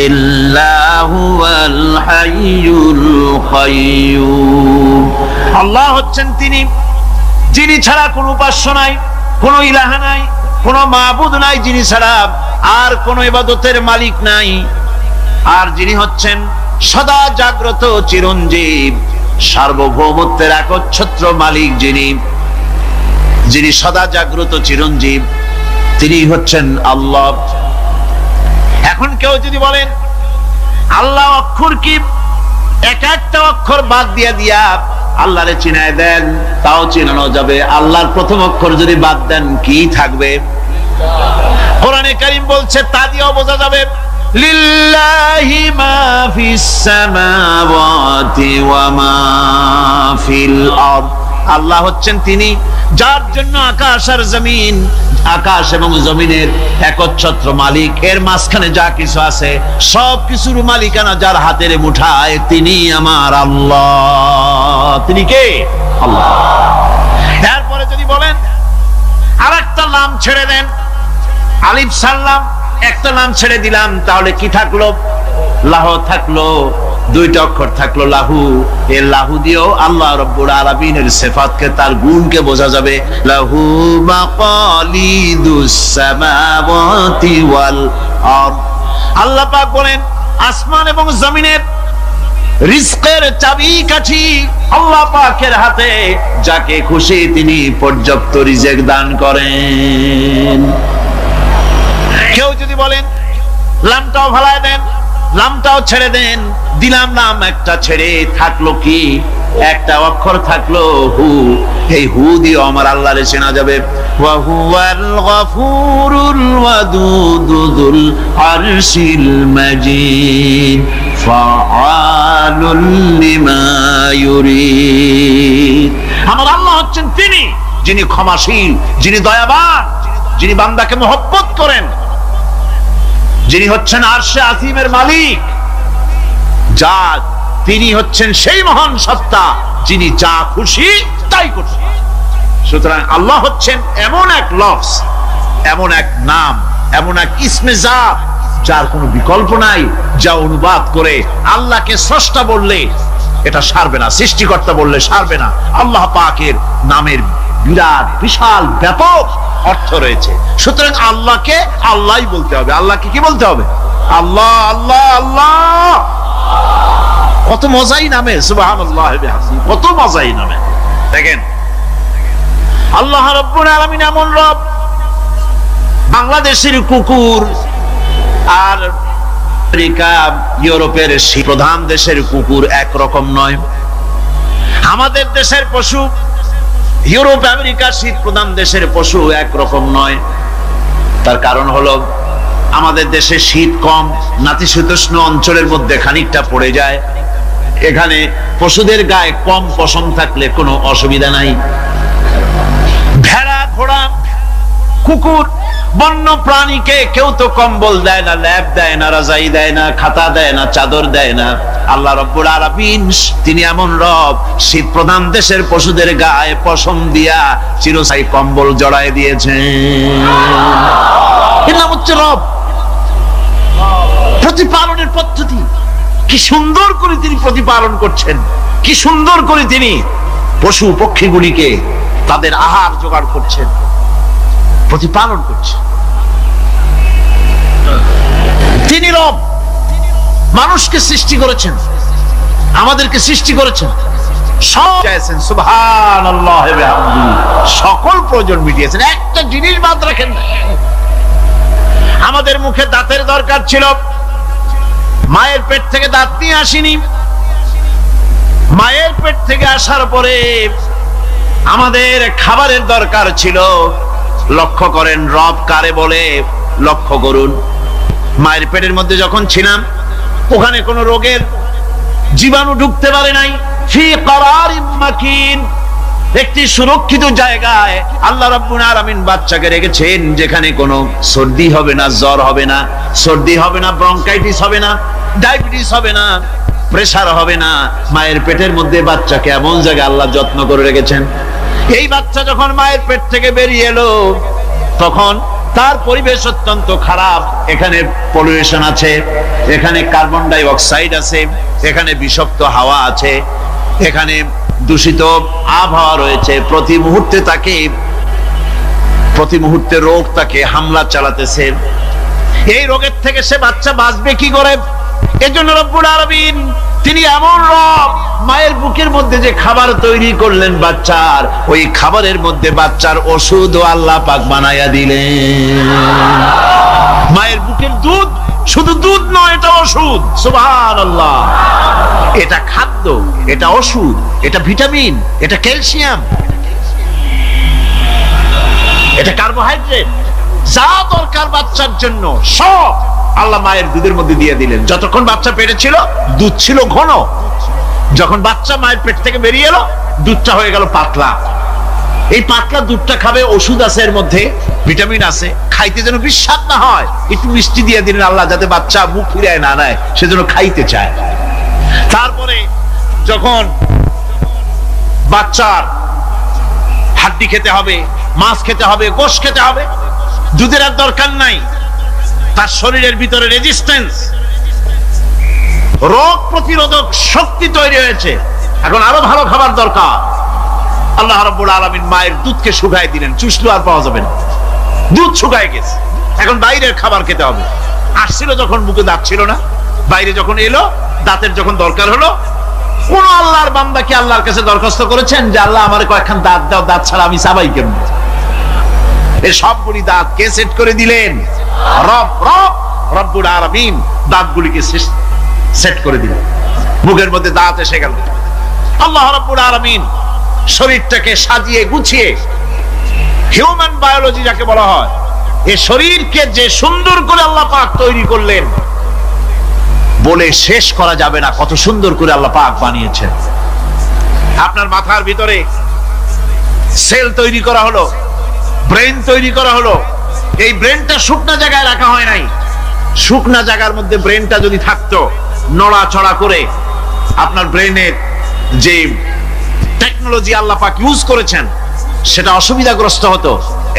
Speaker 2: ইল্লা হুয়াল হাইয়ুল কাইয়্যুম। আল্লাহ হচ্ছেন তিনি যিনি ছাড়া কোনো উপাস্য নাই, কোনো ইলাহা নাই, কোনো মাবুদ নাই, যিনি ছাড়া আর কোনো ইবাদতের মালিক নাই, আর যিনি হচ্ছেন সদা জাগ্রত চিরঞ্জীব, সার্বভৌমত্বের একচ্ছত্র মালিক, যিনি সদা জাগ্রত চিরঞ্জীব, তিনি হচ্ছেন আল্লাহ। এখন কেউ যদি বলেন আল্লাহ অক্ষর কি, এক একটা অক্ষর বাদ দিয়া আল্লাহরে চিনায় দেন, তাও চিনানো যাবে। আল্লাহর প্রথম অক্ষর যদি বাদ দেন কি থাকবে? কোরআনে কারীম বলছে তা দিয়েও বোঝা যাবে। লিল্লাহি মা ফিস সামাওয়াতি ওয়া মা ফিল আরদ। আল্লাহ হচ্ছেন তিনি যার জন্য আকাশ আর জমিন, আকাশ এবং জমিনের একচ্ছত্র মালিক। এর মাঝখানে যা কিছু আছে সব কিছুর মালিকানা যার হাতের মুঠায়, তিনি আমার আল্লাহ। তিনি কে? আল্লাহ। এরপরে যদি বলেন আর একটা নাম ছেড়ে দেন, আলিফ সাল্লাম একটা নাম ছেড়ে দিলাম, তাহলে কি থাকলো? লাহ থাকলো, দুইটা অক্ষর থাকলো লাহু। এই লাহু দিয়েও আল্লাহ রাব্বুল আলামিনের সিফাতকে, তার গুণকে বোঝা যাবে। লাহু মাকালিদুস সামাওয়াতি ওয়াল আরদ। আল্লাহ পাক বলেন আসমান এবং জমিনের রিজকের চাবিকাঠি আল্লাহ পাকের হাতে, যাকে খুশি তিনি পর্যাপ্ত রিজেক দান করেন। কেউ যদি বলেন লামটাও ভালায় দেন, লামটাও ছেড়ে দেন, দিলাম নাম একটা ছেড়ে, থাকলো কি? একটা অক্ষর থাকলো হু। এই হু দিয়ে আমার আল্লাহরে চেনা যাবে। ওয়া হুয়াল গফুরুল ওয়াদুদুল আরশিল মাজিদ ফাআলুল লিমা ইউরিদ। আমার আল্লাহ হচ্ছেন তিনি যিনি ক্ষমাশীল, যিনি দয়াবান, যিনি বান্দাকে মহব্বত করেন, যিনি হচ্ছেন আরশে আজিমের মালিক, তিনি হচ্ছেন সেই মহান সত্তা যিনি যা খুশি তাই করছেন। সুতরাং আল্লাহ হচ্ছেন এমন এক লফজ, এমন এক নাম, এমন এক ইসমে জাত যার কোনো বিকল্প নাই, যা অনুবাদ করে আল্লাহকে স্রষ্টা বললে এটা সারবে না, সৃষ্টিকর্তা বললে সারবে না। আল্লাহ পাকের নামের বিরাট বিশাল ব্যাপক অর্থ রয়েছে। সুতরাং আল্লাহকে আল্লাহই বলতে হবে। আল্লাহকে কি বলতে হবে? আল্লাহ আল্লাহ আল্লাহ। কত মজাই নামে, সুবহানাল্লাহ বিহামদিহি, কত মজাই নামে। দেখেন আল্লাহ রাব্বুল আলামিন এমন রব। বাংলাদেশের কুকুর আর আমেরিকা ইউরোপের প্রধান দেশের কুকুর একরকম নয়। আমাদের দেশের পশু ইউরোপ আমেরিকা শীত প্রধান দেশের পশু একরকম নয়। তার কারণ হলো আমাদের দেশে শীত কম, নাতিশীতোষ্ণ অঞ্চলের মধ্যে খানিকটা পড়ে যায়। এখানে পশুদের গায়ে কম পশম থাকলে কোনো অসুবিধা নাই। ভেড়া, ঘোড়া, কুকুর, বন্য প্রাণীকে কেউ তো কম্বল দেয় না, ল্যাপ দেয় না, রাজাই দেয় না, খাতা দেয় না, চাদর দেয় না। আল্লাহ রাব্বুল আলামিন তিনি এমন রব, শীত প্রধান দেশের পশুদের গায়ে পশম দিয়া চিরস্থায়ী কম্বল জড়ায় দিয়েছেন। এর নাম হচ্ছে রব। প্রতিপালনের পদ্ধতি কি সুন্দর করে তিনি প্রতিপালন করছেন, কি সুন্দর করে তিনি পশু পক্ষীগুলিকে তাদের আহার জোগাড় করছেন, প্রতিপালন করছেন। তিনি রব, মানুষকে সৃষ্টি করেছেন, আমাদেরকে সৃষ্টি করেছেন, সব চাইছেন, সুবহানাল্লাহ বিহামদিহি, সকল প্রয়োজন মিটিয়েছেন, একটা জিনিস বাদ রাখেন না। আমাদের মুখে দাঁতের দরকার ছিল, মায়ের পেট থেকে দাঁত নিয়ে আসিনি। মায়ের পেট থেকে আসার পরে আমাদের খাবারের দরকার ছিল। লক্ষ্য করেন রব কারে বলে, লক্ষ্য করুন। মায়ের পেটের মধ্যে যখন ছিলাম ওখানে কোনো রোগের জীবাণু ঢুকতে পারে নাই। ফি করারিম মাকিন, একটি সুরক্ষিত জায়গায় আল্লাহ রাব্বুল আলামিন বাচ্চাকে রেখেছেন, যেখানে কোনো সর্দি হবে না, জ্বর হবে না, সর্দি হবে না, ব্রঙ্কাইটিস হবে না, ডায়াবেটিস হবে না, প্রেসার হবে না। মায়ের পেটের মধ্যে বাচ্চাকে এমন জায়গায় আল্লাহ যত্ন করে রেখেছেন। এই বাচ্চা যখন মায়ের পেট থেকে বেরিয়ে এলো তখন তার পরিবেশ অত্যন্ত খারাপ। এখানে পলিউশন আছে, এখানে কার্বন ডাই অক্সাইড আছে, এখানে বিষাক্ত হাওয়া আছে, এখানে দূষিত আবহাওয়া রয়েছে। প্রতি মুহূর্তে রোগ তাকে হামলা চালাতেছে। এই রোগের থেকে সে বাচ্চা বাঁচবে কি করে? এজন্য রব্বুল আলামিন তিনি এমন রব, মায়ের বুকের মধ্যে যে খাবার তৈরি করলেন বাচ্চার, ওই খাবারের মধ্যে বাচ্চার ওষুধও আল্লাহ পাক বানায়া দিলেন। মায়ের বুকের দুধ শুধু দুধ নয়, এটা ওষুধ। সুবহানাল্লাহ, এটা খাদ্য, এটা ওষুধ, এটা ভিটামিন, এটা ক্যালসিয়াম, এটা কার্বোহাইড্রেট, যা দরকার বাচ্চার জন্য সব আল্লাহ মায়ের দুধের মধ্যে দিয়ে দিলেন। যতক্ষণ বাচ্চা পেটে ছিল দুধ ছিল ঘন, যখন বাচ্চা মায়ের পেট থেকে বেরিয়ে এলো দুধটা হয়ে গেল পাতলা। এই পাতলা দুধটা খাবে, ওষুধ আছে এর মধ্যে, ভিটামিন আছে, খাইতে যেন বিস্বাদ না হয় একটু মিষ্টি দিয়ে দিলেন আল্লাহ, যাতে বাচ্চা মুখ ফিরায় না নেয়, সেজন্য খাইতে চায়। তারপরে যখন বাচ্চার হাড্ডি খেতে হবে, মাছ খেতে হবে, গোশ খেতে হবে, দুধের আর দরকার নাই। তার শরীরের ভিতরে রেজিস্ট্যান্স, রোগ প্রতিরোধক শক্তি তৈরি হয়েছে। এখন আরো ভালো খাবার দরকার। আল্লাহ রাব্বুল আলামিন মায়ের দুধকে শুকায় দিলেন, চুষলো আর পাওয়া যাবে না, দুধ শুকায় গেছে। এখন বাইরের খাবার খেতে হবে। আসছিল যখন মুখে দাঁত ছিল না, বাইরে যখন এলো দাঁতের যখন দরকার হলো, কোন আল্লাহর বান্দা কি আল্লাহর কাছে দরখাস্ত করেছেন যে আল্লাহ আমার কয়েকখান দাঁত দাও, দাঁত ছাড়া আমি চাবাই কেমন? এই সবগুলি দাঁত কে সেট করে দিলেন? রব্বুল আলামিন দাঁতগুলিকে সেট করে দিলেন। মুখের মধ্যে দাঁত এসে গেল। আল্লাহ রব্বুল আলামিন শরীরটাকে সাজিয়ে গুছিয়ে, হিউম্যান বায়োলজি যাকে বলা হয়, এই শরীরকে যে সুন্দর করে আল্লাহ পাক তৈরি করলেন বলে শেষ করা যাবে না, কত সুন্দর করে আল্লাহ পাক বানিয়েছেন। আপনার মাথার ভিতরে সেল তৈরি করা হলো, ব্রেন তৈরি করা হলো। এই ব্রেনটা শুকনা জায়গায় রাখা হয় নাই। শুকনা জায়গার মধ্যে ব্রেনটা যদি থাকতো, নড়াচড়া করে আপনার ব্রেনের যে টেকনোলজি আল্লাহ পাক ইউজ করেছেন সেটা অসুবিধাগ্রস্ত হতো।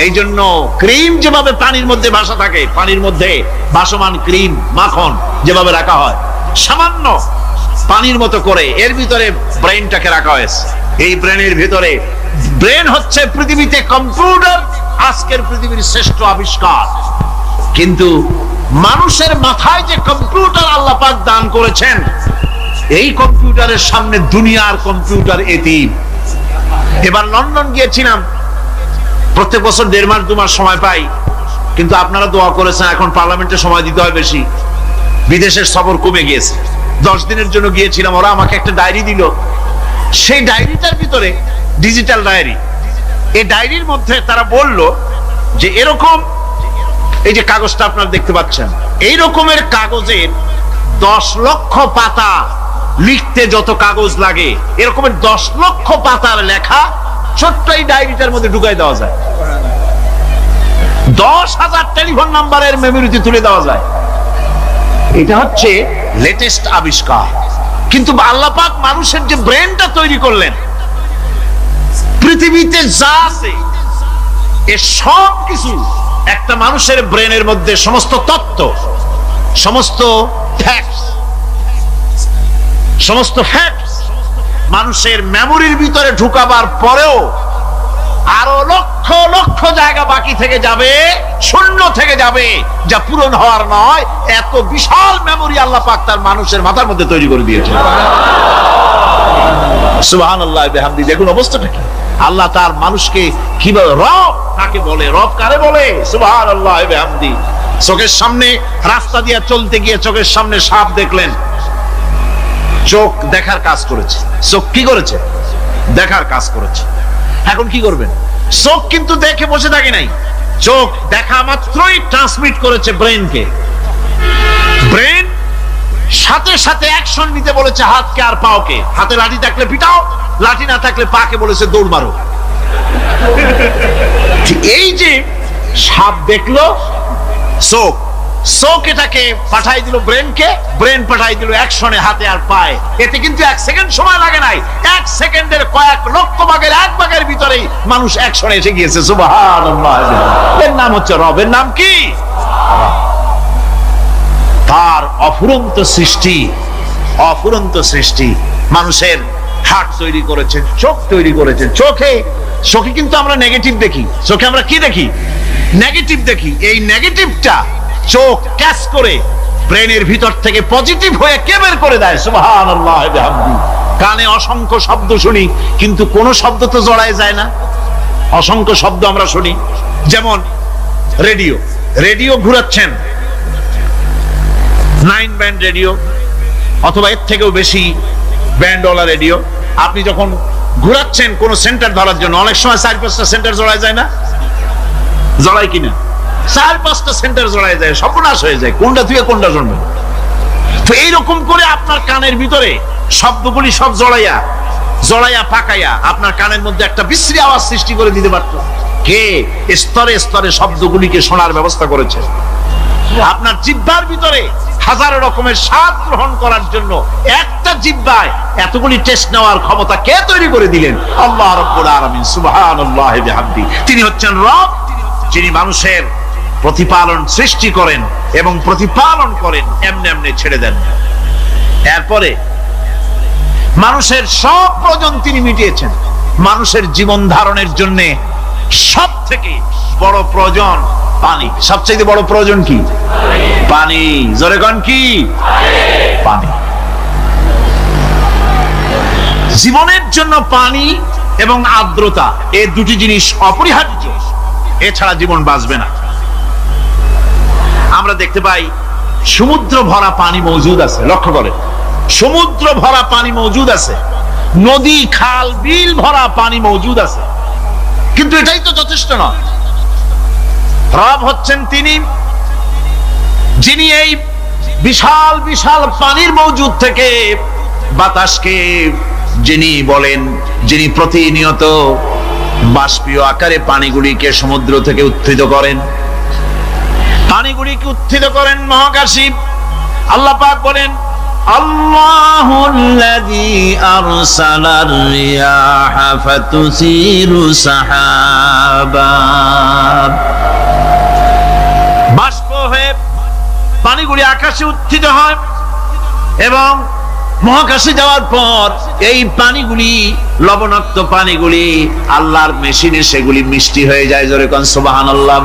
Speaker 2: এই জন্য ক্রিম যেভাবে পানির মধ্যে ভাসা থাকে, পানির মধ্যে ভাসমান ক্রিম মাখন যেভাবে রাখা হয়, সামান্য পানির মতো করে এর ভিতরে ব্রেনটাকে রাখা হয়েছে। এই ব্রেনের ভিতরে, ব্রেন হচ্ছে পৃথিবীতে কম্পিউটার, আজকের পৃথিবীর শ্রেষ্ঠ আবিষ্কার। কিন্তু মানুষের মাথায় যে কম্পিউটার আল্লাহ পাক দান করেছেন, এই কম্পিউটারের সামনে দুনিয়ার কম্পিউটার এতিম। এবার লন্ডন গিয়েছিলাম, প্রত্যেক বছর 1.5 মাস 2 মাস সময় পাই, কিন্তু আপনারা দোয়া করেছেন এখন পার্লামেন্টে সময় দিতে হয় বেশি, বিদেশের সফর কমে গিয়েছে। 10 দিনের জন্য গিয়েছিলাম, ওরা আমাকে একটা ডায়েরি দিল। সেই ডায়েরিটার ভিতরে ডিজিটাল ডায়েরি, এই ডায়েরির মধ্যে তারা বলল যে এরকম, এই যে কাগজটা আপনারা দেখতে পাচ্ছেন, এই রকমের কাগজের 10 লক্ষ পাতা লিখতে যত কাগজ লাগে, এরকমের 10 লক্ষ পাতার লেখা ছোট্ট এই ডায়েরিটার মধ্যে ঢুকাই দেওয়া যায়। 10,000 টেলিফোন নাম্বারের মেমোরিতে তুলে দেওয়া যায়। এটা হচ্ছে লেটেস্ট আবিষ্কার। কিন্তু আল্লাহ পাক মানুষের যে ব্রেনটা তৈরি করলেন, পৃথিবীতে যা আছে এ সব কিছু একটা মানুষের ব্রেনের মধ্যে, সমস্ত তত্ত্ব, সমস্ত ফ্যাক্টস মানুষের মেমোরির ভিতরে ঢুকাবার পরেও আরো লক্ষ লক্ষ জায়গা বাকি থেকে যাবে, শূন্য থেকে যাবে, যা পূরণ হওয়ার নয়। এত বিশাল মেমোরি আল্লাহ পাক তার মানুষের মাথার মধ্যে তৈরি করে দিয়েছে। সুবহানাল্লাহ বিহামদি। দেখুন অবস্থাটা কি। আল্লাহ তার মানুষকে কিভাবে, রব কাকে বলে, রব কারে বলে, সুবহানাল্লাহ বিহামদি। চোখের সামনে রাস্তা দিয়ে চলতে গিয়ে চোখের সামনে সাপ দেখলেন, চোখ দেখার কাজ করেছে। চোখ কি করেছে? দেখার কাজ করেছে। এখন কি করবেন? চোখ কিন্তু দেখে বসে থাকে নাই, চোখ দেখা মাত্রই ট্রান্সমিট করেছে ব্রেনকে। ব্রেন সাথে সাথে অ্যাকশন নিতে বলেছে হাতকে আর পাওকে। হাতে লাঠি থাকলে পিটাও, লাঠি না থাকলে পাকে বলেছে দৌড় মারো। এই যে সাপ দেখলো, চোখ এটাকে পাঠাই দিল ব্রেনকে, ব্রেন পাঠাই দিল অ্যাকশনে হাতে আর পায়ে। এতে কিন্তু 1 সেকেন্ড সময় লাগে নাই, 1 সেকেন্ডের কয়েক লক্ষ ভাগের 1 ভাগের ভিতরেই মানুষ অ্যাকশনে এসে গিয়েছে। সুবহানাল্লাহ। এর নাম হচ্ছে রবের নাম কি? তার অফুরন্ত সৃষ্টি, অফুরন্ত সৃষ্টি। মানুষের হার্ট তৈরি করেছেন, চোখ তৈরি করেছেন। চোখে কিন্তু আমরা নেগেটিভ দেখি, চোখে আমরা কি দেখি? নেগেটিভ দেখি। এই নেগেটিভটা চোখ ক্যাচ করে ব্রেনের ভিতর থেকে পজিটিভ হয়ে কে বের করে দেয়? সুবহানাল্লাহ বিহামদি। কানে অসংখ্য শব্দ শুনি, কিন্তু কোন শব্দ তো জড়ায় যায় না। অসংখ্য শব্দ আমরা শুনি, যেমন রেডিও ঘুরাচ্ছেন, 9 ব্যান্ড রেডিও অথবা এর থেকেও বেশি ব্যান্ডওয়ালা রেডিও। আপনি যখন ঘুরাচ্ছেন কোন সেন্টার ধরার জন্য, অনেক সময় 4-5টা সেন্টার জড়ায় যায় না? জড়ায় কিনা? 4-5টা সেন্টার জড়ায় যায়, সর্বনাশ হয়ে যায়, কোনটা থেকে কোনটা জন্মে। তো এইরকম করে আপনার কানের ভিতরে শব্দগুলি সব জড়াইয়া পাকাইয়া আপনার কানের মধ্যে একটা বিশ্রী আওয়াজ সৃষ্টি করে দিতে পারত। কে? স্তরে স্তরে শব্দগুলিকে শোনার ব্যবস্থা করেছে। আপনার জিহ্বার ভিতরে হাজার রকমের স্বাদ গ্রহণ করার জন্য একটা জিহ্বায় এতগুলি টেস্ট নেওয়ার ক্ষমতা কে তৈরি করে দিলেন? আল্লাহ রাব্বুল আলামিন। সুবহানাল্লাহ বিহামদি। তিনি হচ্ছেন রব, যিনি মানুষের প্রতিপালন সৃষ্টি করেন এবং প্রতিপালন করেন, এমনি এমনি ছেড়ে দেন। এরপরে মানুষের সব প্রয়োজন তিনি মিটিয়েছেন। মানুষের জীবন ধারণের জন্য সব থেকে বড় প্রয়োজন পানি। সবচেয়ে বড় প্রয়োজন কি? পানি। জোরে কোন কি? পানি। জীবনের জন্য পানি এবং আর্দ্রতা, এই দুটি জিনিস অপরিহার্য, এছাড়া জীবন বাঁচবে না। আমরা দেখতে পাই সমুদ্র ভরা পানি মজুদ আছে, লক্ষ্য করে, সমুদ্র ভরা পানি মজুদ আছে, নদী খাল বিল ভরা পানি মজুদ আছে, কিন্তু এটাই তো যথেষ্ট নয়। রব হচ্ছেন তিনি, যিনি এই বিশাল বিশাল পানির মজুদ থেকে বাতাসকে যিনি বলেন, যিনি প্রতিনিয়ত বাষ্পীয় আকারে পানিগুলিকে সমুদ্র থেকে উত্থিত করেন, পানিগুলিকে উত্থিত করেন মহাকাশে। আল্লাহ পাক বলেন, আল্লাহুল্লাযী আরসালার রিয়াহা ফাতুসিরু সাহাবা। বাষ্প হয়ে পানিগুলি আকাশে উত্থিত হয় এবং মহাকাশে যাওয়ার পর এই পানিগুলি, লবণাক্ত পানিগুলি আল্লাহর মেশিনে সেগুলি মিষ্টি হয়ে যায়। জোরে কোন সুবহানাল্লাহ।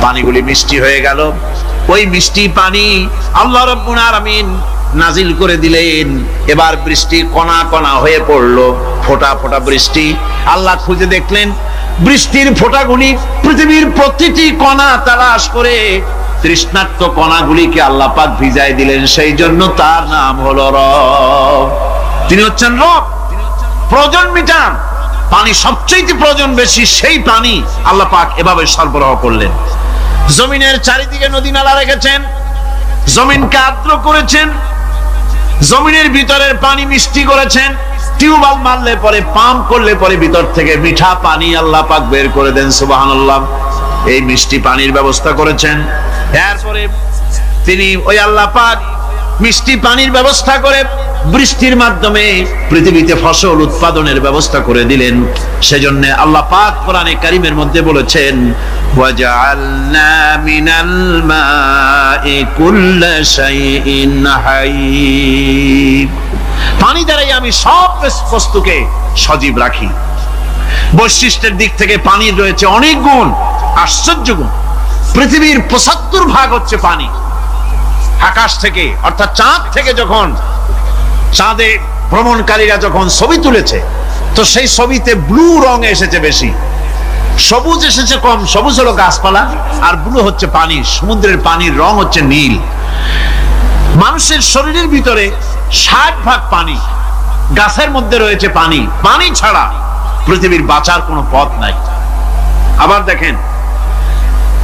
Speaker 2: পানিগুলি মিষ্টি হয়ে গেল। ওই মিষ্টি পানি আল্লাহ রাব্বুল আলামিন
Speaker 1: নাজিল করে দিলেন। এবার বৃষ্টি কণা কণা হয়ে পড়লো, ফোঁটা ফোঁটা বৃষ্টি। আল্লাহ খুঁজে দেখলেন বৃষ্টির ফোঁটাগুলি পৃথিবীর প্রতিটি কণা তালাশ করে তৃষ্ণার্ত কণাগুলিকে আল্লাহ পাক ভিজায় দিলেন। সেই জন্য তার নাম হলো রব। তিনি হচ্ছেন রব, প্রয়োজন মিটান। পানি সবচেয়ে প্রয়োজন বেশি, সেই পানি আল্লাহ পাক এভাবে সরবরাহ করলেন। জমিনের চারিদিকে নদী নালা রেখেছেন, জমিনকে আর্দ্র করেছেন, জমিনের ভিতরের পানি মিষ্টি করেছেন। টিউবওয়েল মারলে পরে, পাম্প করলে পরে ভিতর থেকে মিঠা পানি আল্লাহ পাক বের করে দেন। সুবহানাল্লাহ। এই মিষ্টি পানির ব্যবস্থা করেছেন। এরপরে তিনি ওই আল্লাহ পাক মিষ্টি পানির ব্যবস্থা করে বৃষ্টির মাধ্যমে পৃথিবীতে ফসল উৎপাদনের ব্যবস্থা করে দিলেন। সেজন্য আল্লাহ পাক কোরআনে কারীমের মধ্যে বলেছেন, ওয়াজআলনা মিনাল মাই কুল্লা শাইইন হাই। পানি দ্বারাই আমি সব বস্তুকে সজীব রাখি। বৈশিষ্ট্যের দিক থেকে পানির রয়েছে অনেক গুণ, আশ্চর্য গুণ। পৃথিবীর ৭৫% হচ্ছে পানি। আকাশ থেকে অর্থাৎ চাঁদ থেকে যখন চাঁদে ভ্রমণকারীরা যখন ছবি তুলেছে, তো সেই ছবিতে ব্লু রং এসেছে বেশি, সবুজ এসেছে কম। সবুজ হলো গাছপালা, আর ব্লু হচ্ছে পানি। সমুদ্রের পানির রং হচ্ছে নীল। মানুষের শরীরের ভিতরে ৬০% পানি, গাছের মধ্যে রয়েছে পানি। পানি ছাড়া পৃথিবীর বাঁচার কোনো পথ নাই। আবার দেখেন,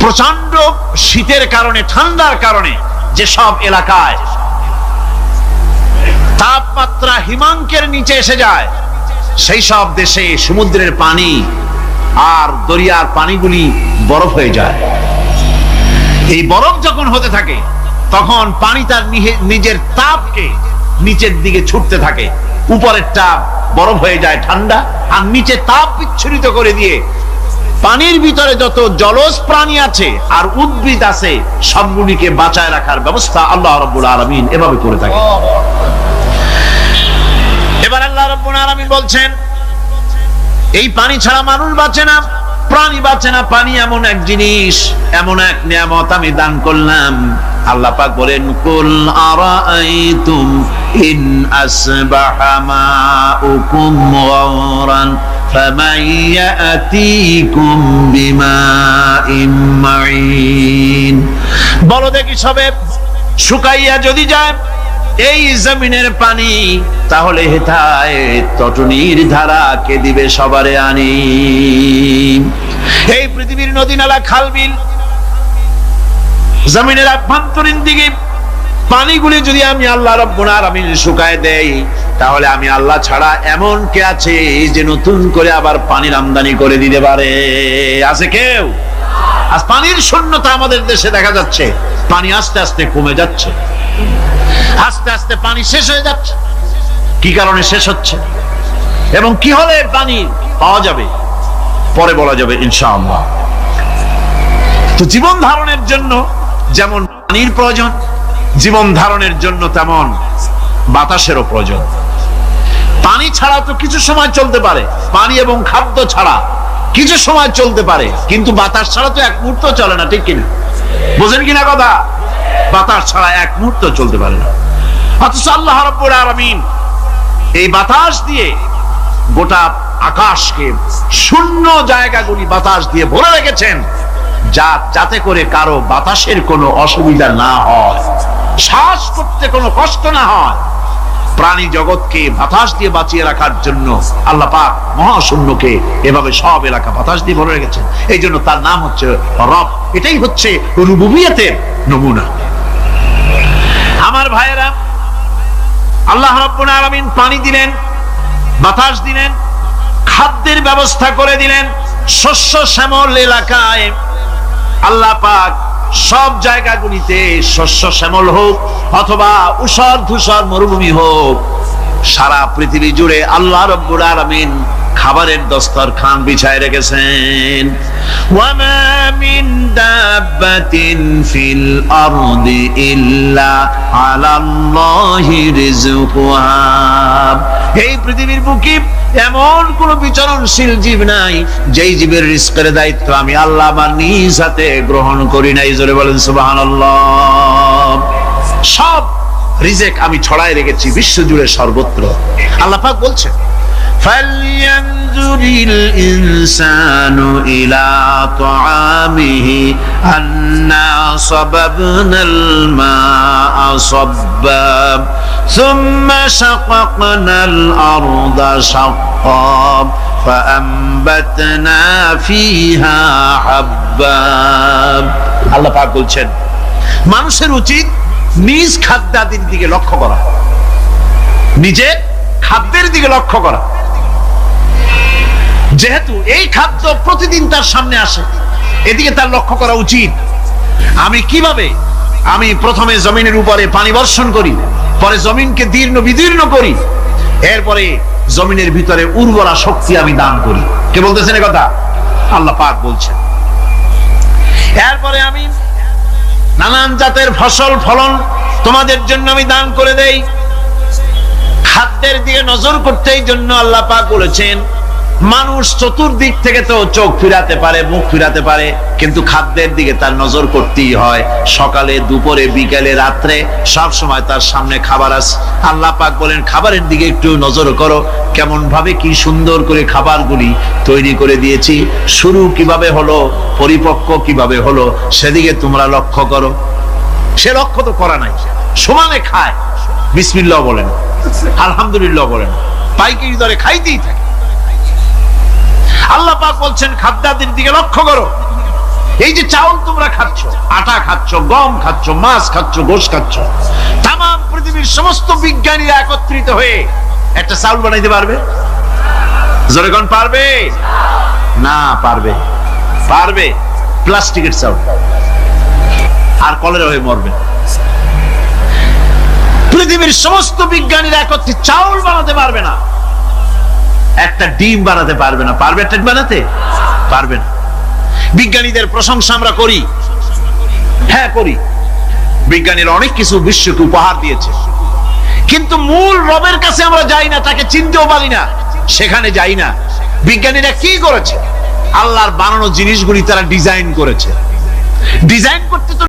Speaker 1: প্রচন্ড শীতের কারণে, ঠান্ডার কারণে যেসব এলাকায় তাপমাত্রা হিমাঙ্কের নিচে এসে যায়, সেই সব দেশে সমুদ্রের পানি আর দরিয়ার পানিগুলি বরফ হয়ে যায়। এই বরফ যখন হতে থাকে, তখন পানি তার নিজের তাপকে নিচের দিকে ছুটতে থাকে। উপরের তাপ বরফ হয়ে যায় ঠান্ডা, আর নিচে তাপ বিচ্ছুরিত করে দিয়ে পানির ভিতরে যত জলজ প্রাণী আছে আর উদ্ভিদ আছে, সবগুলিকে বাঁচায় রাখার ব্যবস্থা আল্লাহ রাব্বুল আলামিন এভাবে করে থাকে। এবার আল্লাহ রাব্বুল আলামিন বলছেন, এই পানি ছাড়া মানুষ বাঁচে না, প্রাণী বাঁচে না। পানি এমন এক জিনিস, এমন এক নিয়ামত আমি দান করলাম। আল্লাহ পাক বলেন, কুল আরাআইতুম ইন আসবাহা মাউকুম গাওরান ফামান ইয়াতিকুম বিমাইন মাইন। বলো দেখি সবে, শুকাইয়া যদি যায় এই জমিনের পানি, তাহলে হেথায় তটনির ধারা কে দিবে সবারে আনি। এই পৃথিবীর নদী নালা খাল বিল, জমিনের আভ্যন্তরীণ দিকে পানিগুলি যদি আমি আল্লাহ রাব্বুল আলামিন শুকায় দেই, তাহলে আমি আল্লাহ ছাড়া এমন কে আছে যে নতুন করে আবার পানির আমদানি করে দিতে পারে? আছে কেউ? আজ পানির শূন্যতা আমাদের দেশে দেখা যাচ্ছে। পানি আস্তে আস্তে কমে যাচ্ছে, আস্তে আস্তে পানি শেষ হয়ে যাচ্ছে। কি কারণে শেষ হচ্ছে এবং কি হলে পানি পাওয়া যাবে পরে বলা যাবে ইনশাআল্লাহ। তো জীবন ধারণের জন্য যেমন পানির প্রয়োজন, জীবন ধারণের জন্য তেমন বাতাসেরও প্রয়োজন। পানি ছাড়া তো কিছু সময় চলতে পারে, পানি এবং খাদ্য ছাড়া কিছু সময় চলতে পারে, কিন্তু বাতাস ছাড়া তো এক মুহূর্ত চলে না, ঠিক কিনা? বোঝেন কিনা কথা? বাতাস ছাড়া এক মুহূর্ত চলতে পারে না। অথচ আল্লাহ রাব্বুল আলামিন এই বাতাস দিয়ে গোটা আকাশকে, শূন্য জায়গাগুলি বাতাস দিয়ে ভরে রেখেছেন, যাতে করে কারো বাতাসের কোনো অসুবিধা না হয়, শ্বাস করতে কোনো কষ্ট না হয়। প্রাণী জগৎকে বাতাস দিয়ে বাঁচিয়ে রাখার জন্য আল্লাহ পাক মহাশূন্যকে এভাবে সব এলাকা বাতাস দিয়ে ভরে রেখেছেন। এই জন্য তার নাম হচ্ছে রব। এটাই হচ্ছে রুবুবিয়তের নমুনা। আমার ভাইয়েরা, আল্লাহ রাব্বুল আলামিন পানি দিলেন, বাতাস দিলেন, খাদ্যের ব্যবস্থা করে দিলেন। শস্য শ্যামল এলাকায় আল্লাহ পাক সব জায়গাগুলিতে শস্য শ্যামল হোক অথবা উষর ধূসর মরুভূমি হোক, সারা পৃথিবী জুড়ে আল্লাহ রাব্বুল আলামিন খাবারের দস্তরখান বিছায় রেখেছেন। ওয়ামা মিন দাব্বাতিন ফিল আরদি ইল্লা আলাল্লাহি রিজকুহা। এই পৃথিবীর বুকে এমন কোন বিচরণশীল জীব নাই যেই জীবের রিজকের দায়িত্ব আমি আল্লাহ আমার নিজ হাতে গ্রহণ করি নাই। জোরে বলেন সুবহানাল্লাহ। সব
Speaker 2: রিজেক আমি ছড়ায় রেখেছি বিশ্বজুড়ে সর্বত্র। আল্লাহ পাক বলছেন فَلْيَنْظُرِ الْإِنسَانُ إِلَى طَعَامِهِ أَنَّا صَبَبْنَا الْمَاءَ صَبًّا ثُمَّ شَقَقْنَا الْأَرْضَ شَقًّا فَأَنبَتْنَا فِيهَا حَبًّا। আল্লাহ পাক বলছেন মানুষের উচিত নিজ খাদ্যাদির দিকে লক্ষ্য করা, নিজের খাদ্যের দিকে লক্ষ্য করা। যেহেতু এই খাদ্য প্রতিদিন তার সামনে আসে, এদিকে তার লক্ষ্য করা উচিত। আমি প্রথমে জমিনের উপরে পানি বর্ষণ করি, পরে জমিনকে দীর্ণ বিদীর্ণ করি, এরপরে জমিনের ভিতরে উর্বরা শক্তি আমি দান করি। কে বলতেছেন এই কথা? আল্লাহ পাক বলছেন। এরপরে আমি নানান জাতের ফসল ফলন তোমাদের জন্য আমি দান করে দেই। খাদ্যের দিকে নজর করতে এই জন্য আল্লাহ পাক বলেছেন মানুষ চতুর্দিক থেকে তো চোখ ফিরাতে পারে, মুখ ফিরাতে পারে, কিন্তু খাদ্যের দিকে তার নজর করতেই হয়। সকালে, দুপুরে, বিকালে, রাত্রে সব সময় তার সামনে খাবার আছে। আল্লাহ পাক বলেন খাবারের দিকে একটু নজর করো, কেমন ভাবে কি সুন্দর করে খাবারগুলি তৈরি করে দিয়েছি, শুরু কিভাবে হলো, পরিপক্ক কিভাবে হলো, সেদিকে তোমরা লক্ষ্য করো। সে লক্ষ্য তো করা নাই, সমানে খায়, বিসমিল্লাহ বলেন, আলহামদুলিল্লাহ বলেন, পাইকারি দরে খাইতেই থাকে। আল্লাহ পাক বলছেন খাদ্যাদির দিকে লক্ষ্য করো। এই যে চাউল তোমরা খাচ্ছ, আটা খাচ্ছ, গম খাচ্ছ, মাছ খাচ্ছ, গোশ খাচ্ছ, তাম পৃথিবীর সমস্ত বিজ্ঞানীরা একত্রিত হয়ে একটা চাউল বানাইতে পারবে? জোরে কোন পারবে? না পারবে। পারবে প্লাস্টিকের চাউল, আর কলেরা হয়ে মরবে। পৃথিবীর সমস্ত বিজ্ঞানীরা একত্রিত চাউল বানাতে পারবে না, একটা ডিম বানাতে পারবে না। পারবে একটা বানাতে? পারবে না। বিজ্ঞানীদের প্রশংসা আমরা করি, হ্যাঁ করি। বিজ্ঞানীরা অনেক কিছু বিশ্বকে উপহার দিয়েছে, কিন্তু মূল রবের কাছে আমরা যাই না, তাকে চিনতেও পারি না, সেখানে যাই না। বিজ্ঞানীরা কি করেছে? আল্লাহর বানানো জিনিসগুলি তারা ডিজাইন করেছে। ডিজাইন করতে তো